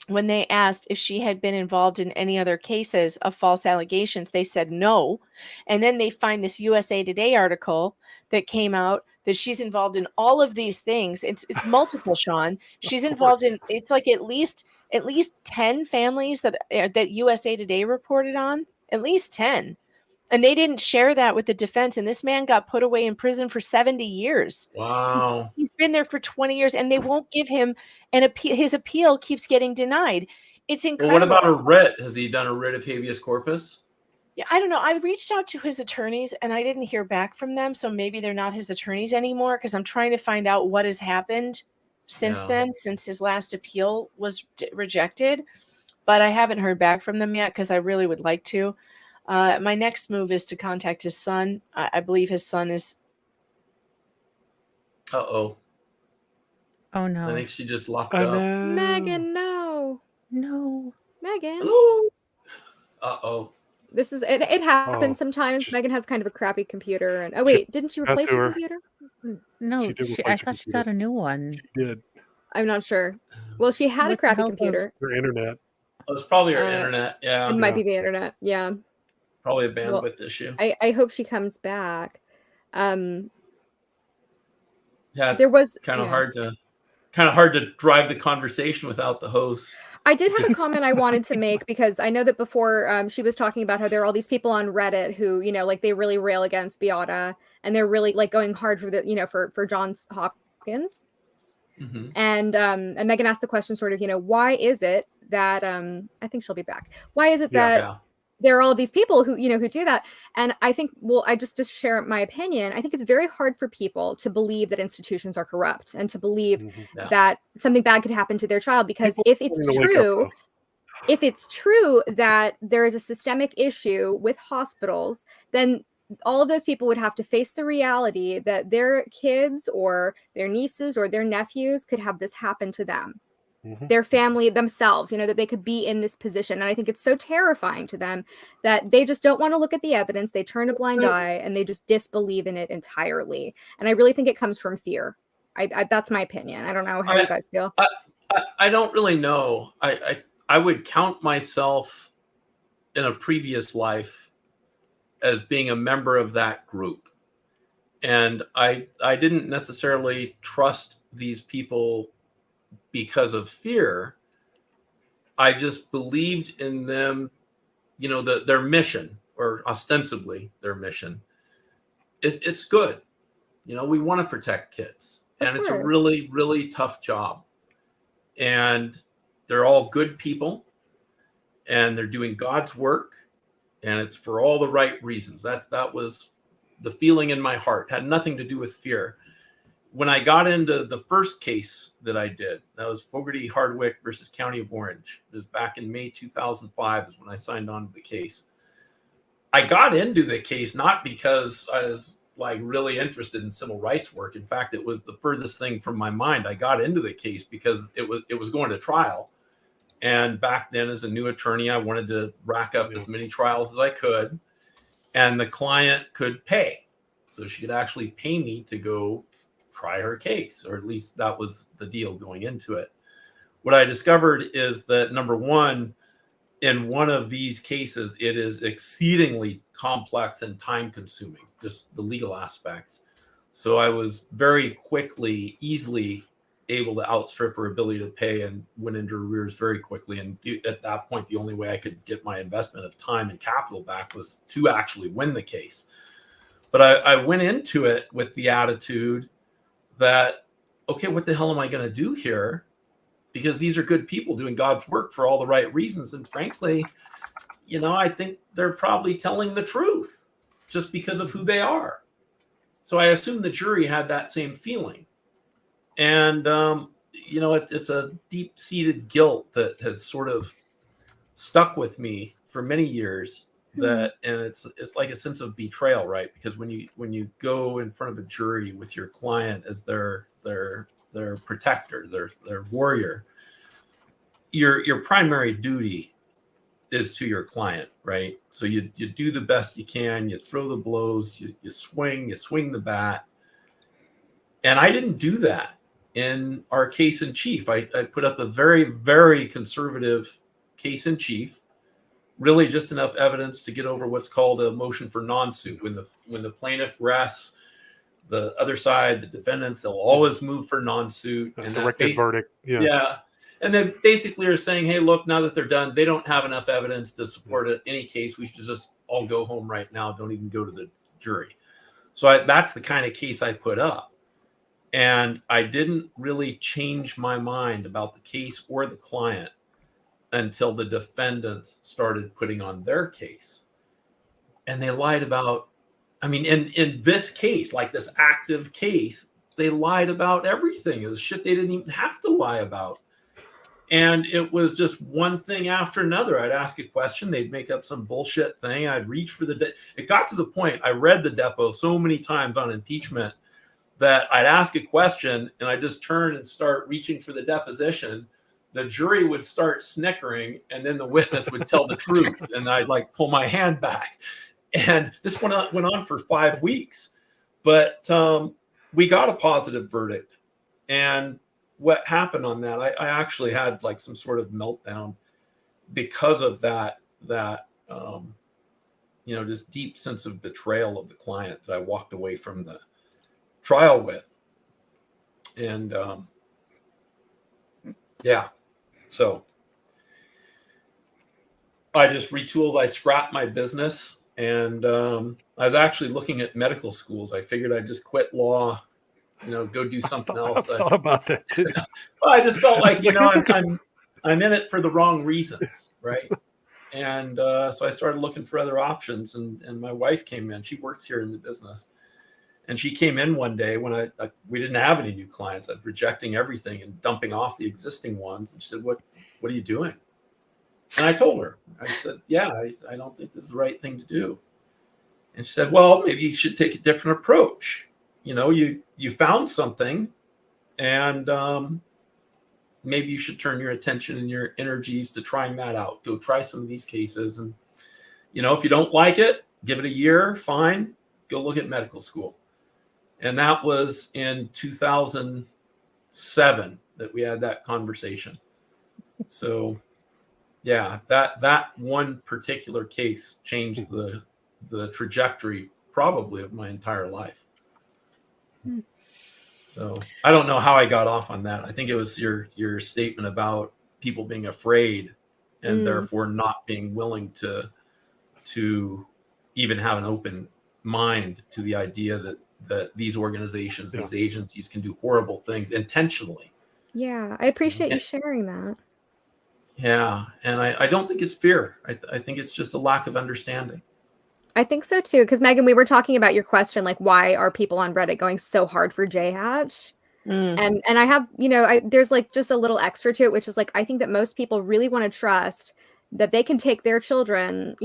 S1: when they asked if she had been involved in any other cases of false allegations. They said no. And then they find this USA Today article that came out that she's involved in all of these things. It's multiple, Sean. She's involved in, it's like at least at least 10 families that USA Today reported on, at least 10. And they didn't share that with the defense. And this man got put away in prison for 70 years.
S2: Wow.
S1: He's been there for 20 years and they won't give him an appeal. His appeal keeps getting denied. It's
S2: Well,
S1: incredible.
S2: what about a writ? Has he done a writ of habeas corpus?
S1: Yeah, I don't know. I reached out to his attorneys and I didn't hear back from them. So maybe they're not his attorneys anymore because I'm trying to find out what has happened since then, since his last appeal was rejected. But I haven't heard back from them yet because I really would like to. My next move is to contact his son. I believe his son is.
S2: Uh-oh.
S3: Oh no.
S2: I think she just locked
S5: I
S2: up.
S5: know.
S4: Megan, no.
S3: No.
S4: Megan.
S2: Hello. Uh-oh.
S4: This is it happens
S5: Oh,
S4: sometimes.
S5: she-
S4: Megan has kind of a crappy computer and wait, didn't you
S5: got
S4: replace
S5: to
S4: your
S5: her.
S4: computer?
S3: No,
S5: She did
S3: I
S5: replace her
S3: thought she
S5: computer.
S3: got a new one.
S5: She did.
S4: I'm not sure. Well, she had a
S3: With the
S4: crappy
S3: help of-
S4: computer.
S5: Her internet.
S2: Oh, it's probably her
S4: Uh,
S2: internet. Yeah.
S4: It might be the internet. Yeah.
S2: Probably a bandwidth issue.
S4: I hope she comes back.
S2: Yeah, it's
S4: There was
S2: kind of
S4: yeah.
S2: hard to drive the conversation without the host.
S4: I did have a comment I wanted to make because I know that before she was talking about how there are all these people on Reddit who, like they really rail against Beata and they're really like going hard for the, for Johns Hopkins.
S2: Mm-hmm.
S4: And Megan asked the question sort of, why is it that I think she'll be back. Why is it that there are all these people who, who do that? And I think, I just share my opinion. I think it's very hard for people to believe that institutions are corrupt and to believe that something bad could happen to their child. Because
S5: People
S4: if it's
S5: need to wake up,
S4: if it's true that there is a systemic issue with hospitals, then all of those people would have to face the reality that their kids or their nieces or their nephews could have this happen to them. Their family themselves, that they could be in this position. And I think it's so terrifying to them that they just don't want to look at the evidence. They turn a blind eye and they just disbelieve in it entirely. And I really think it comes from fear. That's my opinion. I don't know how you guys feel.
S2: I don't really know. I would count myself in a previous life as being a member of that group. And I didn't necessarily trust these people because of fear. I just believed in them, their mission, or ostensibly their mission. It's good. We want to protect kids. And it's a really, really tough job. And they're all good people. And they're doing God's work. And it's for all the right reasons. That was the feeling in my heart. It had nothing to do with fear. When I got into the first case that I did, that was Fogarty Hardwick versus County of Orange. It was back in May 2005 is when I signed on to the case. I got into the case not because I was like really interested in civil rights work. In fact, it was the furthest thing from my mind. I got into the case because it was going to trial. And back then, as a new attorney, I wanted to rack up as many trials as I could. And the client could pay. So she could actually pay me to go try her case, or at least that was the deal going into it. What I discovered is that, number one, in one of these cases, it is exceedingly complex and time consuming, just the legal aspects. So I was very easily able to outstrip her ability to pay and went into arrears very quickly. And at that point, the only way I could get my investment of time and capital back was to actually win the case. But I went into it with the attitude that, okay, what the hell am I going to do here? Because these are good people doing God's work for all the right reasons. And frankly, I think they're probably telling the truth just because of who they are. So I assume the jury had that same feeling. And, it's a deep-seated guilt that has sort of stuck with me for many years. And it's like a sense of betrayal, right? Because when you go in front of a jury with your client as their protector, their warrior, your primary duty is to your client, right? So you do the best you can, you throw the blows, you swing the bat. And I didn't do that in our case in chief. I put up a very, very conservative case in chief. Really just enough evidence to get over what's called a motion for non-suit. When the plaintiff rests, the other side, the defendants, they'll always move for non-suit.
S5: And directed verdict. Yeah.
S2: And then basically are saying, hey, look, now that they're done, they don't have enough evidence to support any case. We should just all go home right now. Don't even go to the jury. So that's the kind of case I put up. And I didn't really change my mind about the case or the client until the defendants started putting on their case. And they lied about, I mean, in this case, like this active case, they lied about everything. It was shit they didn't even have to lie about. And it was just one thing after another. I'd ask a question, they'd make up some bullshit thing. I'd reach for it got to the point, I read the depo so many times on impeachment that I'd ask a question and I just turn and start reaching for the deposition. The jury would start snickering and then the witness would tell the truth. And I'd like pull my hand back. And this went on for 5 weeks. But we got a positive verdict. And what happened on that, I actually had like some sort of meltdown because of that this deep sense of betrayal of the client that I walked away from the trial with. And so I just retooled, I scrapped my business, and I was actually looking at medical schools. I figured I'd just quit law, go do something else.
S5: I thought about that too.
S2: Well, I just felt like, I'm in it for the wrong reasons, right? And so I started looking for other options, and my wife came in. She works here in the business. And she came in one day when we didn't have any new clients. I was rejecting everything and dumping off the existing ones. And she said, what are you doing? And I told her, I said, yeah, I don't think this is the right thing to do. And she said, well, maybe you should take a different approach. You found something, and maybe you should turn your attention and your energies to trying that out. Go try some of these cases. And, if you don't like it, give it a year, fine, go look at medical school. And that was in 2007 that we had that conversation. So, yeah, that one particular case changed the trajectory probably of my entire life. So I don't know how I got off on that. I think it was your statement about people being afraid and therefore not being willing to even have an open mind to the idea that these organizations, these agencies can do horrible things intentionally.
S4: Yeah, I appreciate you sharing that.
S2: Yeah, and I don't think it's fear. I think it's just a lack of understanding.
S4: I think so too, because Megan, we were talking about your question, like why are people on Reddit going so hard for J Hatch? And I have, there's like just a little extra to it, which is like I think that most people really want to trust that they can take their children,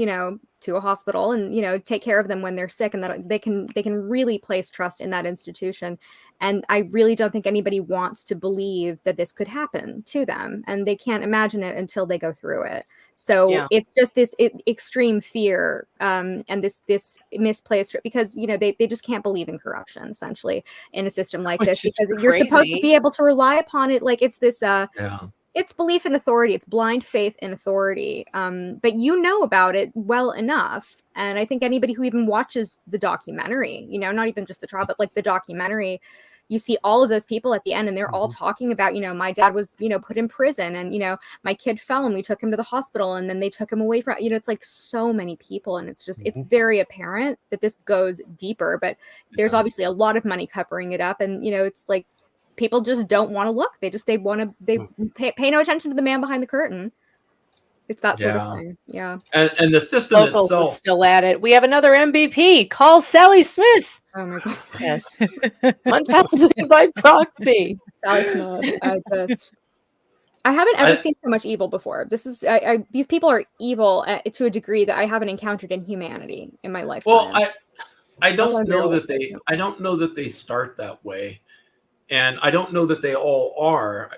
S4: to a hospital and take care of them when they're sick, and that they can really place trust in that institution. And I really don't think anybody wants to believe that this could happen to them, and they can't imagine it until they go through it. So it's just this extreme fear and this misplaced, because they just can't believe in corruption essentially in a system like this, because you're supposed to be able to rely upon it. Like it's this it's belief in authority. It's blind faith in authority. But about it well enough. And I think anybody who even watches the documentary, not even just the trial, but like the documentary, you see all of those people at the end, and they're all talking about, my dad was, put in prison, and, my kid fell and we took him to the hospital, and then they took him away from, it's like so many people. And it's just, it's very apparent that this goes deeper, but there's obviously a lot of money covering it up. And, it's like, people just don't want to look. They pay no attention to the man behind the curtain. It's that sort of thing. Yeah.
S2: And the system
S1: Locals
S2: itself
S1: is still at it. We have another MVP. Call Sally Smith.
S4: Oh my God.
S1: Yes. Munchausen by proxy.
S4: Sally Smith. I haven't ever seen so much evil before. This is these people are evil to a degree that I haven't encountered in humanity in my lifetime.
S2: Well, I don't know that they start that way. And I don't know that they all are.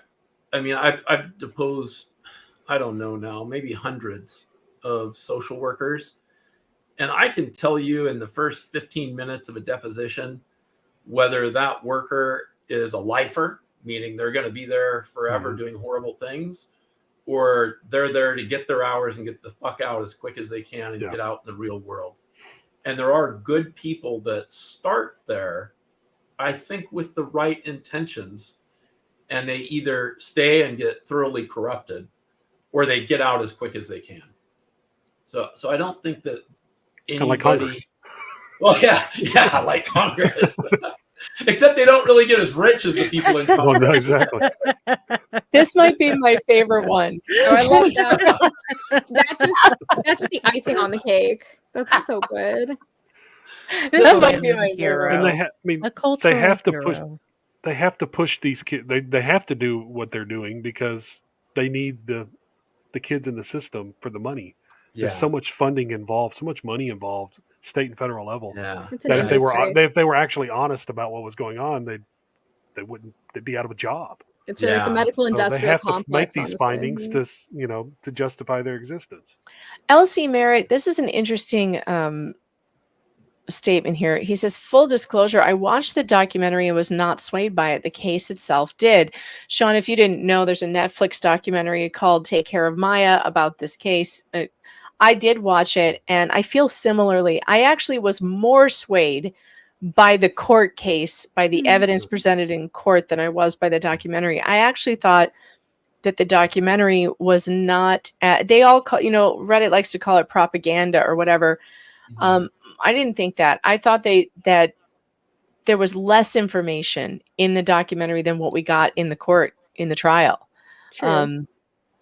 S2: I mean, I've deposed, I don't know now, maybe hundreds of social workers. And I can tell you in the first 15 minutes of a deposition, whether that worker is a lifer, meaning they're going to be there forever doing horrible things, or they're there to get their hours and get the fuck out as quick as they can and get out in the real world. And there are good people that start there, I think, with the right intentions. and they either stay and get thoroughly corrupted, or they get out as quick as they can. So I don't think that
S5: Kind of like
S2: anybody.
S5: Congress.
S2: Well, yeah, like Congress. Except they don't really get as rich as the people in
S5: Well,
S2: Congress.
S5: no, exactly.
S1: This might be my favorite one.
S4: Oh, I love that. That's just the icing on the cake. That's so good.
S1: That might be
S3: Man's
S1: my
S3: hero.
S1: favorite.
S5: And
S3: A cultural
S5: they have to
S3: hero.
S5: push. They have to push these kids. They have to do what they're doing because they need the kids in the system for the money.
S2: Yeah.
S5: There's so much funding involved, so much money involved, state and federal level.
S2: Yeah.
S4: It's an
S5: That
S4: industry.
S5: if they were actually honest about what was going on, they'd be out of a job.
S4: It's really like the
S2: Yeah.
S4: medical
S5: So they
S4: industrial
S5: have to make
S4: complex.
S5: these findings to justify their existence.
S1: L.C. Merritt, this is an interesting statement here. He says, full disclosure, I watched the documentary and was not swayed by it. The case itself did. Sean, if you didn't know, there's a Netflix documentary called Take Care of Maya about this case. I did watch it, and I feel similarly. I actually was more swayed by the court case, by the evidence presented in court, than I was by the documentary. I actually thought that the documentary was not, they all call, Reddit likes to call it propaganda or whatever. I didn't think that. I thought that there was less information in the documentary than what we got in the court, in the trial.
S4: True.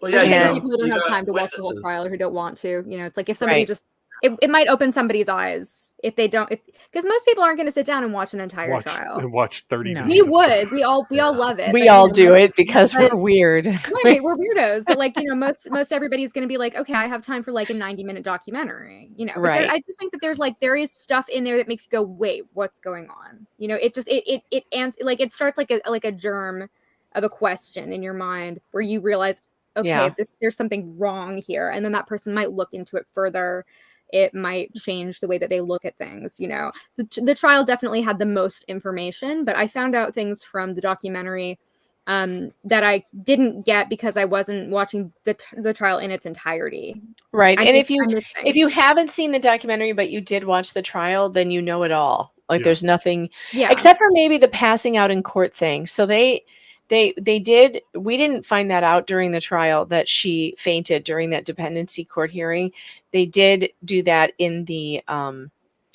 S2: Well,
S4: Yeah,
S2: yeah,
S4: people who don't have time to watch the whole
S2: witnesses.
S4: trial or who don't want to. It's like if somebody
S1: Right.
S4: just, it might open somebody's eyes if they don't, because most people aren't going to sit down and watch an entire trial.
S5: And watch 30
S3: No.
S5: days.
S4: We would. We all love it.
S1: We
S4: but,
S1: all do it because
S4: but-
S1: we're weird.
S4: Right, we're weirdos, but most everybody's going to be like, okay, I have time for like a 90-minute documentary, But
S1: Right.
S4: I just think that there is stuff in there that makes you go, wait, what's going on? It starts like a germ of a question in your mind where you realize, okay,
S1: Yeah.
S4: there's something wrong here, and then that person might look into it further. It might change the way that they look at things. The trial definitely had the most information, but I found out things from the documentary that I didn't get because I wasn't watching the trial in its entirety.
S1: Right. And if
S4: missed things.
S1: you haven't seen the documentary, but you did watch the trial, then you know it all. Like
S5: Yeah.
S1: there's nothing,
S4: yeah,
S1: except for maybe the passing out in court thing. So we didn't find that out during the trial that she fainted during that dependency court hearing. They did do that in the,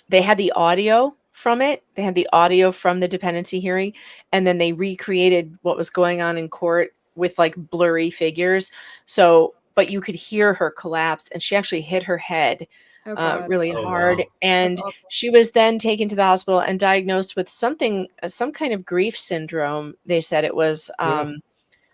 S1: they had the audio from it. They had the audio from the dependency hearing, and then they recreated what was going on in court with like blurry figures. So, but you could hear her collapse, and she actually hit her head
S4: Oh, God.
S1: really
S2: Oh,
S1: hard.
S2: wow.
S1: And
S4: That's awful.
S1: she was then taken to the hospital and diagnosed with some kind of grief syndrome. They said it was
S5: Yeah.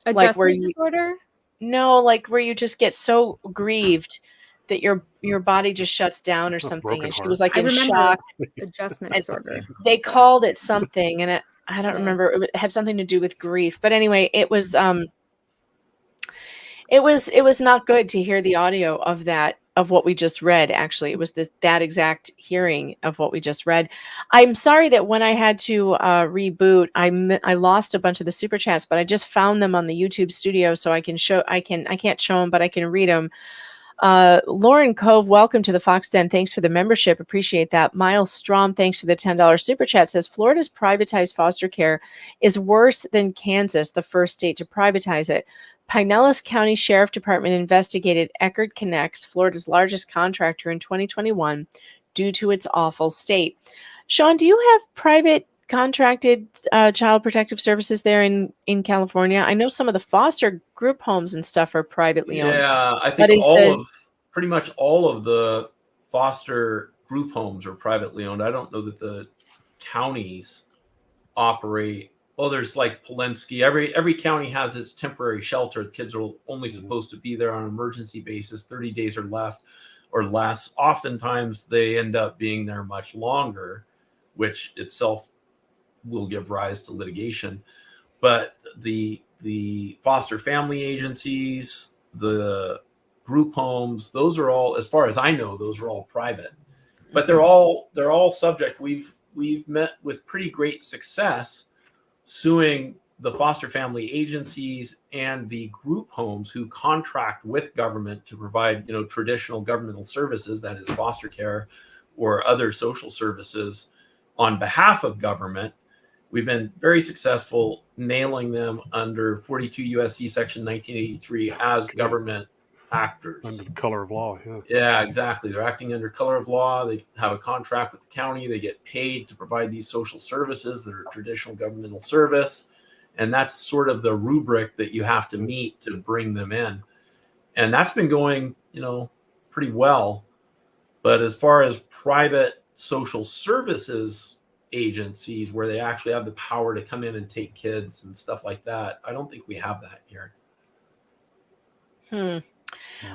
S1: like where
S4: Adjustment disorder.
S1: no, like where you just get so grieved that your body just shuts down or something.
S5: broken
S1: And she
S5: heart.
S1: was like
S4: I
S1: in
S4: remember
S1: shock.
S4: adjustment
S1: And
S4: disorder.
S1: They called it something, and I don't
S4: Yeah.
S1: remember. It had something to do with grief. But anyway, it was not good to hear the audio of that, of what we just read. Actually, it was that exact hearing of what we just read. I'm sorry that when I had to reboot, I lost a bunch of the super chats, but I just found them on the YouTube studio, so I can't show them, but I can read them. Lauren Cove, welcome to the Fox Den. Thanks for the membership. Appreciate that. Miles Strom, thanks for the $10 super chat, says Florida's privatized foster care is worse than Kansas, the first state to privatize it. Pinellas County Sheriff Department investigated Eckerd Connects, Florida's largest contractor, in 2021 due to its awful state. Sean, do you have private contracted child protective services there in California? I know some of the foster group homes and stuff are privately owned.
S2: Yeah, I
S1: But
S2: think
S1: is
S2: pretty much all of the foster group homes are privately owned. I don't know that the counties operate. Well, there's like Polensky. Every county has its temporary shelter. The kids are only supposed to be there on an emergency basis, 30 days or less. Oftentimes they end up being there much longer, which itself will give rise to litigation. But the foster family agencies, the group homes, those are all, as far as I know, those are all private. But they're all subject. We've met with pretty great success suing the foster family agencies and the group homes who contract with government to provide, traditional governmental services, that is foster care or other social services on behalf of government. we've been very successful nailing them under 42 USC section 1983 as government actors.
S5: Under the color of law, yeah.
S2: Yeah, exactly. They're acting under color of law. They have a contract with the county. They get paid to provide these social services that are traditional governmental service. And that's sort of the rubric that you have to meet to bring them in. And that's been going, pretty well. But as far as private social services agencies where they actually have the power to come in and take kids and stuff like that, I don't think we have that here.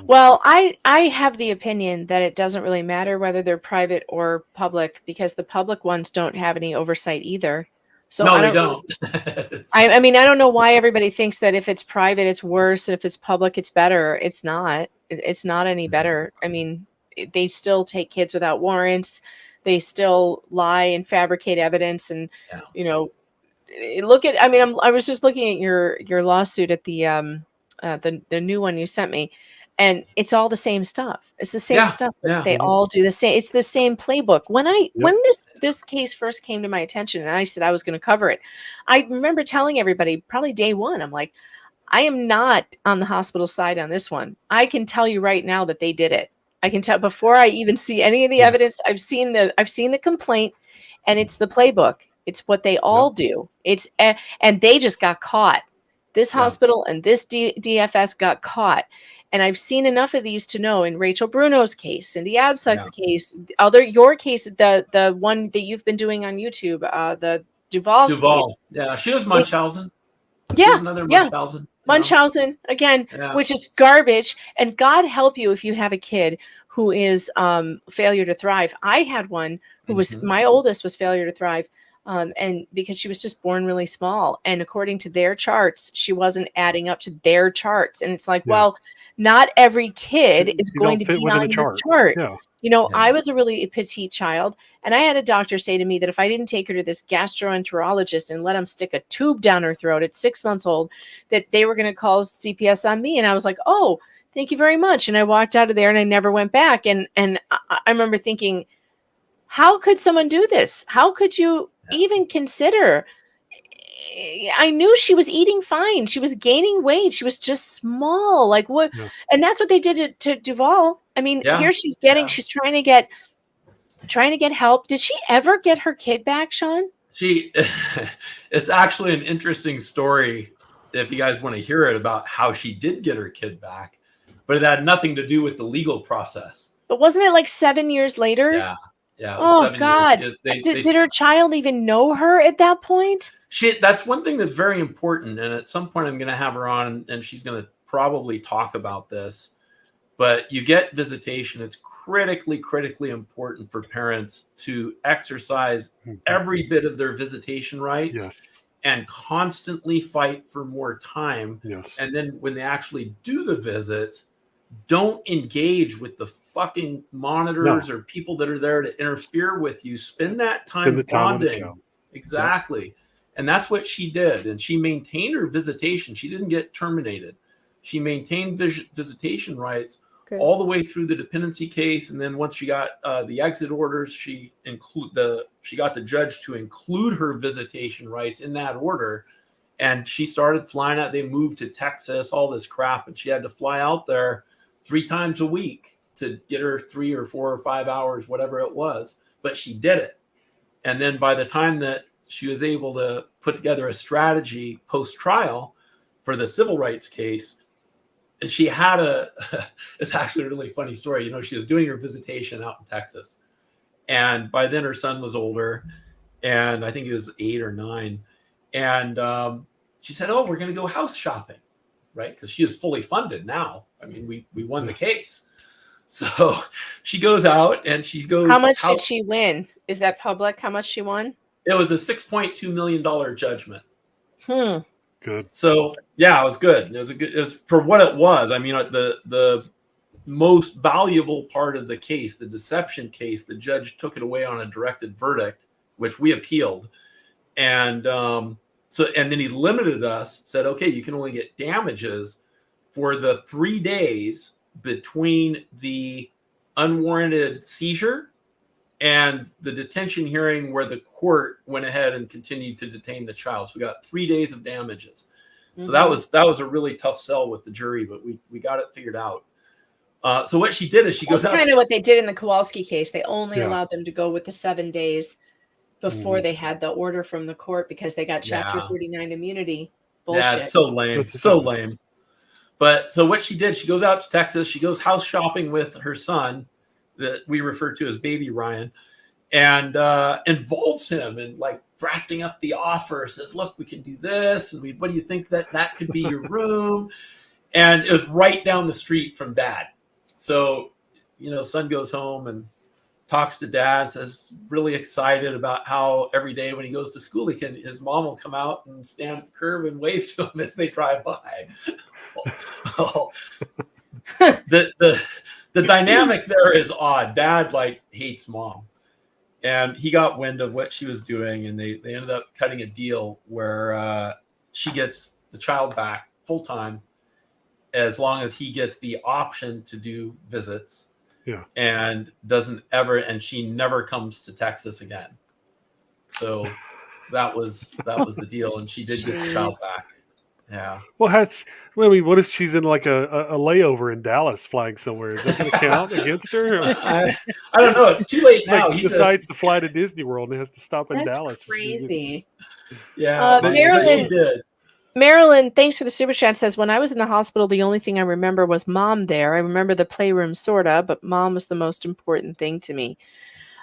S1: Well, I have the opinion that it doesn't really matter whether they're private or public, because the public ones don't have any oversight either. So
S2: No,
S1: I
S2: they
S1: don't.
S2: don't.
S1: I mean, I don't know why everybody thinks that if it's private, it's worse, and if it's public, it's better. It's not. It's not any better. I mean, they still take kids without warrants. They still lie and fabricate evidence, and look at. I mean, I was just looking at your lawsuit at the new one you sent me, and it's all the same stuff. It's the same stuff. They all do the same. It's the same playbook. When this case first came to my attention and I said I was going to cover it, I remember telling everybody probably day one, I'm like, I am not on the hospital side on this one. I can tell you right now that they did it. I can tell before I even see any of the evidence. I've seen the complaint, and it's the playbook. It's what they all do. It's and they just got caught. This hospital and this DFS got caught. And I've seen enough of these to know, in Rachel Bruno's case, in the Absuck's case, your case, the one that you've been doing on YouTube, the Duval case.
S2: Yeah, she was Munchausen.
S1: Yeah,
S2: another Munchausen.
S1: Munchausen again, which is garbage. And God help you if you have a kid who is failure to thrive. I had one who was my oldest was failure to thrive. And because she was just born really small, and according to their charts, she wasn't adding up to their charts. And it's like, well, not every kid is going to be on the chart.
S5: Yeah.
S1: I was a really petite child, and I had a doctor say to me that if I didn't take her to this gastroenterologist and let him stick a tube down her throat at 6 months old, that they were going to call CPS on me. And I was like, oh, thank you very much. And I walked out of there and I never went back. And I remember thinking, how could someone do this? How could you even consider? I knew she was eating fine. She was gaining weight. She was just small. Like what? Yeah. And that's what they did to Duval. I mean, here she's she's trying to get help. Did she ever get her kid back, Sean?
S2: It's actually an interesting story if you guys want to hear it, about how she did get her kid back, but it had nothing to do with the legal process.
S1: But wasn't it like 7 years later?
S2: Yeah.
S1: Oh God! Did her child even know her at that point?
S2: That's one thing that's very important, and at some point I'm going to have her on, and she's going to probably talk about this. But you get visitation; it's critically important for parents to exercise every bit of their visitation rights, and constantly fight for more time. And then when they actually do the visits, don't engage with the fucking monitors or people that are there to interfere with you. Spend that time bonding. Exactly. And that's what she did. And she maintained her visitation. She didn't get terminated. She maintained visitation rights all the way through the dependency case. And then once she got the exit orders, she got the judge to include her visitation rights in that order. And she started flying out. They moved to Texas, all this crap. And she had to fly out there 3 times a week to get her 3 or 4 or 5 hours, whatever it was. But she did it. And then by the time that she was able to put together a strategy post-trial for the civil rights case, she had it's actually a really funny story. She was doing her visitation out in Texas. And by then her son was older, and I think he was 8 or 9. And she said, oh, we're going to go house shopping, right? Because she is fully funded now. I mean, we won the case. So she goes out and she goes.
S1: How much did she win? Is that public? How much she won?
S2: It was a $6.2 million judgment.
S5: Good.
S2: So yeah, it was good. It was for what it was. I mean, the most valuable part of the case, the deception case, the judge took it away on a directed verdict, which we appealed. And and then he limited us, said, okay, you can only get damages for the 3 days between the unwarranted seizure and the detention hearing where the court went ahead and continued to detain the child. So we got 3 days of damages. So that was a really tough sell with the jury, but we got it figured out. So what she did is she goes out.
S1: That's kind of what they did in the Kowalski case. They only
S5: Yeah.
S1: allowed them to go with the 7 days before they had the order from the court because they got Chapter 39 immunity. Bullshit.
S2: Yeah, it's so lame. So lame. But so what she did, she goes out to Texas. She goes house shopping with her son that we refer to as Baby Ryan, and involves him in like drafting up the offer. Says, look, we can do this. And what do you think that could be your room? And it was right down the street from dad. So, son goes home and talks to dad, says really excited about how every day when he goes to school, his mom will come out and stand at the curb and wave to him as they drive by. The dynamic there is odd. Dad hates mom, and he got wind of what she was doing, and they ended up cutting a deal where she gets the child back full time as long as he gets the option to do visits.
S5: Yeah.
S2: And she never comes to Texas again. So that was the deal, and she did get the child back. Yeah.
S5: Well, what if she's in like a layover in Dallas flying somewhere? Is that going to count against her?
S2: I don't know. It's too late now.
S5: He decides to fly to Disney World and has to stop in Dallas.
S1: Crazy.
S2: Yeah, but she did.
S1: Marilyn, thanks for the super chat, says, when I was in the hospital, the only thing I remember was mom there. I remember the playroom, sorta, but mom was the most important thing to me.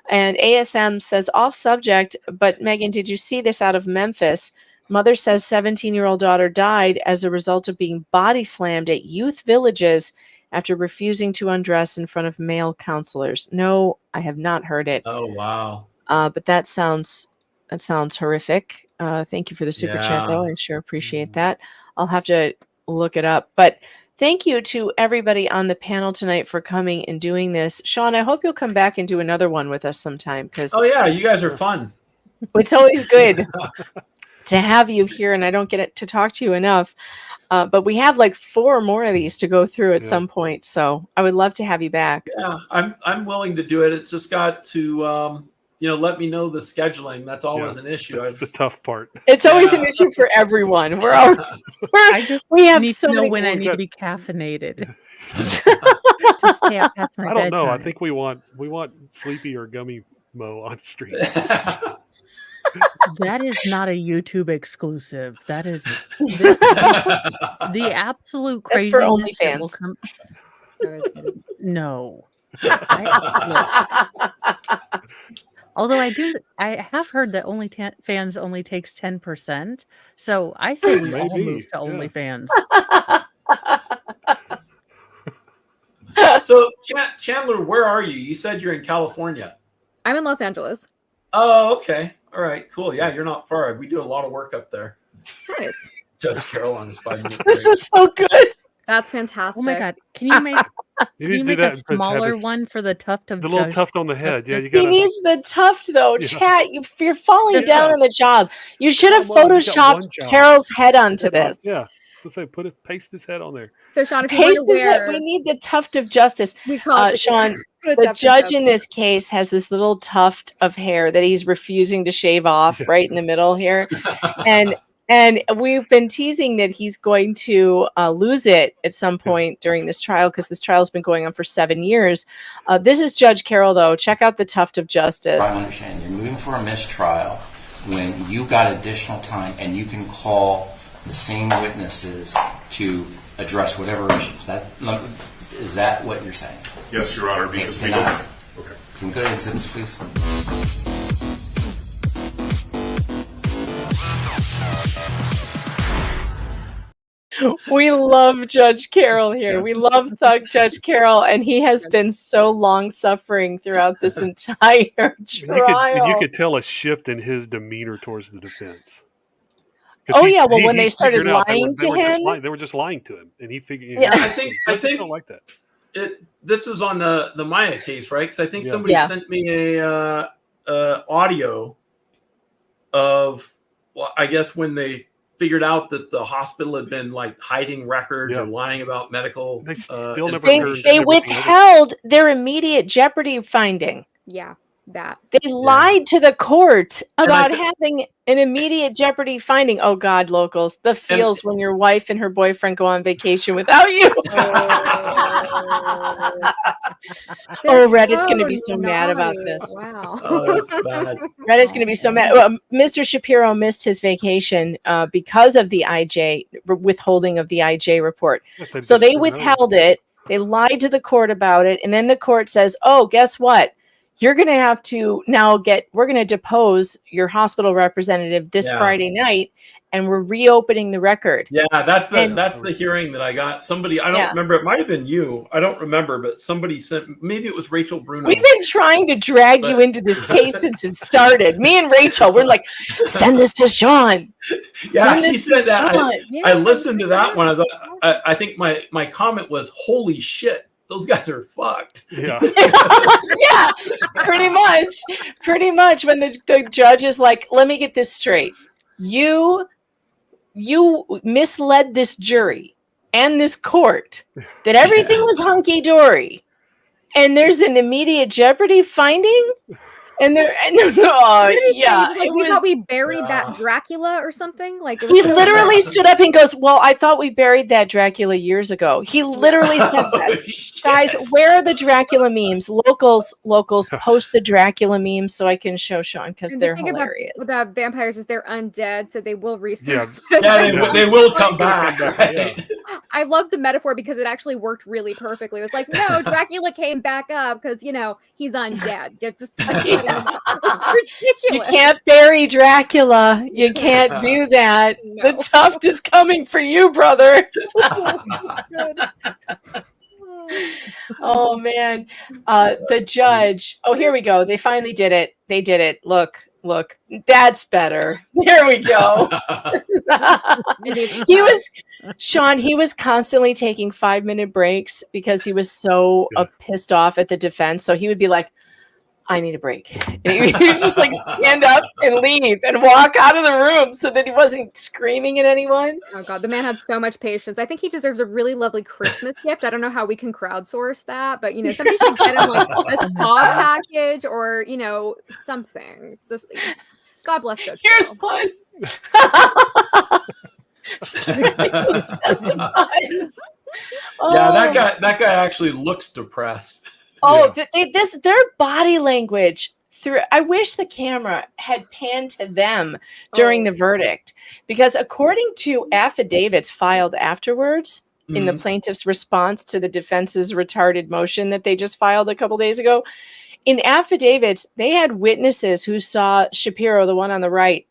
S1: And ASM says, off subject, but Megan, did you see this out of Memphis? Mother says 17-year-old daughter died as a result of being body slammed at youth villages after refusing to undress in front of male counselors. No, I have not heard it.
S2: Oh, wow.
S1: But that sounds horrific. Thank you for the super chat, though. I sure appreciate that. I'll have to look it up. But thank you to everybody on the panel tonight for coming and doing this. Sean, I hope you'll come back and do another one with us sometime.
S2: Oh, yeah. You guys are fun.
S1: It's always good to have you here, and I don't get to talk to you enough. But we have like 4 more of these to go through at some point. So I would love to have you back.
S2: Yeah, I'm willing to do it. It's just got to... let me know the scheduling. That's always an issue.
S5: That's the tough part.
S1: It's always an issue for everyone. We have
S3: need
S1: so
S3: to know
S1: many
S3: when I need to be caffeinated.
S5: To
S3: stay up past my
S5: I don't know. I
S3: bedtime.
S5: think we want Sleepy or Gummy Mo on stream.
S3: That is not a YouTube exclusive. That is the absolute
S1: That's
S3: crazy.
S1: for OnlyFans.
S3: No. Although I have heard that OnlyFans only takes 10%. So I say we all move to OnlyFans.
S2: So Chandler, where are you? You said you're in California.
S4: I'm in Los Angeles.
S2: Oh, okay. All right, cool. Yeah, you're not far. We do a lot of work up there.
S4: Nice.
S2: Judge Carroll on his 5-minute
S1: This
S2: break.
S1: is so good.
S4: That's fantastic.
S3: Oh my God. Can you make
S5: You
S3: a smaller one for the tuft of
S5: the little
S3: Judge
S5: tuft on the head? Yeah,
S3: Justice?
S5: you
S1: He
S5: gotta.
S1: needs the tuft, though.
S5: Yeah.
S1: Chat, you're falling
S5: Just-
S1: down on the job. You should have
S5: Well, he's got one
S1: photoshopped
S5: job.
S1: Carol's head onto this.
S5: Yeah. So say paste his head on there.
S4: So Sean, if you want
S1: Paste
S4: to
S1: his head.
S4: wear,
S1: We need the tuft of justice.
S4: we call it
S1: Sean, the judge in this case has this little tuft of hair that he's refusing to shave off right in the middle here. And we've been teasing that he's going to lose it at some point during this trial because this trial has been going on for 7 years. This is Judge Carroll, though. Check out the tuft of justice.
S8: I understand. You're moving for a mistrial when you got additional time and you can call the same witnesses to address whatever issues. Is that what you're saying?
S9: Yes, Your Honor, because we
S8: Can
S9: don't.
S8: I-
S9: Okay.
S8: Can we go to exhibits, please?
S1: We love Judge Carroll here. We love Thug Judge Carroll, and he has been so long suffering throughout this entire trial.
S5: You could tell a shift in his demeanor towards the defense.
S1: Oh, yeah, well, when they started lying to him?
S5: They were just lying to him, and he figured.
S1: Yeah.
S2: I think
S5: don't like that.
S2: This was on the Maya case, right? Because I think somebody
S1: Yeah.
S2: sent me a audio of, well, I guess when they figured out that the hospital had been like hiding records or lying about medical.
S5: They still never
S1: They
S5: heard
S1: they
S5: everything
S1: withheld their immediate jeopardy finding.
S4: Yeah. that.
S1: They lied to the court about having an immediate jeopardy finding. Oh God, locals, the feels when your wife and her boyfriend go on vacation without you. Reddit's going to be so mad about this.
S4: Wow.
S2: Oh, that's bad.
S1: Reddit's going to be so mad. Mr. Shapiro missed his vacation because of the IJ withholding of the IJ report. So they withheld it. They lied to the court about it, and then the court says, "Oh, guess what? You're going to have to now we're going to depose your hospital representative this Friday night, and we're reopening the record."
S2: Yeah, that's the hearing that I got. Somebody, I don't remember, it might have been you. I don't remember, but somebody sent, maybe it was Rachel Bruno.
S1: We've been trying to drag you into this case since it started. Me and Rachel, we're like, send this to Sean.
S2: Yeah, she said that. I listened to that one. I think my comment was, holy shit. Those guys are fucked.
S5: Yeah.
S1: Yeah, pretty much. When the judge is like, let me get this straight. You misled this jury and this court that everything was hunky-dory. And there's an immediate jeopardy finding? And we
S4: thought we buried that Dracula or something. Like
S1: he literally stood up and goes, "Well, I thought we buried that Dracula years ago." He literally said that. Guys, where are the Dracula memes? Locals, post the Dracula memes so I can show Sean because they're hilarious.
S4: About vampires is they're undead, so they will resurface.
S2: Yeah, they will come back. Right?
S4: I love the metaphor because it actually worked really perfectly. It was like, no, Dracula came back up because he's undead.
S1: You can't bury Dracula. You can't do that. No. The tuft is coming for you, brother. Oh man. The judge. Oh, here we go. They finally did it. They did it. Look. That's better. There we go. He was constantly taking 5-minute breaks because he was so pissed off at the defense. So he would be like, I need a break. And he would just like stand up and leave and walk out of the room so that he wasn't screaming at anyone.
S4: Oh God, the man had so much patience. I think he deserves a really lovely Christmas gift. I don't know how we can crowdsource that, but somebody should get him like a spa package or something. It's just God bless Judge.
S1: Here's one.
S2: Yeah, that guy actually looks depressed.
S1: Oh, their body language I wish the camera had panned to them during the verdict, because according to affidavits filed afterwards in the plaintiff's response to the defense's retarded motion that they just filed a couple days ago, in affidavits, they had witnesses who saw Shapiro, the one on the right,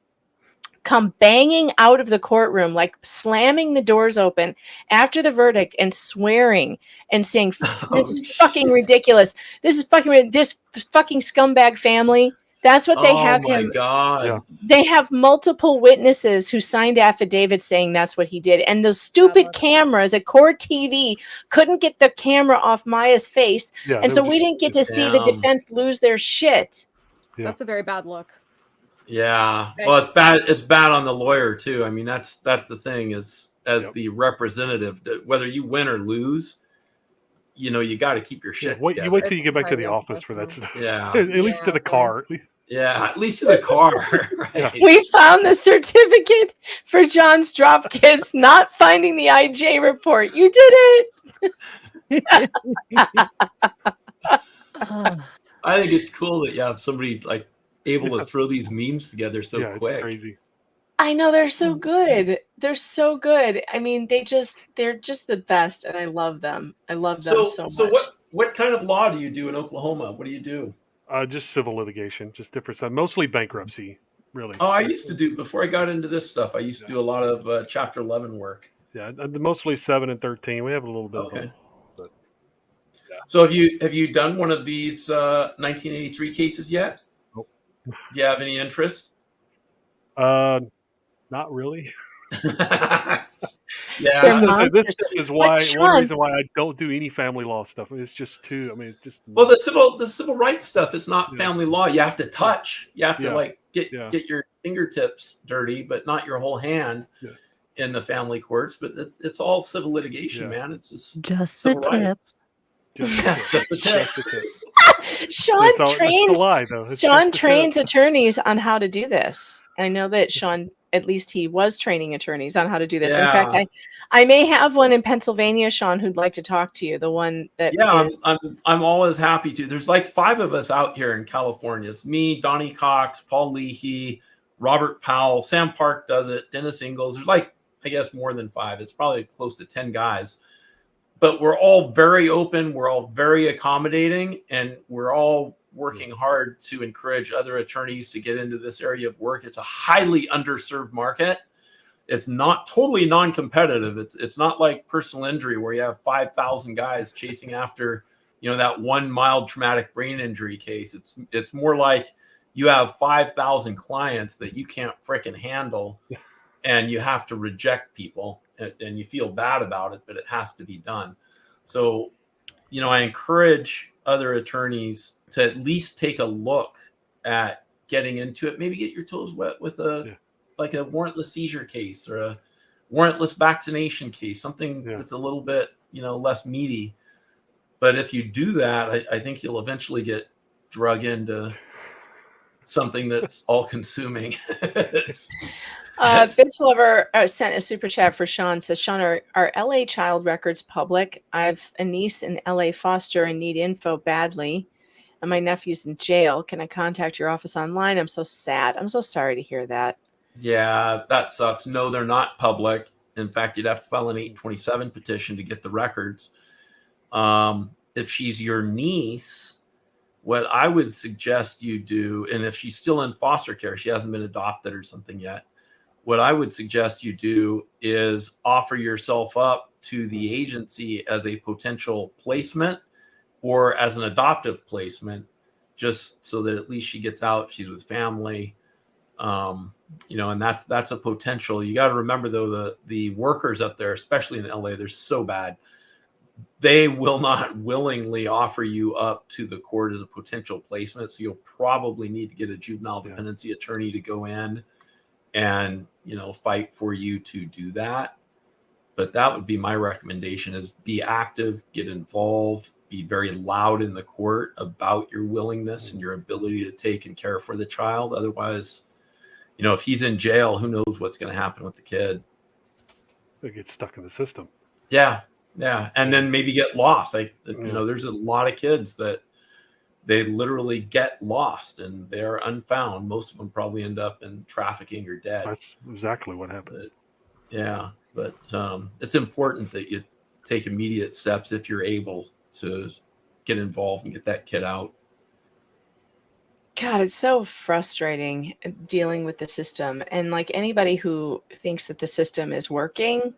S1: come banging out of the courtroom, like slamming the doors open after the verdict and swearing and saying, "This is fucking ridiculous. This fucking scumbag family." That's what they have him. Oh my
S2: God. Yeah.
S1: They have multiple witnesses who signed affidavits saying that's what he did. And those stupid cameras at Court TV couldn't get the camera off Maya's face. Yeah, and so we didn't get to see the defense lose their shit.
S4: Yeah. That's a very bad look.
S2: Yeah. Well, it's bad. It's bad on the lawyer too. I mean, that's the thing is, as the representative, whether you win or lose, you got to keep your shit.
S5: You wait till you get back to the office for that stuff.
S2: Yeah.
S5: At least to the car.
S2: Yeah, at least to the car. Right.
S1: We found the certificate for John's drop kids not finding the IJ report. You did it.
S2: I think it's cool that you have somebody like able to throw these memes together so quick.
S5: It's crazy.
S1: I know, they're so good. They're so good. I mean, they're just the best, and I love them. I love them so much.
S2: So what kind of law do you do in Oklahoma? What do you do?
S5: Just civil litigation, just different stuff. Mostly bankruptcy, really.
S2: Oh, I used to do, before I got into this stuff, I used to do a lot of Chapter 11 work.
S5: Yeah, mostly 7 and 13. We have a little bit of them. But,
S2: So have you done one of these 1983 cases yet?
S5: Nope.
S2: Do you have any interest?
S5: Not really.
S2: Yeah,
S5: this is why one reason why I don't do any family law stuff. It's just too. I mean, it's just
S2: well, the civil rights stuff. It's not family law. You have to touch. You have to get your fingertips dirty, but not your whole hand in the family courts. But it's all civil litigation, man. It's just
S3: the tip.
S2: Just the tip.
S1: Sean
S5: That's a
S1: trains.
S5: lie, though. It's
S1: Sean
S5: just the
S1: trains
S5: tip.
S1: attorneys on how to do this. I know that Sean, at least he was training attorneys on how to do this. In fact,
S2: Yeah.
S1: I may have one in Pennsylvania, Sean, who'd like to talk to you. The one that
S2: Yeah,
S1: is.
S2: I'm always happy to. There's like 5 of us out here in California. It's me, Donnie Cox, Paul Leahy, Robert Powell, Sam Park does it, Dennis Ingalls. There's like, I guess, more than 5. It's probably close to 10 guys. But we're all very open. We're all very accommodating, and we're all working hard to encourage other attorneys to get into this area of work. It's a highly underserved market. It's not totally non-competitive. It's not like personal injury where you have 5,000 guys chasing after, that one mild traumatic brain injury case. It's more like you have 5,000 clients that you can't frickin' handle, and you have to reject people, and you feel bad about it, but it has to be done. So, I encourage other attorneys to at least take a look at getting into it. Maybe get your toes wet with like a warrantless seizure case or a warrantless vaccination case, something that's a little bit, less meaty. But if you do that, I think you'll eventually get drug into something that's all consuming.
S1: Bitch Lover sent a super chat for Sean. Says, Sean, are LA child records public? I have a niece in LA foster and need info badly. And my nephew's in jail. Can I contact your office online? I'm so sad. I'm so sorry to hear that.
S2: Yeah, that sucks. No, they're not public. In fact, you'd have to file an 827 petition to get the records. If she's your niece, what I would suggest you do, and if she's still in foster care, she hasn't been adopted or something yet, what I would suggest you do is offer yourself up to the agency as a potential placement or as an adoptive placement, just so that at least she gets out, she's with family, and that's a potential. You got to remember, though, the workers up there, especially in LA, they're so bad. They will not willingly offer you up to the court as a potential placement. So you'll probably need to get a juvenile dependency attorney to go in and, fight for you to do that. But that would be my recommendation: is be active, get involved, be very loud in the court about your willingness and your ability to take and care for the child. Otherwise, if he's in jail, who knows what's going to happen with the kid.
S5: They get stuck in the system.
S2: Yeah. And then maybe get lost. There's a lot of kids that they literally get lost and they're unfound. Most of them probably end up in trafficking or dead.
S5: That's exactly what happens.
S2: But it's important that you take immediate steps if you're able to get involved and get that kid out.
S1: God, it's so frustrating dealing with the system. And like anybody who thinks that the system is working,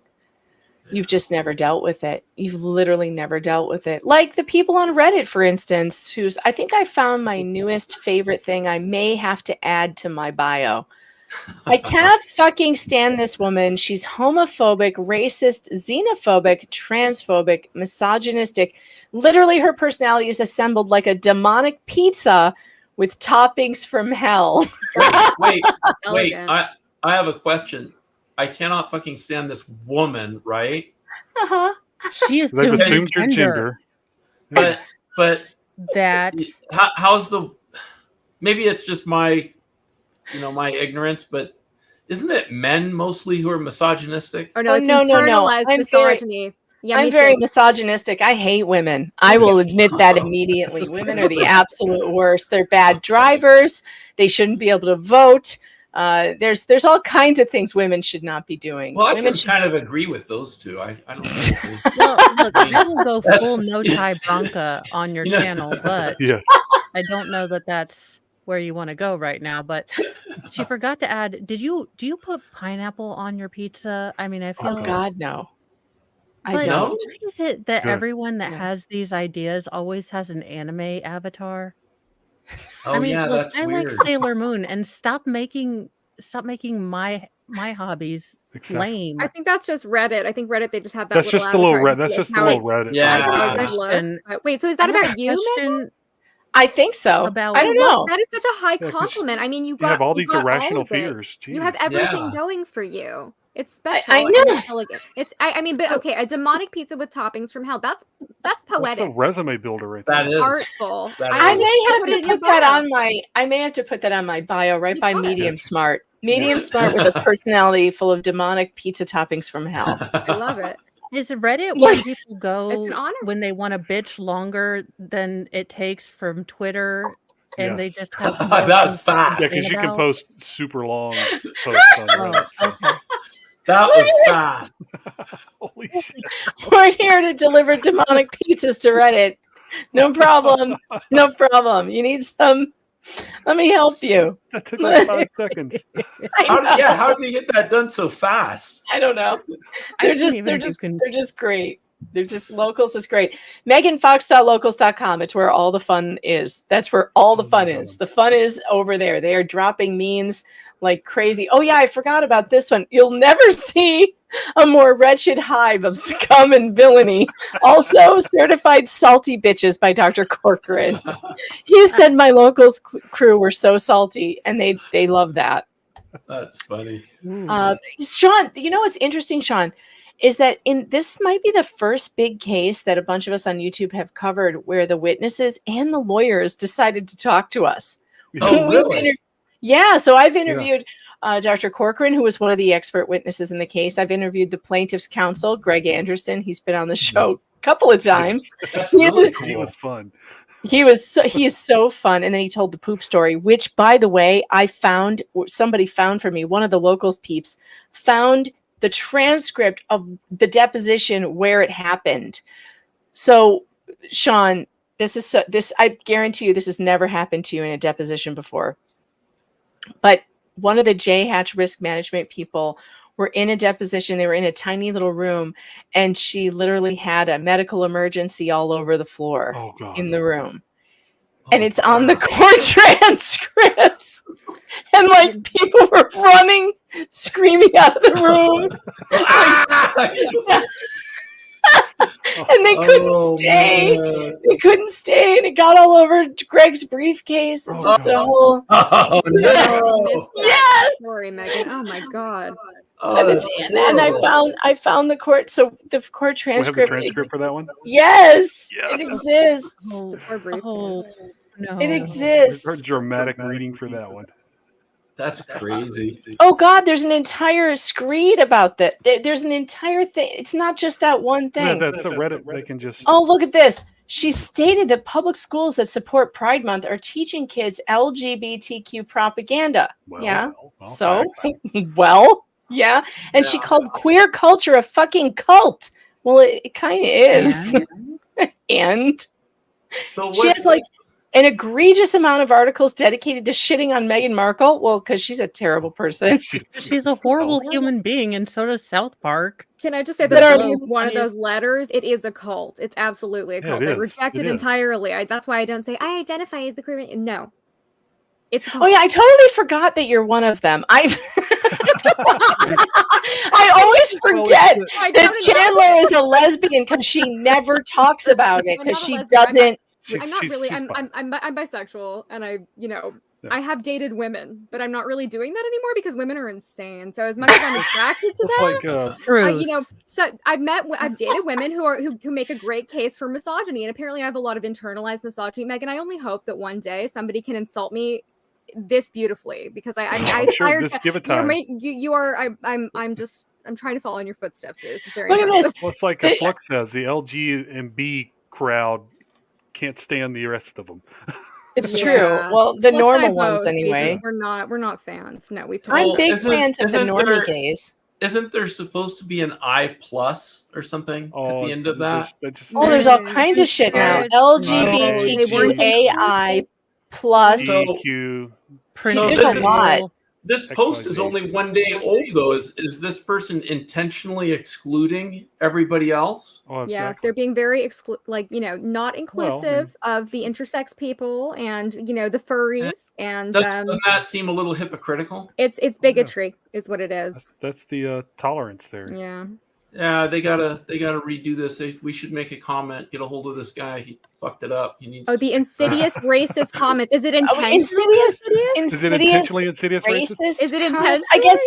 S1: you've just never dealt with it. You've literally never dealt with it. Like the people on Reddit, for instance, I think I found my newest favorite thing I may have to add to my bio. I cannot fucking stand this woman. She's homophobic, racist, xenophobic, transphobic, misogynistic. Literally, her personality is assembled like a demonic pizza with toppings from hell.
S2: Wait. I have a question. I cannot fucking stand this woman, right?
S1: Uh-huh.
S3: She is
S5: They've assumed your gender.
S2: But
S3: that
S2: how's maybe it's just my my ignorance, but isn't it men mostly who are misogynistic?
S4: Oh no, it's
S1: no.
S4: internalized
S1: I'm
S4: misogyny.
S1: I'm very misogynistic. I hate women. I will admit that immediately. Women are the absolute worst. They're bad drivers. They shouldn't be able to vote. There's all kinds of things women should not be doing.
S2: Well, I
S1: women
S2: can kind of agree with those two. I don't know.
S3: Well, look, I will go full no tie Bronca on your channel, but
S5: Yes.
S3: I don't know that that's where you want to go right now. But she forgot to add. Do you put pineapple on your pizza? I mean, I feel.
S1: Oh God, no. I
S3: But
S1: don't.
S3: why is it that
S5: Good.
S3: everyone that has these ideas always has an anime avatar?
S2: Oh,
S3: I mean,
S2: yeah,
S3: look,
S2: that's
S3: I
S2: weird.
S3: like Sailor Moon, and stop making my hobbies
S5: Exactly.
S3: lame.
S4: I think that's just Reddit. I think Reddit, they just have that.
S5: That's
S4: little
S5: just the little
S4: avatar
S5: Reddit.
S4: to
S5: That's
S4: see
S5: just the
S4: how
S5: little
S4: it-
S5: Reddit.
S2: Yeah.
S4: I don't know how it
S3: Question.
S4: looks, but wait, so is that
S3: I have
S4: about
S3: a
S4: you, Megan?
S3: question
S1: I think so.
S3: about-
S1: I don't know.
S4: That is such a high
S5: 'cause
S4: compliment. I mean, you
S5: You have all
S4: you
S5: these
S4: got
S5: irrational
S4: all of it.
S5: fears.
S4: You have
S5: Jeez.
S4: everything
S2: Yeah.
S4: going for you. It's special.
S1: I
S4: and
S1: know.
S4: it's elegant. I mean, but okay, a demonic pizza with toppings from hell. That's
S5: That's a
S4: poetic.
S5: resume builder right there.
S2: That is
S4: Artful.
S2: That
S1: I
S2: is.
S1: may have
S4: put it
S1: to
S4: in your
S1: put that
S4: bio.
S1: on my. I may have to put that on my bio, right
S4: You
S1: by
S4: got it.
S1: Medium
S5: Yes.
S1: Smart. Medium Smart with a personality full of demonic pizza toppings from hell.
S4: I love it.
S3: Is Reddit
S1: Like-
S3: where people
S4: It's an
S3: go
S4: honor.
S3: when they want to bitch longer than it takes from Twitter, and they
S5: Yes.
S3: just have
S2: That
S3: more
S2: was
S3: things to
S2: fast.
S5: Yeah,
S3: complain
S5: because you can
S3: about?
S5: post super long posts on
S3: Oh,
S5: Reddit. So.
S3: okay.
S2: That was fast.
S5: Holy shit.
S1: We're here to deliver demonic pizzas to Reddit. No problem. No problem. You need some? Let me help you.
S5: That took like 5 seconds.
S2: How did you get that done so fast?
S1: I don't know.
S3: I
S1: They're
S3: can't
S1: just
S3: even
S1: they're
S3: do
S1: just
S3: con-
S1: they're just great. They're just locals is great. MeganFox.locals.com. It's where all the fun is. That's where all the
S5: Oh my
S1: fun
S5: God.
S1: is. The fun is over there. They are dropping memes like crazy. Oh yeah, I forgot about this one. You'll never see a more wretched hive of scum and villainy. Also, certified salty bitches by Dr. Corcoran. He said my locals crew were so salty, and they love that.
S2: That's funny.
S3: Ooh.
S1: Sean, you know what's interesting, Sean, is that in this might be the first big case that a bunch of us on YouTube have covered where the witnesses and the lawyers decided to talk to us.
S2: Oh,
S1: We've
S2: really?
S1: Yeah, so I've interviewed Dr. Corcoran, who was one of the expert witnesses in the case. I've interviewed the plaintiff's counsel, Greg Anderson. He's been on the show a couple of times.
S2: That's
S1: He is
S2: really
S1: a-
S2: cool.
S5: He was fun.
S1: He is so fun. And then he told the poop story, which, by the way, somebody found for me. One of the locals peeps found the transcript of the deposition where it happened. So, Sean, I guarantee you this has never happened to you in a deposition before. But one of the J Hatch risk management people were in a deposition. They were in a tiny little room, and she literally had a medical emergency all over the floor
S5: Oh God.
S1: in the room. And it's on the court transcripts. And like people were running, screaming out of the room. And they couldn't stay.
S2: Man.
S1: They couldn't stay. And it got all over Greg's briefcase. It's
S5: Oh,
S1: just a
S5: God.
S1: whole.
S2: Oh, no.
S1: Yes.
S4: Sorry, Megan. Oh my god.
S2: Oh, that's
S1: And
S2: horrible.
S1: I found the court. So the court
S5: We have the
S1: transcript.
S5: transcript for that one.
S1: Yes,
S5: Yes.
S1: it exists.
S3: Oh,
S4: The poor briefcase.
S3: oh, no.
S1: It
S5: We've
S1: exists.
S5: heard dramatic reading for that one.
S2: That's crazy.
S1: Oh God, there's an entire screed about that. There's an entire thing. It's not just that one
S5: Yeah,
S1: thing.
S5: that's a Reddit. They can just.
S1: Oh, look at this. She stated that public schools that support Pride Month are teaching kids LGBTQ propaganda.
S5: Well,
S1: Yeah.
S5: well,
S1: So,
S5: facts.
S1: well, yeah. And she called queer culture a fucking cult. Well, it kind of is. And
S2: So
S1: she has like an egregious amount of articles dedicated to shitting on Meghan Markle. Well, because she's a terrible person.
S3: She's a horrible human being, and so does South Park.
S4: Can I just say
S1: That
S4: that
S1: are-
S4: is one of those letters? It is a cult. It's absolutely a
S5: Yeah,
S4: cult.
S5: it
S4: I
S5: is.
S4: reject
S5: It
S4: it
S5: is.
S4: entirely. That's why I don't say I identify as a queer. No, it's a cult.
S1: Oh yeah, I totally forgot that you're one of them. I always forget
S4: I
S1: that
S4: don't
S1: Chandler is a lesbian because she never talks about it
S4: I'm
S1: because
S4: not a
S1: she
S4: lesbian.
S1: doesn't.
S4: I'm not really.
S5: she's
S4: I'm bisexual, and
S5: Yeah.
S4: I have dated women, but I'm not really doing that anymore because women are insane. So as much as I'm attracted to
S5: It's
S4: them,
S5: like
S3: Truth.
S4: so I've dated women who make a great case for misogyny, and apparently I have a lot of internalized misogyny. Megan, I only hope that one day somebody can insult me this beautifully because I
S5: I'm sure
S4: aspire
S5: just
S4: to-
S5: give it
S4: you're
S5: time.
S4: I'm trying to follow in your footsteps here. This is very
S1: Look at
S4: impressive.
S1: this.
S5: Well, it's like a Flux says, the LG&B crowd can't stand the rest of them.
S1: It's
S4: Yeah.
S1: true. Well, the
S4: Flip
S1: normal
S4: side
S1: ones
S4: both,
S1: anyway.
S4: we're not fans. No, we've
S1: I'm
S2: Well,
S1: big
S2: isn't-
S1: fans of the
S2: isn't
S1: normie
S2: there-
S1: gays.
S2: Isn't there supposed to be an I plus or something at the end of that?
S1: Oh, there's all
S4: Mm.
S1: kinds of shit now.
S3: There's-
S1: LGBTQAI plus.
S2: So-
S5: EQ.
S1: There's a lot.
S2: This post is only one day old, though. Is this person intentionally excluding everybody else?
S5: Oh,
S4: Yeah,
S5: exactly.
S4: they're being very not inclusive of the intersex people and the furries and
S2: Doesn't that seem a little hypocritical?
S4: it's bigotry is what it is.
S5: That's the tolerance there.
S4: Yeah.
S2: Yeah, they gotta redo this. We should make a comment. Get a hold of this guy. He fucked it up. He needs.
S4: Oh, the insidious racist comments. Is it
S1: Oh,
S4: intentionally
S1: insidious?
S5: Is it intentionally insidious racist?
S4: Is it
S1: comments?
S4: intentionally?
S1: I guess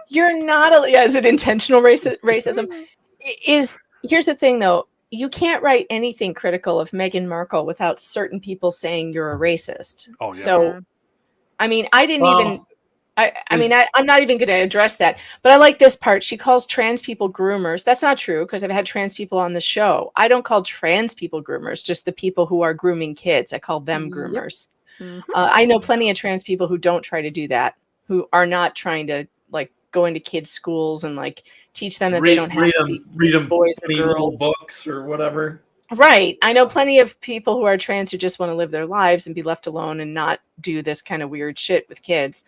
S1: You're not is it intentional racism? Here's the thing though. You can't write anything critical of Meghan Markle without certain people saying you're a racist.
S5: Oh, yeah.
S1: So, I mean, I didn't even.
S2: Well,
S1: I'm not even going to address that. But I like this part. She calls trans people groomers. That's not true because I've had trans people on the show. I don't call trans people groomers, just the people who are grooming kids. I call them
S4: Yep.
S1: groomers.
S4: Mhm.
S1: I know plenty of trans people who don't try to do that, who are not trying to like go into kids' schools and like teach them that they don't have to be
S2: read them
S1: boys or
S2: funny little
S1: girls.
S2: books or whatever.
S1: Right. I know plenty of people who are trans who just want to live their lives and be left alone and not do this kind of weird shit with kids.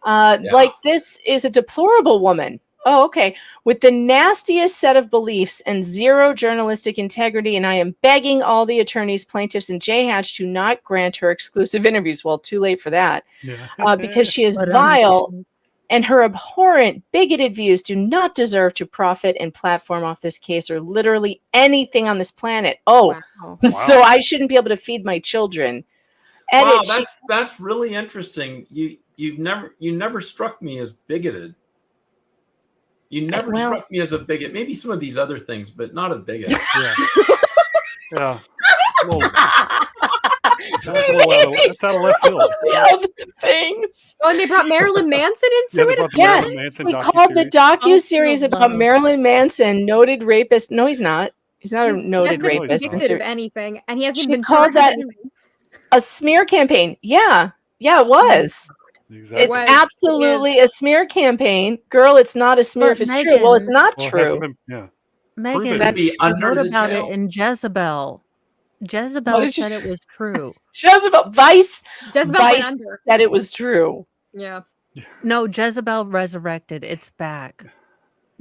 S1: Like this is a deplorable woman. Oh, okay. With the nastiest set of beliefs and zero journalistic integrity, and I am begging all the attorneys, plaintiffs, and J Hatch to not grant her exclusive interviews. Well, too late for that.
S5: Yeah.
S1: Because she is
S3: But,
S1: vile, and her abhorrent, bigoted views do not deserve to profit and platform off this case or literally anything on this planet. Oh,
S4: Wow.
S1: so I shouldn't be able to feed my children.
S2: Wow, that's really interesting. You never struck me as bigoted. You never struck me as a bigot. Maybe some of these other things, but not a bigot.
S5: Yeah. Yeah. Well, that's out of left field.
S1: The other things.
S4: Oh, and they brought Marilyn Manson into
S5: they
S4: it.
S5: brought the
S1: Yeah,
S5: Marilyn Manson
S1: we called the docu-series
S3: Also
S1: about
S3: love-
S1: Marilyn Manson, noted rapist. No, he's not. He's not a
S4: He
S1: noted
S4: hasn't been
S1: rapist.
S4: convicted of anything, and he hasn't
S1: She
S4: been
S1: called
S4: charged with
S1: that
S4: anything.
S1: a smear campaign. Yeah, it was.
S5: Exactly.
S1: It's
S4: was.
S1: absolutely a smear campaign. Girl, it's not a smear
S3: But
S1: if it's true. Well, it's
S3: Megan-
S1: not
S5: Well, it hasn't
S1: true.
S5: been- yeah.
S3: Megan,
S2: Could be
S3: she
S2: under
S3: wrote
S2: the
S3: about
S2: jail.
S3: it in Jezebel. Jezebel
S1: did you
S3: said
S1: say?
S3: it was true.
S1: Jezebel Vice
S4: Jezebel went
S1: Vice
S4: under.
S1: said it was true.
S4: Yeah.
S3: No, Jezebel resurrected. It's back.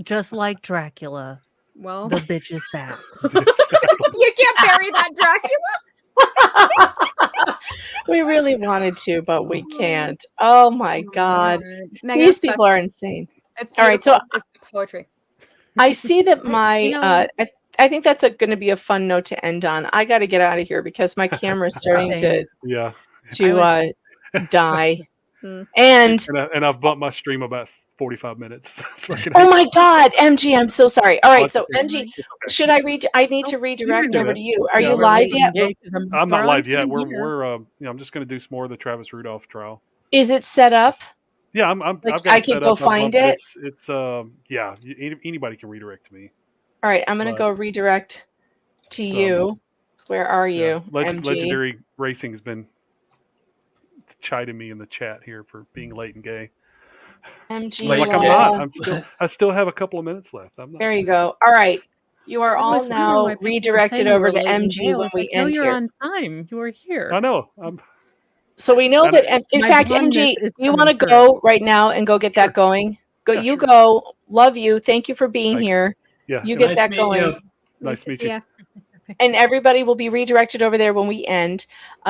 S3: Just like Dracula.
S4: Well,
S3: The bitch is back.
S4: you can't bury that Dracula.
S1: We really wanted to, but we can't. Oh my God.
S4: Megan,
S1: These
S4: that's
S1: people are insane.
S4: It's
S1: All right, so
S4: beautiful. It's poetry.
S1: I see that my
S3: You know-
S1: I think that's going to be a fun note to end on. I got to get out of here because my camera's starting to
S5: Yeah.
S1: die.
S4: Hmm.
S1: And
S5: And I've bumped my stream about 45 minutes. So I can
S1: oh my God, MG, I'm so sorry. All right, so
S5: Okay.
S1: MG, should I read? I need to redirect
S5: do
S1: over
S5: it.
S1: to you. Are
S5: Yeah,
S1: you
S5: we're
S1: live yet?
S5: I'm not live yet. We're I'm just going to do some more of the Travis Rudolph trial.
S1: Is it set up?
S5: Yeah, I've
S1: Like,
S5: got
S1: I
S5: it
S1: could
S5: set
S1: go
S5: up. I've
S1: find
S5: bumped
S1: it?
S5: It's yeah, anybody can redirect to me.
S1: All right, I'm going to
S5: But-
S1: go redirect to you. Where are you, MG?
S5: Legendary Racing has been chiding me in the chat here for being late and gay.
S1: MG,
S5: Like I'm not. I still have a couple of minutes left. I'm not.
S1: There you go. All right. You are
S3: I
S1: all
S3: was wondering
S1: now
S3: why people were
S1: redirected
S3: saying you
S1: over
S3: were
S1: to
S3: late and
S1: MG
S3: gay. I
S1: when
S3: was
S1: we
S3: like, no,
S1: end
S3: you're
S1: here.
S3: on time. You were here.
S5: I know.
S1: So we know
S5: And
S1: that, in
S3: my
S1: fact,
S3: blondness
S1: MG,
S3: is
S1: you
S3: coming
S1: want to
S3: through.
S1: go right now and go get that going? Go.
S5: Yeah,
S1: You
S5: sure.
S1: go. Love you. Thank you for being
S5: Thanks.
S1: here.
S5: Yeah.
S1: You
S2: Nice
S1: get that
S2: to meet
S1: going.
S2: you.
S5: Nice to meet you.
S4: Yeah.
S1: And everybody will be redirected over there when we end.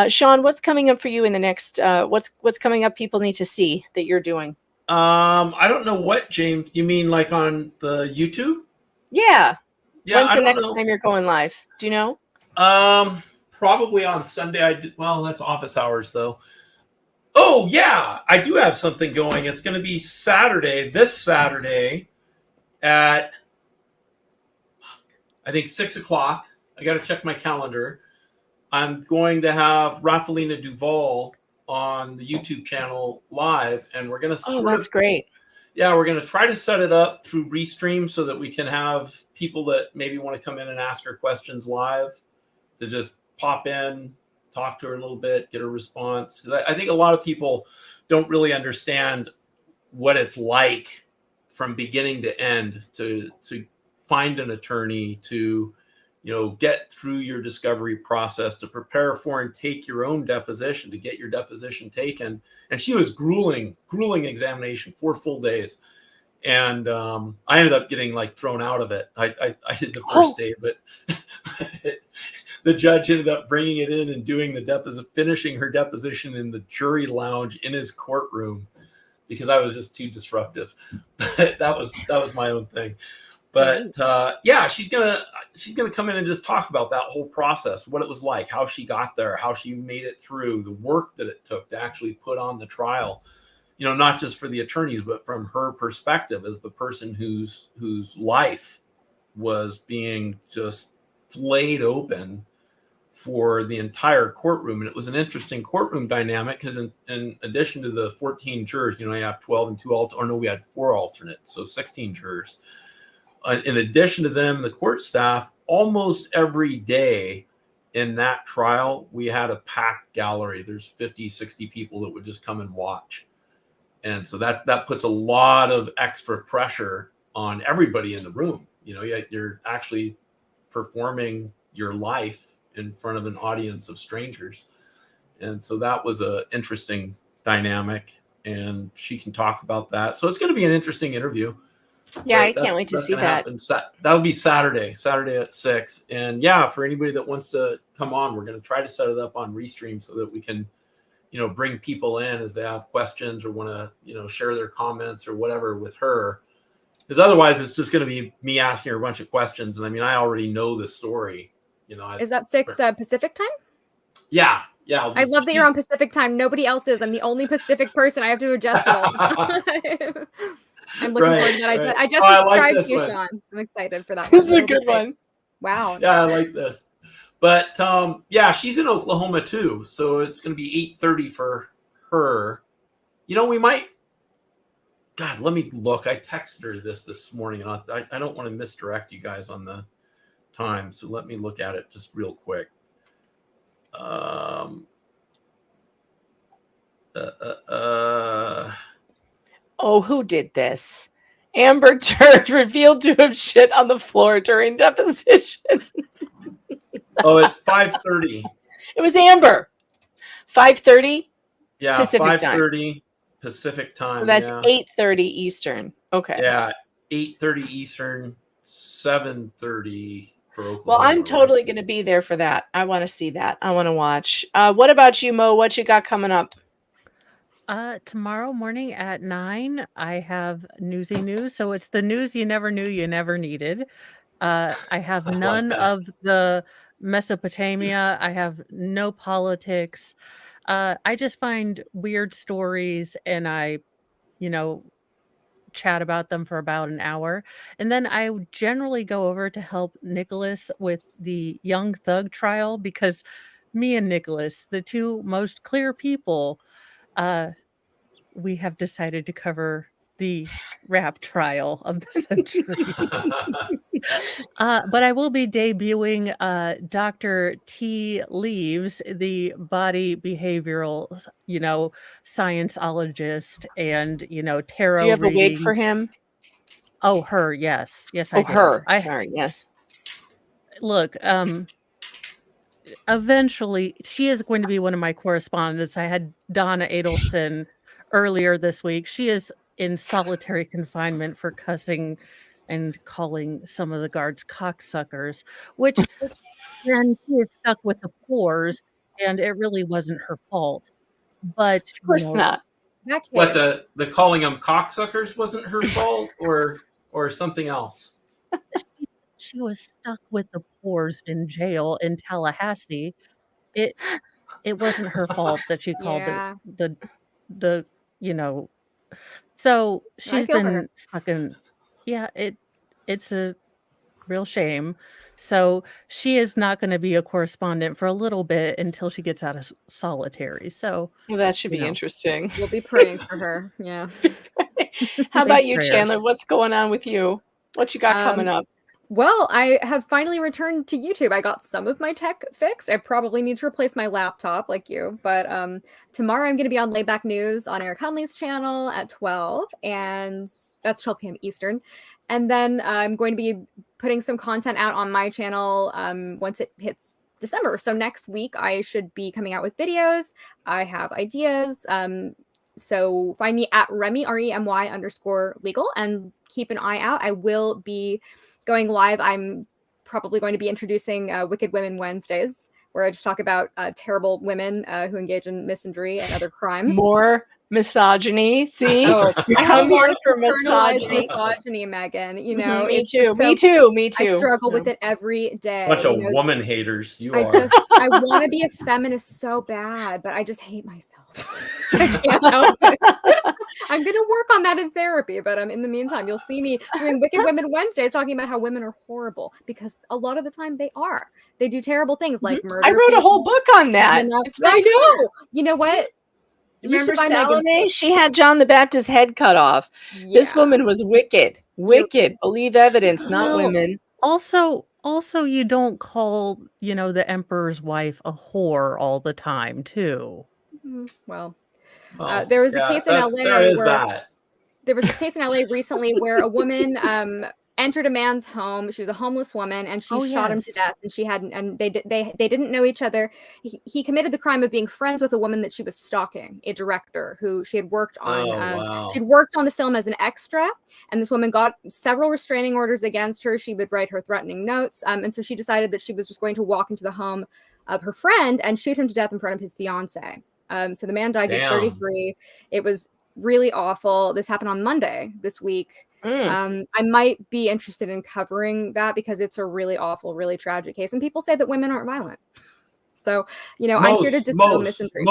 S1: Sean, what's coming up for you in the next? What's coming up? People need to see that you're doing.
S2: I don't know what, James. You mean like on the YouTube?
S1: Yeah.
S2: Yeah,
S1: When's
S2: I
S1: the
S2: don't
S1: next
S2: know.
S1: time you're going live? Do you know?
S2: Probably on Sunday. Well, that's office hours though. Oh yeah, I do have something going. It's going to be Saturday. This Saturday at I think 6:00. I got to check my calendar. I'm going to have Rafalina Duval on the YouTube channel live, and we're going to
S1: Oh, that's great.
S2: Yeah, we're going to try to set it up through Restream so that we can have people that maybe want to come in and ask her questions live to just pop in, talk to her a little bit, get a response. 'Cause I think a lot of people don't really understand what it's like from beginning to end to find an attorney, to get through your discovery process, to prepare for and take your own deposition, to get your deposition taken. And she was grueling examination, 4 full days. And I ended up getting thrown out of it. I did the first day, but the judge ended up bringing it in and doing the finishing her deposition in the jury lounge in his courtroom because I was just too disruptive. that was my own thing. But yeah, she's gonna come in and just talk about that whole process, what it was like, how she got there, how she made it through, the work that it took to actually put on the trial. not just for the attorneys, but from her perspective as the person whose life was being just flayed open for the entire courtroom. And it was an interesting courtroom dynamic because in addition to the 14 jurors, you have 12 and 2 we had 4 alternates, so 16 jurors. In addition to them, the court staff, almost every day in that trial, we had a packed gallery. There's 50, 60 people that would just come and watch. And so that puts a lot of extra pressure on everybody in the room. You're actually performing your life in front of an audience of strangers. And so that was an interesting dynamic, and she can talk about that. So it's going to be an interesting interview.
S1: Yeah, I can't wait to see that.
S2: That'll be Saturday at 6. And yeah, for anybody that wants to come on, we're going to try to set it up on Restream so that we can, bring people in as they have questions or want to, share their comments or whatever with her. Because otherwise it's just going to be me asking her a bunch of questions. And I mean, I already know the story.
S4: Is that 6 Pacific time?
S2: Yeah.
S4: I love that you're on Pacific time. Nobody else is. I'm the only Pacific person. I have to adjust it all the time. I'm looking forward to that. I just subscribed to you, Sean. I'm excited for that.
S1: This is a good one.
S4: Wow.
S2: Yeah, I like this. But yeah, she's in Oklahoma too, so it's going to be 8:30 for her. We might. God, let me look. I texted her this morning, and I don't want to misdirect you guys on the time, so let me look at it just real quick.
S1: Oh, who did this? Amber Turd revealed to have shit on the floor during deposition.
S2: Oh, it's 5:30.
S1: It was Amber. 5:30?
S2: Yeah,
S1: Pacific
S2: 5:30 Pacific time.
S1: So that's 8:30 Eastern. Okay.
S2: Yeah, 8:30 Eastern, 7:30 for Oklahoma.
S1: Well, I'm totally going to be there for that. I want to see that. I want to watch. What about you, Mo? What you got coming up?
S3: Tomorrow morning at 9, I have newsy news. So it's the news you never knew you never needed. I have none of the Mesopotamia. I have no politics. I just find weird stories and I, chat about them for about an hour. And then I generally go over to help Nicholas with the Young Thug trial because me and Nicholas, the two most clear people, we have decided to cover the rap trial of the century. But I will be debuting Dr. T. Leaves, the body behavioral, scienceologist and, tarot
S1: Do you have
S3: reading.
S1: a wig for him?
S3: Oh, her, yes. Yes, I do.
S1: Her. Sorry, yes.
S3: Look, eventually, she is going to be one of my correspondents. I had Donna Adelson earlier this week. She is in solitary confinement for cussing and calling some of the guards cocksuckers, which then she is stuck with the pores, and it really wasn't her fault. But
S1: of course not.
S2: What the calling them cocksuckers wasn't her fault, or something else?
S3: She was stuck with the pores in jail in Tallahassee. It wasn't her fault that she called the so she's been stuck in. Yeah, it's a real shame. So she is not going to be a correspondent for a little bit until she gets out of solitary. So
S1: that should be interesting.
S4: We'll be praying for her. Yeah.
S1: How about you, Chandler? What's going on with you? What you got coming up?
S4: Well, I have finally returned to YouTube. I got some of my tech fixed. I probably need to replace my laptop like you. But tomorrow I'm going to be on Layback News on Eric Hunley's channel at 12. And that's 12 p.m. Eastern. And then I'm going to be putting some content out on my channel once it hits December. So next week I should be coming out with videos. I have ideas. So find me at Remy, REMY_legal, and keep an eye out. I will be going live. I'm probably going to be introducing Wicked Women Wednesdays, where I just talk about terrible women who engage in misandry and other crimes.
S1: More misogyny. See,
S4: I
S1: come here for
S4: misogyny, Megan.
S1: Me too.
S4: I struggle with it every day.
S2: Bunch of woman haters.
S4: I want to be a feminist so bad, but I just hate myself. I can't help it. I'm going to work on that in therapy, but in the meantime, you'll see me doing Wicked Women Wednesdays talking about how women are horrible, because a lot of the time they are. They do terrible things like murder.
S1: I wrote a whole book on that.
S4: I know. You know what?
S1: Remember
S4: should buy Megan's
S1: Salome?
S4: book.
S1: She had John the Baptist's head cut off. This
S4: Yeah.
S1: woman was wicked. Wicked. Believe evidence, not
S3: Well,
S1: women.
S3: Also, you don't call, the emperor's wife a whore all the time, too.
S4: Well,
S2: Oh,
S4: there was a case in LA
S2: there is
S4: where
S2: that.
S4: there was this case in LA recently where a woman entered a man's home. She was a homeless woman, and she shot him to death. And she had, and they didn't know each other. He committed the crime of being friends with a woman that she was stalking, a director who she had worked on.
S2: Wow.
S4: She'd worked on the film as an extra, and this woman got several restraining orders against her. She would write her threatening notes, and so she decided that she was just going to walk into the home of her friend and shoot him to death in front of his fiance. So the man died. He was 33. It was really awful. This happened on Monday this week. I might be interested in covering that because it's a really awful, really tragic case. And people say that women aren't violent. So, I'm here to dispel misinformation.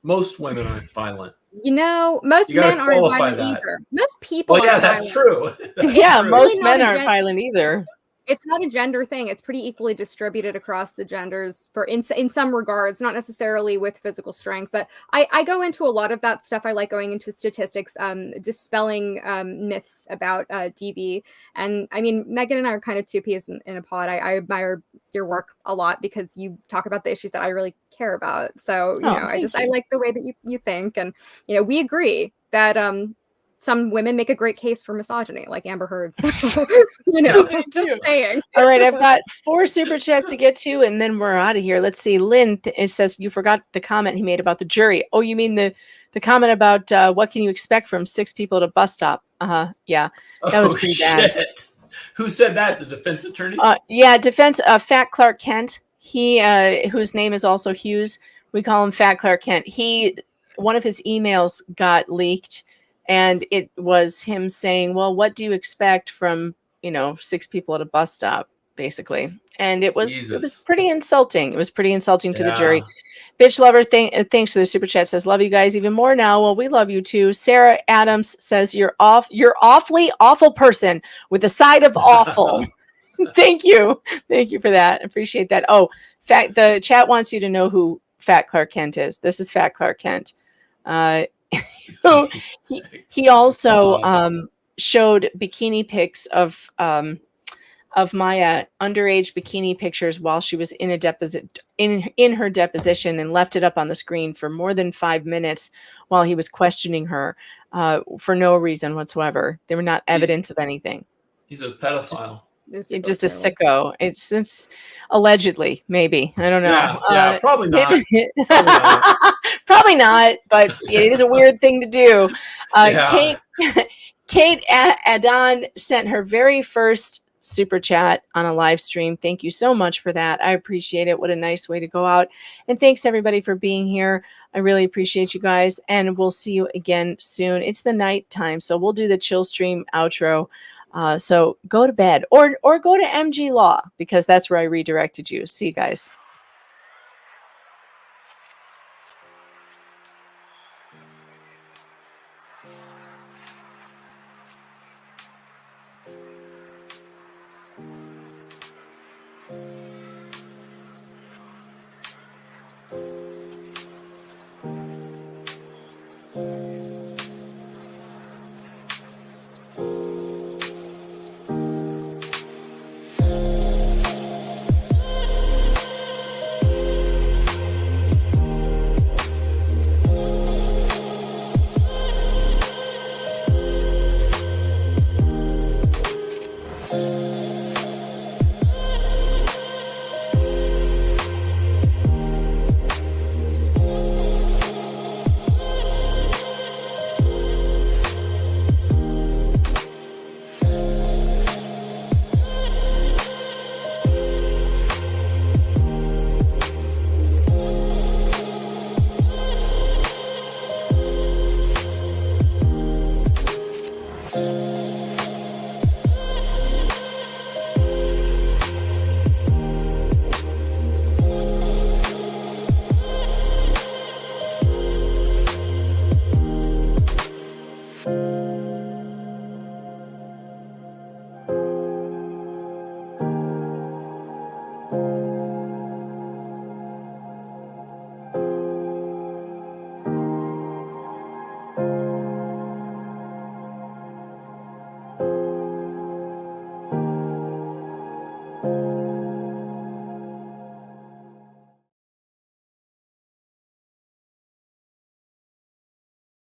S2: Most women aren't violent.
S4: Most men aren't violent either. Most people aren't
S2: that's
S4: violent.
S2: true.
S1: Yeah, most men aren't violent either.
S4: It's not a gender thing. It's pretty equally distributed across the genders in some regards, not necessarily with physical strength, but I go into a lot of that stuff. I like going into statistics, dispelling myths about DV. And I mean, Megan and I are kind of two peas in a pod. I admire your work a lot because you talk about the issues that I really care about. So, I like the way that you think. And, we agree that, some women make a great case for misogyny, like Amber Heard. So, just saying.
S1: All right, I've got 4 super chats to get to, and then we're out of here. Let's see. Lynn, it says you forgot the comment he made about the jury. Oh, you mean the comment about what can you expect from 6 people at a bus stop? Yeah, that was pretty bad.
S2: Who said that? The defense attorney?
S1: Fat Clark Kent. He, whose name is also Hughes. We call him Fat Clark Kent. One of his emails got leaked. And it was him saying, well, what do you expect from, 6 people at a bus stop, basically? And it was pretty insulting. It was pretty insulting to the jury. Bitch Lover, thanks for the super chat, says, love you guys even more now. Well, we love you too. Sarah Adams says, you're awfully awful person with a side of awful. Thank you. Thank you for that. Appreciate that. Oh, the chat wants you to know who Fat Clark Kent is. This is Fat Clark Kent. He also showed bikini pics of Maya, underage bikini pictures while she was in her deposition, and left it up on the screen for more than 5 minutes while he was questioning her for no reason whatsoever. They were not evidence of anything.
S2: He's a pedophile.
S1: Just a sicko. It's allegedly, maybe. I don't know.
S2: Yeah, probably not.
S1: Probably not, but it is a weird thing to do. Kate Adon sent her very first super chat on a live stream. Thank you so much for that. I appreciate it. What a nice way to go out. And thanks everybody for being here. I really appreciate you guys. And we'll see you again soon. It's the night time, so we'll do the chill stream outro. So go to bed or go to MG Law, because that's where I redirected you. See you guys.